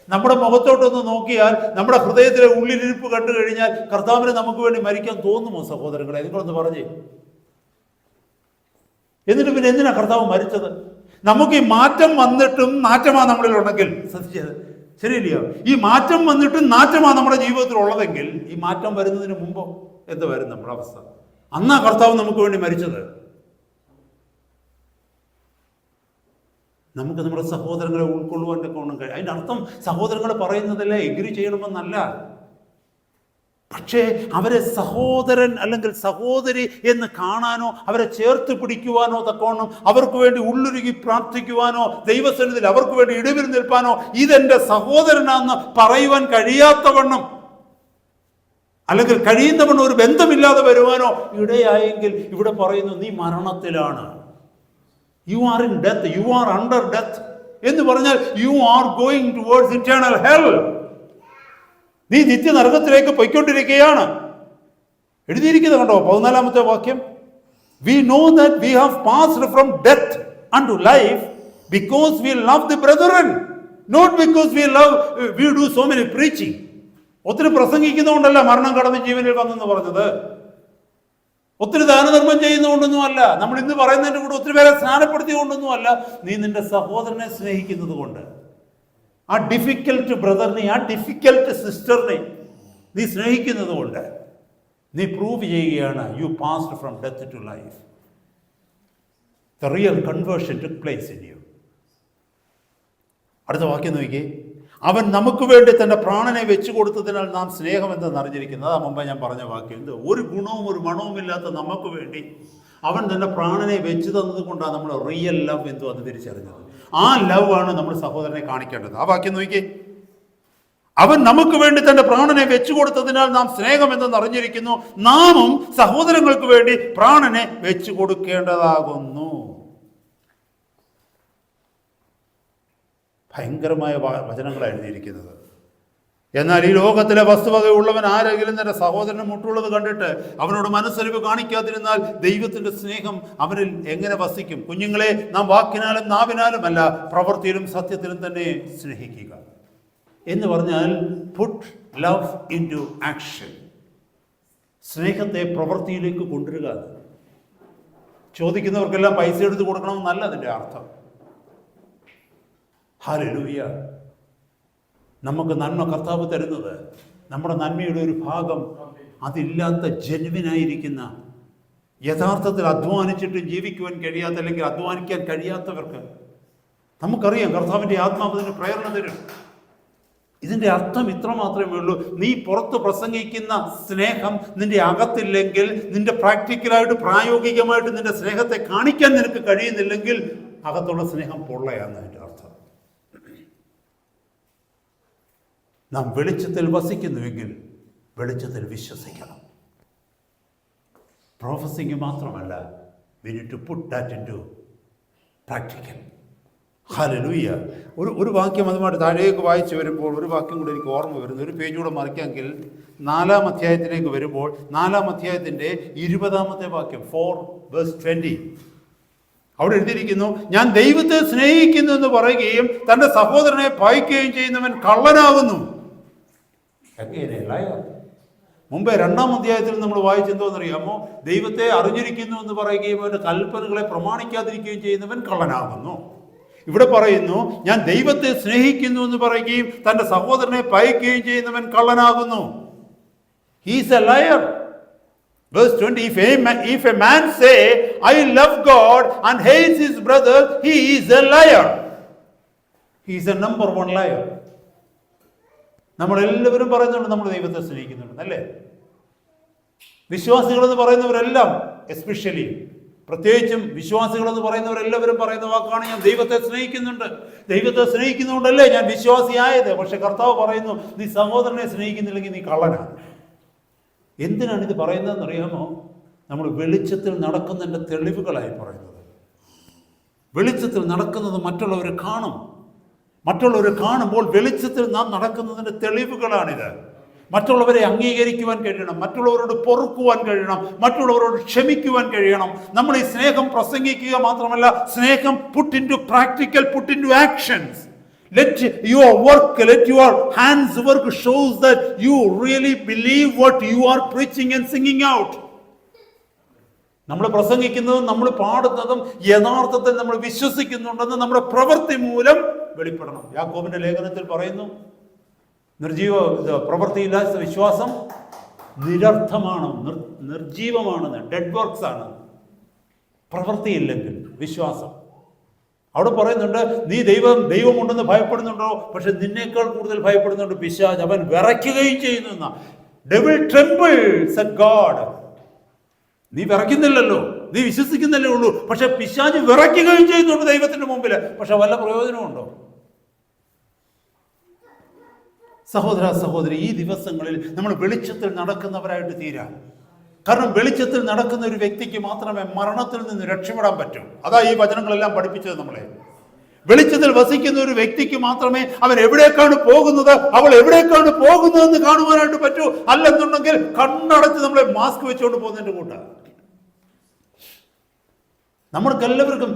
നമ്മുടെ മുഖത്തോട്ടൊന്ന് നോക്കിയാൽ, നമ്മുടെ ഹൃദയത്തിലെ ഉള്ളിലിരിപ്പ് കണ്ടു കഴിഞ്ഞാൽ കർത്താവിന് നമുക്ക് വേണ്ടി മരിക്കാൻ തോന്നുമോ സഹോദരങ്ങളെ? നിങ്ങളൊന്ന് പറഞ്ഞേ. എന്നിട്ട് പിന്നെ എന്തിനാ കർത്താവ് മരിച്ചത്? നമുക്ക് ഈ മാറ്റം വന്നിട്ടും നാറ്റമാ നമ്മളിലുണ്ടെങ്കിൽ, ശ്രദ്ധിച്ചത് ശരിയില്ലയോ? ഈ മാറ്റം വന്നിട്ടും നാറ്റമാ നമ്മുടെ ജീവിതത്തിൽ ഉള്ളതെങ്കിൽ, ഈ മാറ്റം വരുന്നതിന് മുമ്പോ എന്തായിരുന്നു നമ്മുടെ അവസ്ഥ? അന്നാ കർത്താവ് നമുക്ക് വേണ്ടി മരിച്ചത്. നമുക്ക് നമ്മുടെ സഹോദരങ്ങളെ ഉൾക്കൊള്ളുവാൻ്റെ കോണം കഴിയും. അതിൻ്റെ അർത്ഥം സഹോദരങ്ങൾ പറയുന്നതല്ല എഗ്രി ചെയ്യണമെന്നല്ല. പക്ഷേ അവരെ സഹോദരൻ അല്ലെങ്കിൽ സഹോദരി എന്ന് കാണാനോ അവരെ ചേർത്ത് പിടിക്കുവാനോ തക്കോണം, അവർക്ക് വേണ്ടി ഉള്ളുരുകി പ്രാർത്ഥിക്കുവാനോ ദൈവസന്നിധിയിൽ അവർക്ക് വേണ്ടി ഇടവിൽ നിൽപ്പാനോ ഇതെൻ്റെ സഹോദരനാണെന്ന് പറയുവാൻ കഴിയാത്തവണ്ണം, അല്ലെങ്കിൽ കഴിയുന്നവണ്ണം ഒരു ബന്ധമില്ലാതെ വരുവാനോ ഇടയായെങ്കിൽ ഇവിടെ പറയുന്നു, നീ മരണത്തിലാണ്. You are in death, you are under death എന്ന് പറഞ്ഞാൽ you are going towards eternal hell. നീ നിത്യനരകത്തിലേക്ക് പോയിക്കൊണ്ടിരിക്കുകയാണ്. എഴുതിയിരിക്കുന്നത് കണ്ടോ 14-ാമത്തെ വാക്യം? We know that we have passed from death unto life because we love the brethren, not because we do so many preaching. ഒത്തിരി പ്രസംഗിക്കുന്നതുകൊണ്ടല്ല മരണം കടന്ന് ജീവനിൽ വന്നെന്ന് പറഞ്ഞത്. ഒത്തിരി ദാനധർമ്മം ചെയ്യുന്നതുകൊണ്ടൊന്നും അല്ല. നമ്മൾ ഇന്ന് പറയുന്നതിൻ്റെ കൂടെ ഒത്തിരി പേരെ സ്നാനപ്പെടുത്തിക്കൊണ്ടൊന്നും അല്ല. നീ നിന്റെ സഹോദരനെ സ്നേഹിക്കുന്നത് കൊണ്ട്, ആ ഡിഫിക്കൽട്ട് ബ്രദറിനെ, ആ ഡിഫിക്കൽട്ട് സിസ്റ്ററിനെ നീ സ്നേഹിക്കുന്നത് കൊണ്ട് നീ പ്രൂവ് ചെയ്യുകയാണ് you passed from death to life. The real conversion took place in you. അടുത്ത വാക്യം നോക്കിയേ. അവൻ നമുക്ക് വേണ്ടി തൻ്റെ പ്രാണനെ വെച്ചു കൊടുത്തതിനാൽ നാം സ്നേഹം എന്തെന്ന് അറിഞ്ഞിരിക്കുന്നത്. ആ മുമ്പ് ഞാൻ പറഞ്ഞ വാക്യം. എന്ത് ഒരു ഗുണവും ഒരു മണവും ഇല്ലാത്ത നമുക്ക് വേണ്ടി അവൻ തൻ്റെ പ്രാണനെ വെച്ചു തന്നത് കൊണ്ടാണ് നമ്മൾ റിയൽ ലവ് എന്തോ അത് തിരിച്ചറിഞ്ഞത്. ആ ലവ് ആണ് നമ്മൾ സഹോദരനെ കാണിക്കേണ്ടത്. ആ വാക്യം നോക്കിയേ. അവൻ നമുക്ക് വേണ്ടി തൻ്റെ പ്രാണനെ വെച്ചു കൊടുത്തതിനാൽ നാം സ്നേഹം എന്തെന്ന് അറിഞ്ഞിരിക്കുന്നു, നാമും സഹോദരങ്ങൾക്ക് വേണ്ടി പ്രാണനെ വെച്ചു കൊടുക്കേണ്ടതാകുന്നു. ഭയങ്കരമായ വചനങ്ങളാണ് എഴുതിയിരിക്കുന്നത്. എന്നാൽ ഈ ലോകത്തിലെ വസ്തുവകയുള്ളവൻ ആരെങ്കിലും തന്റെ സഹോദരന് മുട്ടുള്ളത് കണ്ടിട്ട് അവനോട് മനസ്സലിവ് കാണിക്കാതിരുന്നാൽ ദൈവത്തിന്റെ സ്നേഹം അവനിൽ എങ്ങനെ വസിക്കും? കുഞ്ഞുങ്ങളെ, നാം വാക്കിനാലും നാവിനാലും അല്ല, പ്രവൃത്തിയിലും സത്യത്തിലും തന്നെ സ്നേഹിക്കുക എന്ന് പറഞ്ഞാൽ put love into action. സ്നേഹത്തെ പ്രവൃത്തിയിലേക്ക് കൊണ്ടുവരിക. ചോദിക്കുന്നവർക്കെല്ലാം പൈസ എടുത്ത് കൊടുക്കണമെന്നല്ല അതിൻ്റെ അർത്ഥം. ഹല്ലേലൂയ. നമുക്ക് നന്മ കർത്താവ് തരുന്നത്, നമ്മുടെ നന്മയുടെ ഒരു ഭാഗം അതില്ലാത്ത ജെന്വിനായിരിക്കുന്ന, യഥാർത്ഥത്തിൽ അധ്വാനിച്ചിട്ടും ജീവിക്കുവാൻ കഴിയാത്ത, അല്ലെങ്കിൽ അധ്വാനിക്കാൻ കഴിയാത്തവർക്ക് നമുക്കറിയാം കർത്താവിൻ്റെ ആത്മാവിന് പ്രേരണ തരും. ഇതിൻ്റെ അർത്ഥം ഇത്ര മാത്രമേ ഉള്ളൂ. നീ പുറത്ത് പ്രസംഗിക്കുന്ന സ്നേഹം നിന്റെ അകത്തില്ലെങ്കിൽ, നിന്റെ പ്രാക്ടിക്കലായിട്ട് പ്രായോഗികമായിട്ട് നിന്റെ സ്നേഹത്തെ കാണിക്കാൻ നിനക്ക് കഴിയുന്നില്ലെങ്കിൽ അകത്തുള്ള സ്നേഹം പൊള്ളയാണെന്ന് അതിൻ്റെ അർത്ഥം. നാം വെളിച്ചത്തിൽ വസിക്കുന്നുവെങ്കിൽ വെളിച്ചത്തിൽ വിശ്വസിക്കണം. പ്രൊഫസിങ് മാത്രമല്ല, we need to put that into practical. Hallelujah. ഒരു വാക്യം അതുമായിട്ട് താഴേക്ക് വായിച്ചു വരുമ്പോൾ ഒരു വാക്യം കൂടെ എനിക്ക് ഓർമ്മ വരുന്നു. ഒരു പേജ് കൂടെ മറിക്കാമെങ്കിൽ 4-ാം അധ്യായത്തിലേക്ക് വരുമ്പോൾ 4-ാം അധ്യായത്തിൻ്റെ 20-ാമത്തെ വാക്യം 4:20 അവിടെ എഴുതിയിരിക്കുന്നു, ഞാൻ ദൈവത്തെ സ്നേഹിക്കുന്നു എന്ന് പറയുകയും തൻ്റെ സഹോദരനെ പഴിക്കുകയും ചെയ്യുന്നവൻ കള്ളനാകുന്നു. മുമ്പേ 2-ാം അധ്യായത്തിൽ നമ്മൾ വായിച്ചെന്തോന്നറിയാമോ? ദൈവത്തെ അറിഞ്ഞിരിക്കുന്നു എന്ന് പറയുകയും അവൻ്റെ കൽപ്പനകളെ പ്രമാണിക്കാതിരിക്കുകയും ചെയ്യുന്നവൻ കള്ളനാകുന്നു. ഇവിടെ പറയുന്നു, ഞാൻ ദൈവത്തെ സ്നേഹിക്കുന്നു എന്ന് പറയുകയും തൻ്റെ സഹോദരനെ പഴിക്കുകയും ചെയ്യുന്നവൻ കള്ളനാകുന്നു. He's a liar. Verse 20, if a man say, I love God and hates his brother, he is a liar. He is a number one liar. നമ്മളെല്ലാവരും പറയുന്നുണ്ട് നമ്മൾ ദൈവത്തെ സ്നേഹിക്കുന്നുണ്ട്, അല്ലേ? വിശ്വാസികളെന്ന് പറയുന്നവരെല്ലാം, എസ്പെഷ്യലി പ്രത്യേകിച്ചും വിശ്വാസികളെന്ന് പറയുന്നവരെല്ലാവരും പറയുന്ന വാക്കാണ്, ഞാൻ ദൈവത്തെ സ്നേഹിക്കുന്നുണ്ട്. ദൈവത്തെ സ്നേഹിക്കുന്നതുകൊണ്ടല്ലേ ഞാൻ വിശ്വാസിയായത്. പക്ഷെ കർത്താവ് പറയുന്നു, നീ സഹോദരനെ സ്നേഹിക്കുന്നില്ലെങ്കിൽ നീ കള്ളനാണ്. എന്തിനാണ് ഇത് പറയുന്നതെന്ന് അറിയാമോ? നമ്മൾ വെളിച്ചത്തിൽ നടക്കുന്നതിൻ്റെ തെളിവുകളായി പറയുന്നത്. വെളിച്ചത്തിൽ നടക്കുന്നത് മറ്റുള്ളവർ കാണും. മറ്റുള്ളവർ കാണുമ്പോൾ വെളിച്ചത്തിൽ നാം നടക്കുന്നതിൻ്റെ തെളിവുകളാണിത്. മറ്റുള്ളവരെ അംഗീകരിക്കുവാൻ കഴിയണം, മറ്റുള്ളവരോട് പൊറുക്കുവാൻ കഴിയണം, മറ്റുള്ളവരോട് ക്ഷമിക്കുവാൻ കഴിയണം. നമ്മൾ ഈ സ്നേഹം പ്രസംഗിക്കുക മാത്രമല്ല, സ്നേഹം put into practical, put into actions. Let your work, let your hands work shows that you really believe what you are preaching and singing out. നമ്മൾ പ്രസംഗിക്കുന്നതും നമ്മൾ പാടുന്നതും യഥാർത്ഥത്തിൽ നമ്മൾ വിശ്വസിക്കുന്നുണ്ടെന്ന് നമ്മുടെ പ്രവൃത്തി മൂലം വെളിപ്പെടണം. യാക്കോബിന്റെ ലേഖനത്തിൽ പറയുന്നു, പ്രവൃത്തിയില്ലാത്ത വിശ്വാസം നിരർത്ഥമാണ്, നിർജീവമാണെന്ന്, ഡെഡ് വർക്ക്സ് ആണ്. പ്രവൃത്തിയില്ലെങ്കിൽ വിശ്വാസം. അവിടെ പറയുന്നുണ്ട്, നീ ദൈവമുണ്ടെന്ന് ഭയപ്പെടുന്നുണ്ടോ? പക്ഷെ നിന്നേക്കാൾ കൂടുതൽ ഭയപ്പെടുന്നുണ്ട് പിശാച്. അവൻ വിറയ്ക്കുകയും ചെയ്യുന്നു എന്നാ. Devil trembles at God. നീ വിറയ്ക്കുന്നില്ലല്ലോ, നീ വിശ്വസിക്കുന്നില്ലേ ഉള്ളൂ. പക്ഷെ പിശാച് വിറയ്ക്കുകയും ചെയ്യുന്നുണ്ട് ദൈവത്തിന്റെ മുമ്പിൽ. പക്ഷെ വല്ല പ്രയോജനമുണ്ടോ? സഹോദര സഹോദരി, ഈ ദിവസങ്ങളിൽ നമ്മൾ വെളിച്ചത്തിൽ നടക്കുന്നവരായിട്ട് തീരാം. കാരണം വെളിച്ചത്തിൽ നടക്കുന്ന ഒരു വ്യക്തിക്ക് മാത്രമേ മരണത്തിൽ നിന്ന് രക്ഷപ്പെടാൻ പറ്റൂ. അതാ ഈ വചനങ്ങളെല്ലാം പഠിപ്പിച്ചത് നമ്മളെ. വെളിച്ചത്തിൽ വസിക്കുന്ന ഒരു വ്യക്തിക്ക് മാത്രമേ അവൻ എവിടേക്കാണ് പോകുന്നത്, അവൾ എവിടേക്കാണ് പോകുന്നതെന്ന് കാണുവാനായിട്ട് പറ്റൂ. അല്ലെന്നുണ്ടെങ്കിൽ കണ്ണടച്ച് നമ്മളെ മാസ്ക് വെച്ചുകൊണ്ട് പോകുന്നതിന്റെ കൂട്ടാണ്. നമ്മൾക്കെല്ലാവർക്കും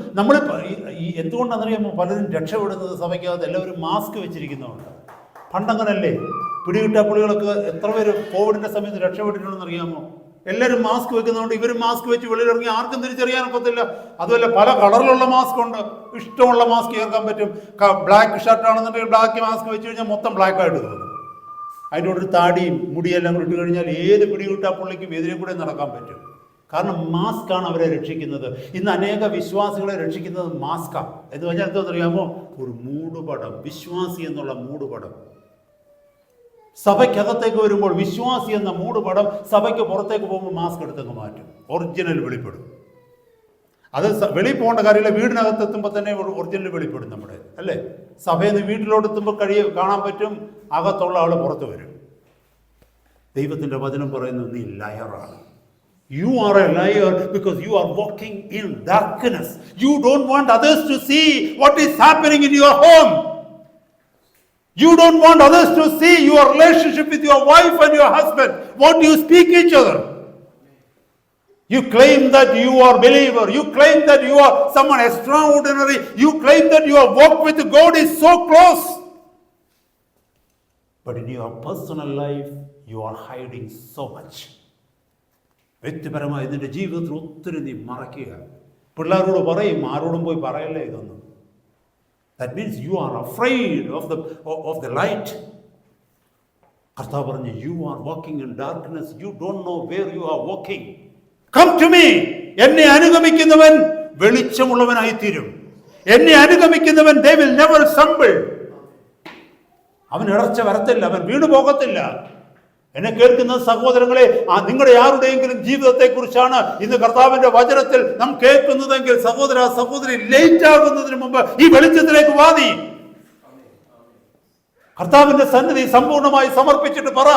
എന്തുകൊണ്ടാണെന്നറിയാമോ പലരും രക്ഷപ്പെടുന്നത് സഭയ്ക്കകത്ത്? എല്ലാവരും മാസ്ക് വെച്ചിരിക്കുന്നതുകൊണ്ട്. പണ്ടങ്ങനല്ലേ? പിടികിട്ടാപ്പുള്ളികളൊക്കെ എത്ര പേര് കോവിഡിന്റെ സമയത്ത് രക്ഷപ്പെട്ടിട്ടുണ്ടെന്ന് അറിയാമോ? എല്ലാവരും മാസ്ക് വെക്കുന്നതുകൊണ്ട് ഇവരും മാസ്ക് വെച്ച് വെളിയിലിറങ്ങി ആർക്കും തിരിച്ചറിയാനൊക്കത്തില്ല. അതുമല്ല, പല കളറിലുള്ള മാസ്ക് ഉണ്ട്. ഇഷ്ടമുള്ള മാസ്ക് ചേർക്കാൻ പറ്റും. ബ്ലാക്ക് ഷർട്ട് ആണെന്നുണ്ടെങ്കിൽ ബ്ലാക്ക് മാസ്ക് വെച്ച് കഴിഞ്ഞാൽ മൊത്തം ബ്ലാക്ക് ആയിട്ട് തോന്നും. അതിൻ്റെ ഒരു താടിയും മുടിയെല്ലാം ഇട്ട് കഴിഞ്ഞാൽ ഏത് പിടികിട്ടാപ്പുള്ളിക്കും എതിരെ കൂടെ നടക്കാൻ പറ്റും. കാരണം മാസ്കാണ് അവരെ രക്ഷിക്കുന്നത്. ഇന്ന് അനേക വിശ്വാസികളെ രക്ഷിക്കുന്നത് മാസ്കാണ്. എന്ന് പറഞ്ഞാൽ എന്താണെന്നറിയാമോ? ഒരു മൂടുപടം, വിശ്വാസി എന്നുള്ള മൂടുപടം. സഭയ്ക്കകത്തേക്ക് വരുമ്പോൾ വിശ്വാസി എന്ന മൂടുപടം, സഭയ്ക്ക് പുറത്തേക്ക് പോകുമ്പോൾ മാസ്ക് എടുത്തങ്ങ് മാറ്റും. ഒറിജിനൽ വെളിപ്പെടും. അത് വെളിയിൽ പോകേണ്ട കാര്യമില്ല. വീടിനകത്ത് എത്തുമ്പോൾ തന്നെ ഒറിജിനൽ വെളിപ്പെടും നമ്മുടെ, അല്ലേ? സഭയിൽ നിന്ന് വീട്ടിലോട്ട് എത്തുമ്പോൾ കാണാൻ പറ്റും, അകത്തുള്ള ആൾ പുറത്ത് വരും. ദൈവത്തിൻ്റെ വചനം പറയുന്നു, നീ ലയറാണ്. You are a liar because you are walking in darkness. You don't want others to see what is happening in your home. You don't want others to see your relationship with your wife and your husband. What do you speak each other? You claim that you are believer. You claim that you are someone extraordinary. You claim that your walk with God is so close. But in your personal life, you are hiding so much. വ്യക്തിപരമായി നിന്റെ ജീവിതത്തിൽ ഒത്തിരി നീ മറയ്ക്കുക. പിള്ളേരോട് പറയും, ആരോടും പോയി പറയല്ലേ ഇതൊന്നും. That means you are afraid of the light. കർത്താവ് പറഞ്ഞു, you are walking in darkness. You don't know where you are walking. Come to me. എന്നെ അനുഗമിക്കുന്നവൻ വെളിച്ചമുള്ളവനായി തീരും. എന്നെ അനുഗമിക്കുന്നവൻ they will never stumble. അവൻ ഇടർച്ച വരത്തില്ല, അവൻ വീണു പോകത്തില്ല. എന്നെ കേൾക്കുന്ന സഹോദരങ്ങളെ, നിങ്ങളുടെ ആരുടെയെങ്കിലും ജീവിതത്തെ കുറിച്ചാണ് ഇന്ന് കർത്താവിന്റെ വചനത്തിൽ നാം കേൾക്കുന്നതെങ്കിൽ, സഹോദര സഹോദരി, ലേറ്റ് ആകുന്നതിന് മുമ്പ് ഈ വെളിച്ചത്തിലേക്ക് വാതി. കർത്താവിന്റെ സന്നിധി സമ്പൂർണ്ണമായി സമർപ്പിച്ചിട്ട് പറ,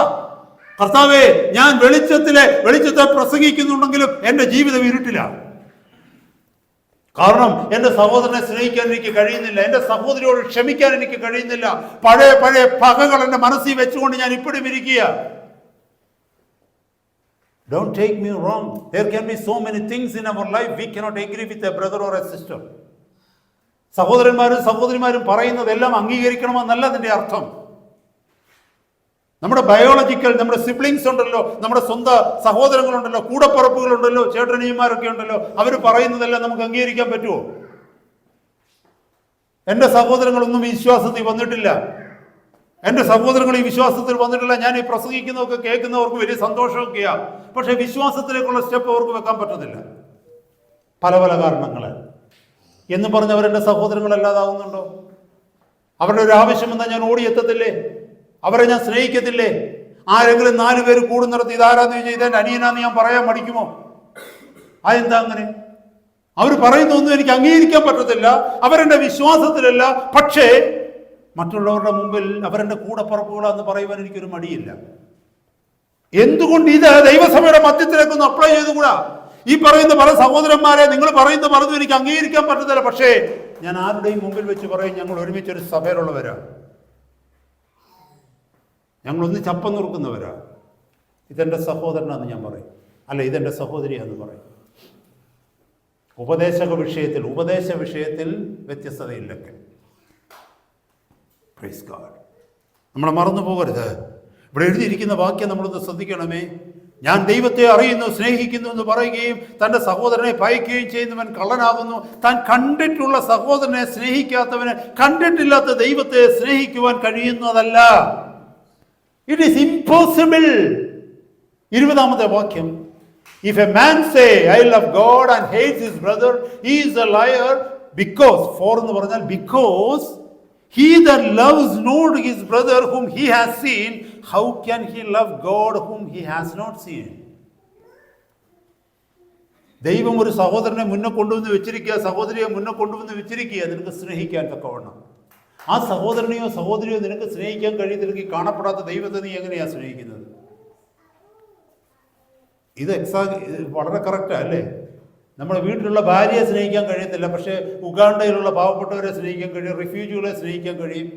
കർത്താവേ, ഞാൻ വെളിച്ചത്തെ പ്രസംഗിക്കുന്നുണ്ടെങ്കിലും എന്റെ ജീവിതം ഇരുട്ടിലാണ്. കാരണം എന്റെ സഹോദരനെ സ്നേഹിക്കാൻ എനിക്ക് കഴിയുന്നില്ല, എന്റെ സഹോദരിയോട് ക്ഷമിക്കാൻ എനിക്ക് കഴിയുന്നില്ല. പഴയ പകകൾ എന്റെ മനസ്സിൽ വെച്ചുകൊണ്ട് ഞാൻ ഇപ്പോഴും ഇരിക്കുക. Don't take me wrong. There can be so many things in our life we cannot agree with a brother or a sister. സഹോദരന്മാരും സഹോദരിമാരും പറയുന്നതെല്ലാം അംഗീകരിക്കണമെന്നല്ല അതിന്റെ അർത്ഥം. നമ്മുടെ ബയോളജിക്കൽ, നമ്മുടെ സിബ്ലിങ്സ് ഉണ്ടല്ലോ, നമ്മുടെ സ്വന്തം സഹോദരങ്ങളുണ്ടല്ലോ, കൂടപ്പുറപ്പുകളുണ്ടല്ലോ, ചേട്ടനിയന്മാരൊക്കെ ഉണ്ടല്ലോ, അവർ പറയുന്നതെല്ലാം നമുക്ക് അംഗീകരിക്കാൻ പറ്റുമോ? എൻ്റെ സഹോദരങ്ങളൊന്നും വിശ്വാസത്തിൽ വന്നിട്ടില്ല. എൻ്റെ സഹോദരങ്ങൾ ഈ വിശ്വാസത്തിൽ വന്നിട്ടില്ല. ഞാൻ ഈ പ്രസംഗിക്കുന്നതൊക്കെ കേൾക്കുന്നവർക്ക് വലിയ സന്തോഷമൊക്കെയാണ്. പക്ഷേ വിശ്വാസത്തിലേക്കുള്ള സ്റ്റെപ്പ് അവർക്ക് വെക്കാൻ പറ്റത്തില്ല, പല പല കാരണങ്ങൾ. എന്ന് പറഞ്ഞവരെൻ്റെ സഹോദരങ്ങളല്ലാതാവുന്നുണ്ടോ? അവരുടെ ഒരു ആവശ്യം വന്നാൽ ഞാൻ ഓടിയെത്തത്തില്ലേ? അവരെ ഞാൻ സ്നേഹിക്കത്തില്ലേ? ആരെങ്കിലും 4 പേര് കൂടുന്നിടത്ത് ഇതാരാന്ന് ചോദിച്ചാൽ ഇതെൻ്റെ അനിയനാന്ന് ഞാൻ പറയാൻ മടിക്കുമോ? അതെന്താ അങ്ങനെ? അവർ പറയുന്നൊന്നും എനിക്ക് അംഗീകരിക്കാൻ പറ്റത്തില്ല. അവരെൻ്റെ വിശ്വാസത്തിലല്ല. പക്ഷേ മറ്റുള്ളവരുടെ മുമ്പിൽ അവരെൻ്റെ കൂടപ്പുറപ്പുകളാന്ന് പറയുവാൻ എനിക്കൊരു മടിയില്ല. എന്തുകൊണ്ട് ഇത് ദൈവസഭയുടെ മധ്യത്തിലേക്കൊന്ന് അപ്ലൈ ചെയ്തുകൂടാ? ഈ പറയുന്ന പല സഹോദരന്മാരെ നിങ്ങൾ പറയുന്ന പലതും എനിക്ക് അംഗീകരിക്കാൻ പറ്റത്തില്ല. പക്ഷേ ഞാൻ ആരുടെയും മുമ്പിൽ വെച്ച് പറയും, ഞങ്ങൾ ഒരുമിച്ചൊരു സഭയിലുള്ളവരാണ്, ഞങ്ങളൊന്ന് ചപ്പം നുറുക്കുന്നവരാ. ഇതെൻ്റെ സഹോദരനാന്ന് ഞാൻ പറയും, അല്ല ഇതെൻ്റെ സഹോദരിയാന്ന് പറയും. ഉപദേശ വിഷയത്തിൽ വ്യത്യസ്തതയില്ലൊക്കെ. Praise God. നമ്മൾ മറന്നു പോകരുത്. ഇവിടെ എഴുതിയിരിക്കുന്ന വാക്യം നമ്മളൊന്ന് ശ്രദ്ധിക്കണമേ. ഞാൻ ദൈവത്തെ അറിയുന്നു, സ്നേഹിക്കുന്നു എന്ന് പറയുകയും തൻ്റെ സഹോദരനെ ഭയക്കുകയും ചെയ്യുന്നവൻ കള്ളനാകുന്നു. താൻ കണ്ടിട്ടുള്ള സഹോദരനെ സ്നേഹിക്കാത്തവന് കണ്ടിട്ടില്ലാത്ത ദൈവത്തെ സ്നേഹിക്കുവാൻ കഴിയുന്നതല്ല. It is impossible. 20ാമത്തെ വാക്യം, if a man say I love God and hates his brother, he is a liar. For എന്ന് പറഞ്ഞാൽ because he that loves not his brother whom he has seen, how can he love God whom he has not seen? ദൈവം ഒരു സഹോദരനെ മുന്നേ കൊണ്ടുവന്ന് വെച്ചിരിക്കുക, സഹോദരിയെ മുന്നേ കൊണ്ടുവന്ന് വെച്ചിരിക്കുക നിനക്ക് സ്നേഹിക്കാൻ തക്കവണ്ണം. ആ സഹോദരനെയോ സഹോദരിയോ നിനക്ക് സ്നേഹിക്കാൻ കഴിയത്തില്ലെങ്കിൽ കാണപ്പെടാത്ത ദൈവത്തെ നീ എങ്ങനെയാണ് സ്നേഹിക്കുന്നത്? ഇത് വളരെ കറക്റ്റാ അല്ലേ? നമ്മുടെ വീട്ടിലുള്ള ഭാര്യയെ സ്നേഹിക്കാൻ കഴിയത്തില്ല, പക്ഷേ ഉഗാണ്ടയിലുള്ള പാവപ്പെട്ടവരെ സ്നേഹിക്കാൻ കഴിയും, റിഫ്യൂജികളെ സ്നേഹിക്കാൻ കഴിയും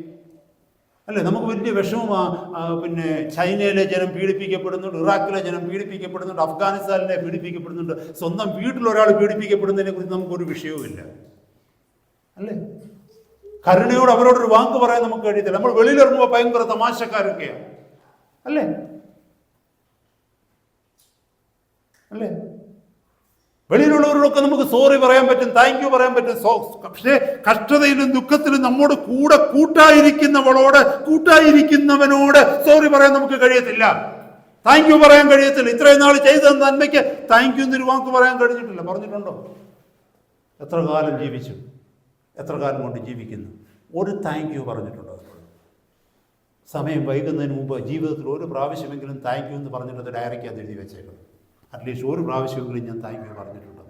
അല്ലേ? നമുക്ക് വലിയ വിഷമമാണ്. പിന്നെ ചൈനയിലെ ജനം പീഡിപ്പിക്കപ്പെടുന്നുണ്ട്, ഇറാഖിലെ ജനം പീഡിപ്പിക്കപ്പെടുന്നുണ്ട്, അഫ്ഗാനിസ്ഥാനിലെ പീഡിപ്പിക്കപ്പെടുന്നുണ്ട്. സ്വന്തം വീട്ടിലൊരാൾ പീഡിപ്പിക്കപ്പെടുന്നതിനെ കുറിച്ച് നമുക്കൊരു വിഷയവുമില്ല അല്ലേ? കരുണയോട് അവരോടൊരു വാക്ക് പറയാൻ നമുക്ക് കഴിയത്തില്ല. നമ്മൾ വെളിയിലിറങ്ങുമ്പോൾ ഭയങ്കര തമാശക്കാരൊക്കെയാണ് അല്ലേ? അല്ലേ? വെളിയിലുള്ളവരോടൊക്കെ നമുക്ക് സോറി പറയാൻ പറ്റും, താങ്ക് യു പറയാൻ പറ്റും. പക്ഷേ കഷ്ടതയിലും ദുഃഖത്തിലും നമ്മോട് കൂടെ കൂട്ടായിരിക്കുന്നവനോട് സോറി പറയാൻ നമുക്ക് കഴിയത്തില്ല, താങ്ക് യു പറയാൻ കഴിയത്തില്ല. ഇത്രയും നാൾ ചെയ്ത നന്മയ്ക്ക് താങ്ക് യു എന്നൊരു വാക്ക് പറയാൻ കഴിഞ്ഞിട്ടില്ല. പറഞ്ഞിട്ടുണ്ടോ? എത്ര കാലം ജീവിച്ചു, എത്ര കാലം കൊണ്ട് ജീവിക്കുന്നു? ഒരു താങ്ക് യു പറഞ്ഞിട്ടുണ്ടോ? സമയം വൈകുന്നതിന് മുമ്പ് ജീവിതത്തിൽ ഒരു പ്രാവശ്യമെങ്കിലും താങ്ക് യു എന്ന് പറഞ്ഞിട്ട് ഡയറിക്കകത്ത് എഴുതി വെച്ചേക്കണം. അറ്റ്ലീസ്റ്റ് ഒരു പ്രാവശ്യമെങ്കിലും ഞാൻ താങ്ക് യു പറഞ്ഞിട്ടുണ്ട്.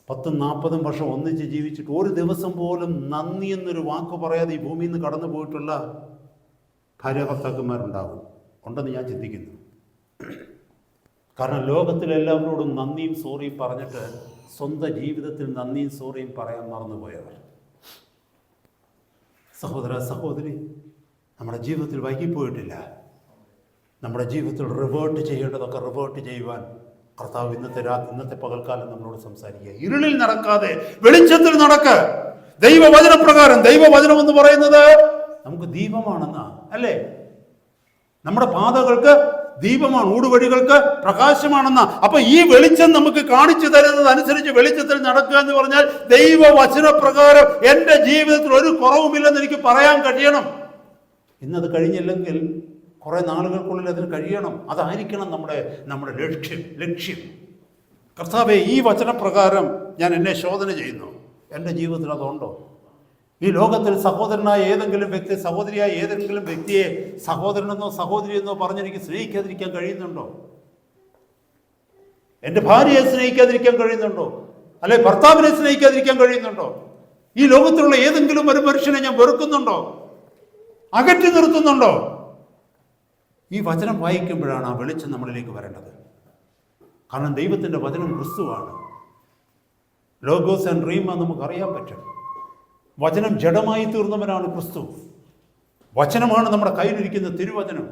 10-40 വർഷം ഒന്നിച്ച് ജീവിച്ചിട്ട് ഒരു ദിവസം പോലും നന്ദി എന്നൊരു വാക്ക് പറയാതെ ഈ ഭൂമിയിൽ നിന്ന് കടന്നു പോയിട്ടുള്ള ഭാര്യ ഭർത്താക്കന്മാരുണ്ടാകും, ഉണ്ടെന്ന് ഞാൻ ചിന്തിക്കുന്നു. കാരണം ലോകത്തിലെല്ലാവരോടും നന്ദിയും സോറിയും പറഞ്ഞിട്ട് സ്വന്തം ജീവിതത്തിൽ നന്ദിയും സോറിയും പറയാൻ മറന്നുപോയവർ. സഹോദര സഹോദരി, നമ്മുടെ ജീവിതത്തിൽ വൈകിപ്പോയിട്ടില്ല. നമ്മുടെ ജീവിതത്തിൽ റിവേർട്ട് ചെയ്യേണ്ടതൊക്കെ റിവേർട്ട് ചെയ്യുവാൻ കർത്താവ് ഇന്നത്തെ പകൽക്കാലം നമ്മളോട് സംസാരിക്കുക. ഇരുളിൽ നടക്കാതെ വെളിച്ചത്തിൽ നടക്ക്. ദൈവവചനപ്രകാരം, ദൈവവചനം എന്ന് പറയുന്നത് നമുക്ക് ദീപമാണെന്നാ അല്ലേ? നമ്മുടെ പാതകൾക്ക് ദീപമാണ്, ഊടുവഴികൾക്ക് പ്രകാശമാണെന്ന. അപ്പൊ ഈ വെളിച്ചം നമുക്ക് കാണിച്ചു തരുന്നത് അനുസരിച്ച് വെളിച്ചത്തിൽ നടക്കുക എന്ന് പറഞ്ഞാൽ ദൈവവചനപ്രകാരം എൻ്റെ ജീവിതത്തിൽ ഒരു കുറവുമില്ലെന്ന് എനിക്ക് പറയാൻ കഴിയണം. ഇന്നത് കഴിഞ്ഞില്ലെങ്കിൽ കുറെ നാളുകൾക്കുള്ളിൽ അതിന് കഴിയണം. അതായിരിക്കണം നമ്മുടെ ലക്ഷ്യം. കർത്താവേ, ഈ വചനപ്രകാരം ഞാൻ എന്നെ ശോധന ചെയ്യുന്നു. എൻ്റെ ജീവിതത്തിൽ അതുണ്ടോ? ഈ ലോകത്തിൽ സഹോദരനായ ഏതെങ്കിലും വ്യക്തി, സഹോദരിയായ ഏതെങ്കിലും വ്യക്തിയെ സഹോദരനെന്നോ സഹോദരിയെന്നോ പറഞ്ഞെനിക്ക് സ്നേഹിക്കാതിരിക്കാൻ കഴിയുന്നുണ്ടോ? എൻ്റെ ഭാര്യയെ സ്നേഹിക്കാതിരിക്കാൻ കഴിയുന്നുണ്ടോ? അല്ലെ ഭർത്താവിനെ സ്നേഹിക്കാതിരിക്കാൻ കഴിയുന്നുണ്ടോ? ഈ ലോകത്തിലുള്ള ഏതെങ്കിലും ഒരു മനുഷ്യനെ ഞാൻ വെറുക്കുന്നുണ്ടോ? അകറ്റി നിർത്തുന്നുണ്ടോ? ഈ വചനം വായിക്കുമ്പോഴാണ് ആ വെളിച്ചം നമ്മളിലേക്ക് വരേണ്ടത്. കാരണം ദൈവത്തിൻ്റെ വചനം ക്രിസ്തുവാണ്. ലോഗോസ് ആൻഡ് റീമ നമുക്കറിയാൻ പറ്റും. വചനം ജഡമായി തീർന്നവനാണ് ക്രിസ്തു. വചനമാണ് നമ്മുടെ കയ്യിലിരിക്കുന്ന തിരുവചനം.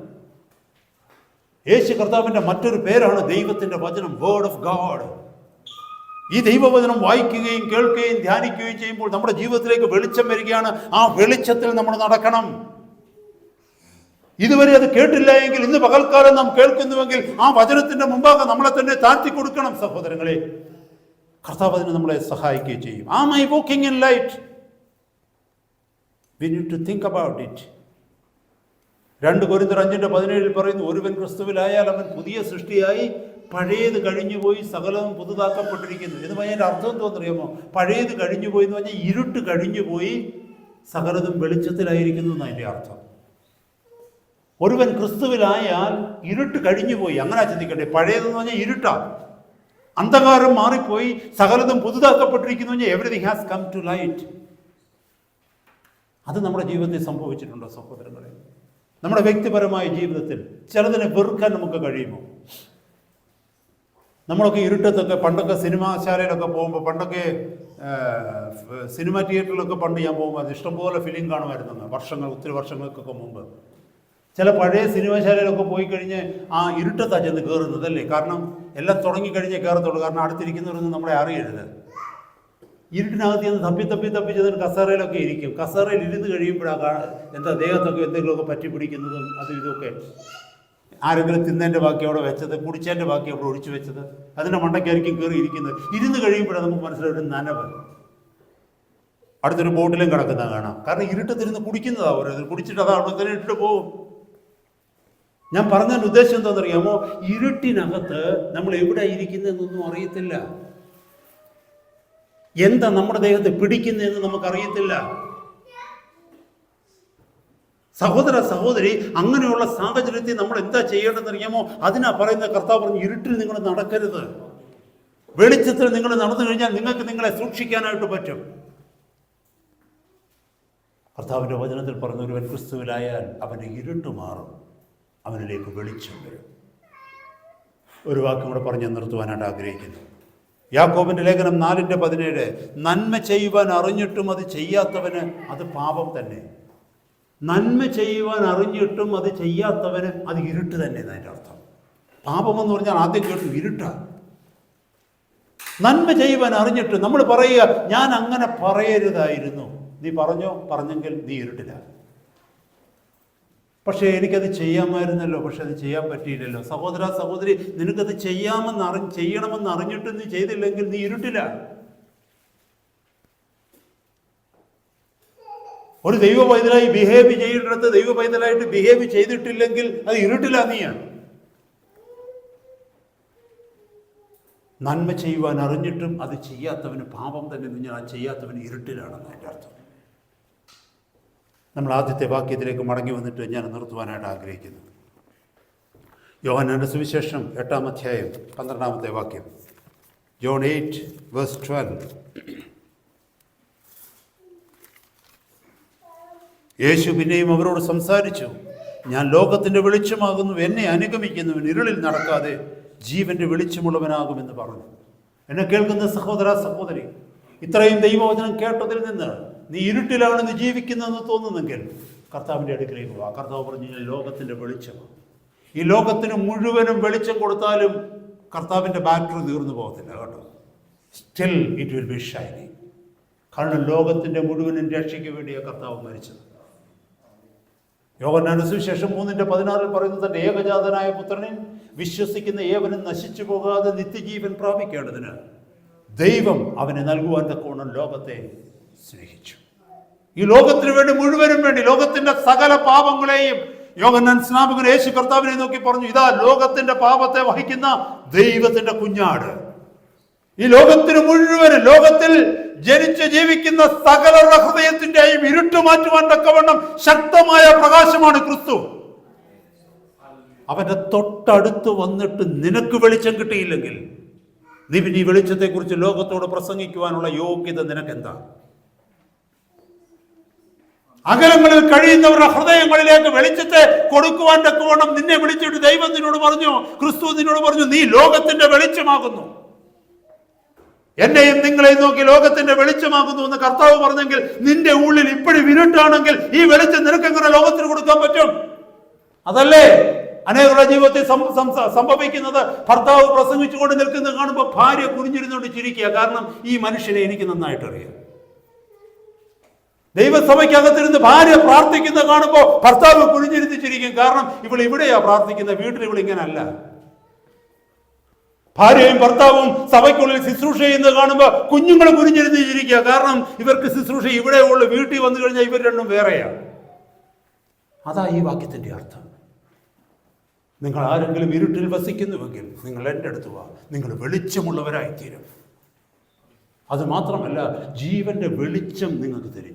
യേശു കർത്താവിൻ്റെ മറ്റൊരു പേരാണ് ദൈവത്തിൻ്റെ വചനം, വേർഡ് ഓഫ് ഗാഡ്. ഈ ദൈവവചനം വായിക്കുകയും കേൾക്കുകയും ധ്യാനിക്കുകയും ചെയ്യുമ്പോൾ നമ്മുടെ ജീവിതത്തിലേക്ക് വെളിച്ചം വരികയാണ്. ആ വെളിച്ചത്തിൽ നമ്മൾ നടക്കണം. ഇതുവരെ അത് കേട്ടില്ല എങ്കിൽ ഇന്ന് പകൽക്കാലം നാം കേൾക്കുന്നുവെങ്കിൽ ആ വചനത്തിന്റെ മുമ്പാകെ നമ്മളെ തന്നെ താഴ്ത്തി കൊടുക്കണം. സഹോദരങ്ങളെ, കർത്താവ് അതിന് നമ്മളെ സഹായിക്കുകയും ചെയ്യും. Am I walking in light? We need to think about it. 2 കൊരിന്ത്യർ 5:17 പറയുന്നു, ഒരുവൻ ക്രിസ്തുവിലായാൽ അവൻ പുതിയ സൃഷ്ടിയായി, പഴയത് കഴിഞ്ഞുപോയി, സകലവും പുതുതാക്കപ്പെട്ടിരിക്കുന്നു. എന്ന് പറഞ്ഞാൽ അർത്ഥം എന്തോന്നറിയാമോ? പഴയത് കഴിഞ്ഞുപോയി എന്ന് പറഞ്ഞാൽ ഇരുട്ട് കഴിഞ്ഞുപോയി, സകലതും വെളിച്ചത്തിലായിരിക്കുന്നു എന്നതിൻ്റെ അർത്ഥം. ഒരുവൻ ക്രിസ്തുവിലായാൽ ഇരുട്ട് കഴിഞ്ഞുപോയി, അങ്ങനെ ചിന്തിക്കട്ടെ. പഴയതെന്ന് പറഞ്ഞാൽ ഇരുട്ടാ, അന്ധകാരം മാറിപ്പോയി, സകലതും പുതുതാക്കപ്പെട്ടിരിക്കുന്നു. Everything has come to light. അത് നമ്മുടെ ജീവിതത്തിൽ സംഭവിച്ചിട്ടുണ്ടോ സഹോദരങ്ങളെ? നമ്മുടെ വ്യക്തിപരമായ ജീവിതത്തിൽ ചിലതിനെ വെറുക്കാൻ നമുക്ക് കഴിയുമോ? നമ്മളൊക്കെ ഇരുട്ടത്തൊക്കെ പണ്ടൊക്കെ സിനിമാശാലയിലൊക്കെ പോകുമ്പോൾ, പണ്ടൊക്കെ സിനിമ തിയേറ്ററിലൊക്കെ പണ്ട് ഞാൻ പോകുമ്പോൾ അത് ഇഷ്ടംപോലെ ഫിലിം കാണുമായിരുന്നു. ഒത്തിരി വർഷങ്ങൾക്കൊക്കെ മുമ്പ് ചില പഴയ സിനിമാശാലയിലൊക്കെ പോയി കഴിഞ്ഞ് ആ ഇരുട്ടത്താണ് ചെന്ന് കയറുന്നത് അല്ലേ? കാരണം എല്ലാം തുടങ്ങിക്കഴിഞ്ഞേ കയറത്തുള്ളൂ. കാരണം അടുത്തിരിക്കുന്നവരൊന്നും നമ്മളെ അറിയരുത്. ഇരുട്ടിനകത്ത് ചെന്ന് തപ്പി ചെന്നിട്ട് കസേരയിലൊക്കെ ഇരിക്കും. കസേരയിൽ ഇരുന്ന് കഴിയുമ്പോഴാണ് എന്താ ദേഹത്തൊക്കെ എന്തെങ്കിലുമൊക്കെ പറ്റി പിടിക്കുന്നതും അതും ഇതൊക്കെ. ആരെങ്കിലും തിന്നതിൻ്റെ ബാക്കി അവിടെ വെച്ചത്, കുടിച്ചതിൻ്റെ ബാക്കി അവിടെ ഒഴിച്ചു വെച്ചത്, അതിൻ്റെ മണ്ടയ്ക്കായിരിക്കും കയറി ഇരിക്കുന്നത്. ഇരുന്ന് കഴിയുമ്പോഴാണ് നമുക്ക് മനസ്സിലായി ഒരു നനവ്. അടുത്തൊരു ബോട്ടിലും കിടക്കുന്നത് കാണാം. കാരണം ഇരുട്ടത്തിരുന്ന് കുടിക്കുന്നതാണ് ഓരോരുത്തർ. കുടിച്ചിട്ട് അത് അവിടെ തന്നെ ഇട്ടിട്ട് പോകും. ഞാൻ പറഞ്ഞതിൻ്റെ ഉദ്ദേശം എന്താണെന്നറിയാമോ? ഇരുട്ടിനകത്ത് നമ്മൾ എവിടെ ഇരിക്കുന്നതെന്നൊന്നും അറിയത്തില്ല. എന്താ നമ്മുടെ ദേഹത്തെ പിടിക്കുന്നതെന്ന് നമുക്കറിയത്തില്ല. സഹോദര സഹോദരി, അങ്ങനെയുള്ള സാഹചര്യത്തിൽ നമ്മൾ എന്താ ചെയ്യേണ്ടതെന്ന് അറിയാമോ? അതിനാ പറയുന്ന കർത്താവ് പറഞ്ഞു, ഇരുട്ടിൽ നിങ്ങൾ നടക്കരുത്, വെളിച്ചത്തിൽ നിങ്ങൾ നടന്നു കഴിഞ്ഞാൽ നിങ്ങൾക്ക് നിങ്ങളെ സൂക്ഷിക്കാനായിട്ട് പറ്റും. കർത്താവിൻ്റെ വചനത്തിൽ പറഞ്ഞ, ഒരുവൻ ക്രിസ്തുവിലായാൽ അവൻ്റെ ഇരുട്ട് മാറും, അവനിലേക്ക് വെളിച്ചം വരും. ഒരു വാക്കും കൂടെ പറഞ്ഞ് നിർത്തുവാനായിട്ട് ആഗ്രഹിക്കുന്നു. യാക്കോബിന്റെ ലേഖനം 4:17, നന്മ ചെയ്യുവാൻ അറിഞ്ഞിട്ടും അത് ചെയ്യാത്തവന് അത് പാപം തന്നെ. നന്മ ചെയ്യുവാൻ അറിഞ്ഞിട്ടും അത് ചെയ്യാത്തവന് അത് ഇരുട്ട് തന്നെ എന്നതിൻ്റെ അർത്ഥം. പാപമെന്ന് പറഞ്ഞാൽ ആദ്യം കേട്ടു ഇരുട്ടാണ്. നന്മ ചെയ്യുവാൻ അറിഞ്ഞിട്ട് നമ്മൾ പറയുക, ഞാൻ അങ്ങനെ പറയരുതായിരുന്നു. നീ പറഞ്ഞെങ്കിൽ നീ ഇരുട്ടിലാണ്. പക്ഷേ എനിക്കത് ചെയ്യാമായിരുന്നല്ലോ, പക്ഷെ അത് ചെയ്യാൻ പറ്റിയില്ലല്ലോ. സഹോദര സഹോദരി, നിനക്കത് ചെയ്യണമെന്ന് അറിഞ്ഞിട്ട് നീ ചെയ്തില്ലെങ്കിൽ നീ ഇരുട്ടിലാണ്. ഒരു ദൈവ പൈതലായി ബിഹേവ് ചെയ്യേണ്ടിടത്ത് ദൈവ പൈതലായിട്ട് ബിഹേവ് ചെയ്തിട്ടില്ലെങ്കിൽ അത് ഇരുട്ടിലാണ് നീയാണ്. നന്മ ചെയ്യുവാൻ അറിഞ്ഞിട്ടും അത് ചെയ്യാത്തവന് പാപം തന്നെ. ഞാൻ ചെയ്യാത്തവന് ഇരുട്ടിലാണെന്ന് അതിൻ്റെ അർത്ഥം. നമ്മൾ ആദ്യത്തെ വാക്യത്തിലേക്ക് മടങ്ങി വന്നിട്ട് ഞാൻ നിർത്തുവാനായിട്ട് ആഗ്രഹിക്കുന്നു. യോഹന്നാന്റെ സുവിശേഷം 8-ാം അധ്യായം 12-ാമത്തെ വാക്യം. John 8:12. യേശു പിന്നെയും അവരോട് സംസാരിച്ചു, ഞാൻ ലോകത്തിൻ്റെ വെളിച്ചമാകുന്നു, എന്നെ അനുഗമിക്കുന്നവൻ ഇരുളിൽ നടക്കാതെ ജീവന്റെ വെളിച്ചമുള്ളവനാകുമെന്ന് പറഞ്ഞു. എന്നെ കേൾക്കുന്ന സഹോദര സഹോദരി, ഇത്രയും ദൈവവചനം കേട്ടതിൽ നിന്ന് നീ ഇരുട്ടിലാണ് നീ ജീവിക്കുന്നതെന്ന് തോന്നുന്നെങ്കിൽ കർത്താവിൻ്റെ അടുക്കലേക്ക് വാ. കർത്താവ് പറഞ്ഞു, ഞാൻ ലോകത്തിൻ്റെ വെളിച്ചമാണ്. ഈ ലോകത്തിന് മുഴുവനും വെളിച്ചം കൊടുത്താലും കർത്താവിൻ്റെ ബാറ്ററി തീർന്നു പോകത്തില്ല കേട്ടോ. Still it will be shining. കാരണം ലോകത്തിൻ്റെ മുഴുവനും രക്ഷയ്ക്ക് വേണ്ടിയാണ് കർത്താവ് മരിച്ചത്. യോഹന്നാന്റെ സുവിശേഷം 3:16 പറയുന്നത്, തന്റെ ഏകജാതനായ പുത്രനിൽ വിശ്വസിക്കുന്ന ഏവനും നശിച്ചു പോകാതെ നിത്യജീവൻ പ്രാപിക്കേണ്ടതിന് ദൈവം അവനെ നൽകുവാൻ തക്കവണ്ണം ലോകത്തെ സ്നേഹിച്ചു. ഈ ലോകത്തിന് വേണ്ടി മുഴുവനും വേണ്ടി ലോകത്തിന്റെ സകല പാപങ്ങളെയും യോഹന്നാൻ സ്നാപകൻ യേശു കർത്താവിനെ നോക്കി പറഞ്ഞു, ഇതാ ലോകത്തിന്റെ പാപത്തെ വഹിക്കുന്ന ദൈവത്തിന്റെ കുഞ്ഞാട്. ഈ ലോകത്തിന് മുഴുവനും, ലോകത്തിൽ ജനിച്ച് ജീവിക്കുന്ന സകലരുടെ ഹൃദയത്തിന്റെയും ഇരുട്ട് മാറ്റുവാൻ തക്കവണ്ണം ശക്തമായ പ്രകാശമാണ് ക്രിസ്തു. അവന്റെ തൊട്ടടുത്ത് വന്നിട്ട് നിനക്ക് വെളിച്ചം കിട്ടിയില്ലെങ്കിൽ നീ പിന്നെ ഈ വെളിച്ചത്തെക്കുറിച്ച് ലോകത്തോട് പ്രസംഗിക്കുവാനുള്ള യോഗ്യത നിനക്കെന്താ? അകലങ്ങളിൽ കഴിയുന്നവരുടെ ഹൃദയങ്ങളിലേക്ക് വെളിച്ചത്തെ കൊടുക്കുവാൻ തക്കവണ്ണം നിന്നെ വിളിച്ചിട്ട് ദൈവം നിന്നോട് പറഞ്ഞു, ക്രിസ്തു നിന്നോട് പറഞ്ഞു, നീ ലോകത്തിന്റെ വെളിച്ചമാകുന്നു. എന്നെയും നിങ്ങളെയും നോക്കി ലോകത്തിന്റെ വെളിച്ചമാകുന്നു എന്ന് കർത്താവ് പറഞ്ഞെങ്കിൽ നിന്റെ ഉള്ളിൽ ഇപ്പോഴും ഇരുട്ടാണെങ്കിൽ ഈ വെളിച്ചം നിനക്ക് എങ്ങനെ ലോകത്തിന് കൊടുക്കാൻ പറ്റും? അതല്ലേ അനേകരുടെ ജീവിതത്തിൽ സംഭവിക്കുന്നത്. ഭർത്താവ് പ്രസംഗിച്ചുകൊണ്ട് നിൽക്കുന്നത് കാണുമ്പോൾ ഭാര്യ കുനിഞ്ഞിരുന്നുകൊണ്ട് ചിരിക്കുക. കാരണം ഈ മനുഷ്യനെ എനിക്ക് നന്നായിട്ട് അറിയാം. ദൈവസഭയ്ക്കകത്തിരുന്ന് ഭാര്യ പ്രാർത്ഥിക്കുന്നത് കാണുമ്പോൾ ഭർത്താവ് കുനിഞ്ഞിരുന്ന് ചിരിക്കും. കാരണം ഇവിടെയാ പ്രാർത്ഥിക്കുന്നത്, വീട്ടിൽ ഇവളിങ്ങനല്ല. ഭാര്യയും ഭർത്താവും സഭയ്ക്കുള്ളിൽ ശുശ്രൂഷ ചെയ്യുന്നത് കാണുമ്പോൾ കുഞ്ഞുങ്ങൾ കുനിഞ്ഞിരുന്നിരിക്കുക. കാരണം ഇവർക്ക് ശുശ്രൂഷ ഇവിടെ ഉള്ളു, വീട്ടിൽ വന്നു കഴിഞ്ഞാൽ ഇവർ രണ്ടും വേറെയാണ്. അതാ ഈ വാക്യത്തിൻ്റെ അർത്ഥം. നിങ്ങൾ ആരെങ്കിലും ഇരുട്ടിൽ വസിക്കുന്നുവെങ്കിൽ നിങ്ങൾ എൻ്റെ അടുത്ത് വാ, നിങ്ങൾ വെളിച്ചമുള്ളവരായിത്തീരും. അതുമാത്രമല്ല, ജീവന്റെ വെളിച്ചം നിങ്ങൾക്ക് തരും.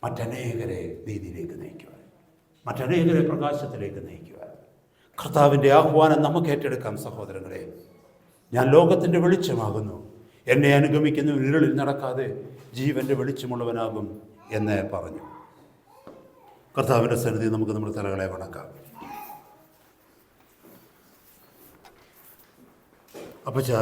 മറ്റനേകരെ നീതിയിലേക്ക് നയിക്കുവാൻ, മറ്റനേകരെ പ്രകാശത്തിലേക്ക് നയിക്കുവാൻ കർത്താവിൻ്റെ ആഹ്വാനം നമുക്ക് ഏറ്റെടുക്കാം. സഹോദരങ്ങളെ, ഞാൻ ലോകത്തിൻ്റെ വെളിച്ചമാകുന്നു, എന്നെ അനുഗമിക്കുന്ന ഇരുളിൽ നടക്കാതെ ജീവന്റെ വെളിച്ചമുള്ളവനാകും എന്ന് പറഞ്ഞു. കർത്താവിൻ്റെ സന്നിധി നമുക്ക് നമ്മുടെ തലകളെ വണക്കാം. അപ്പച്ചാ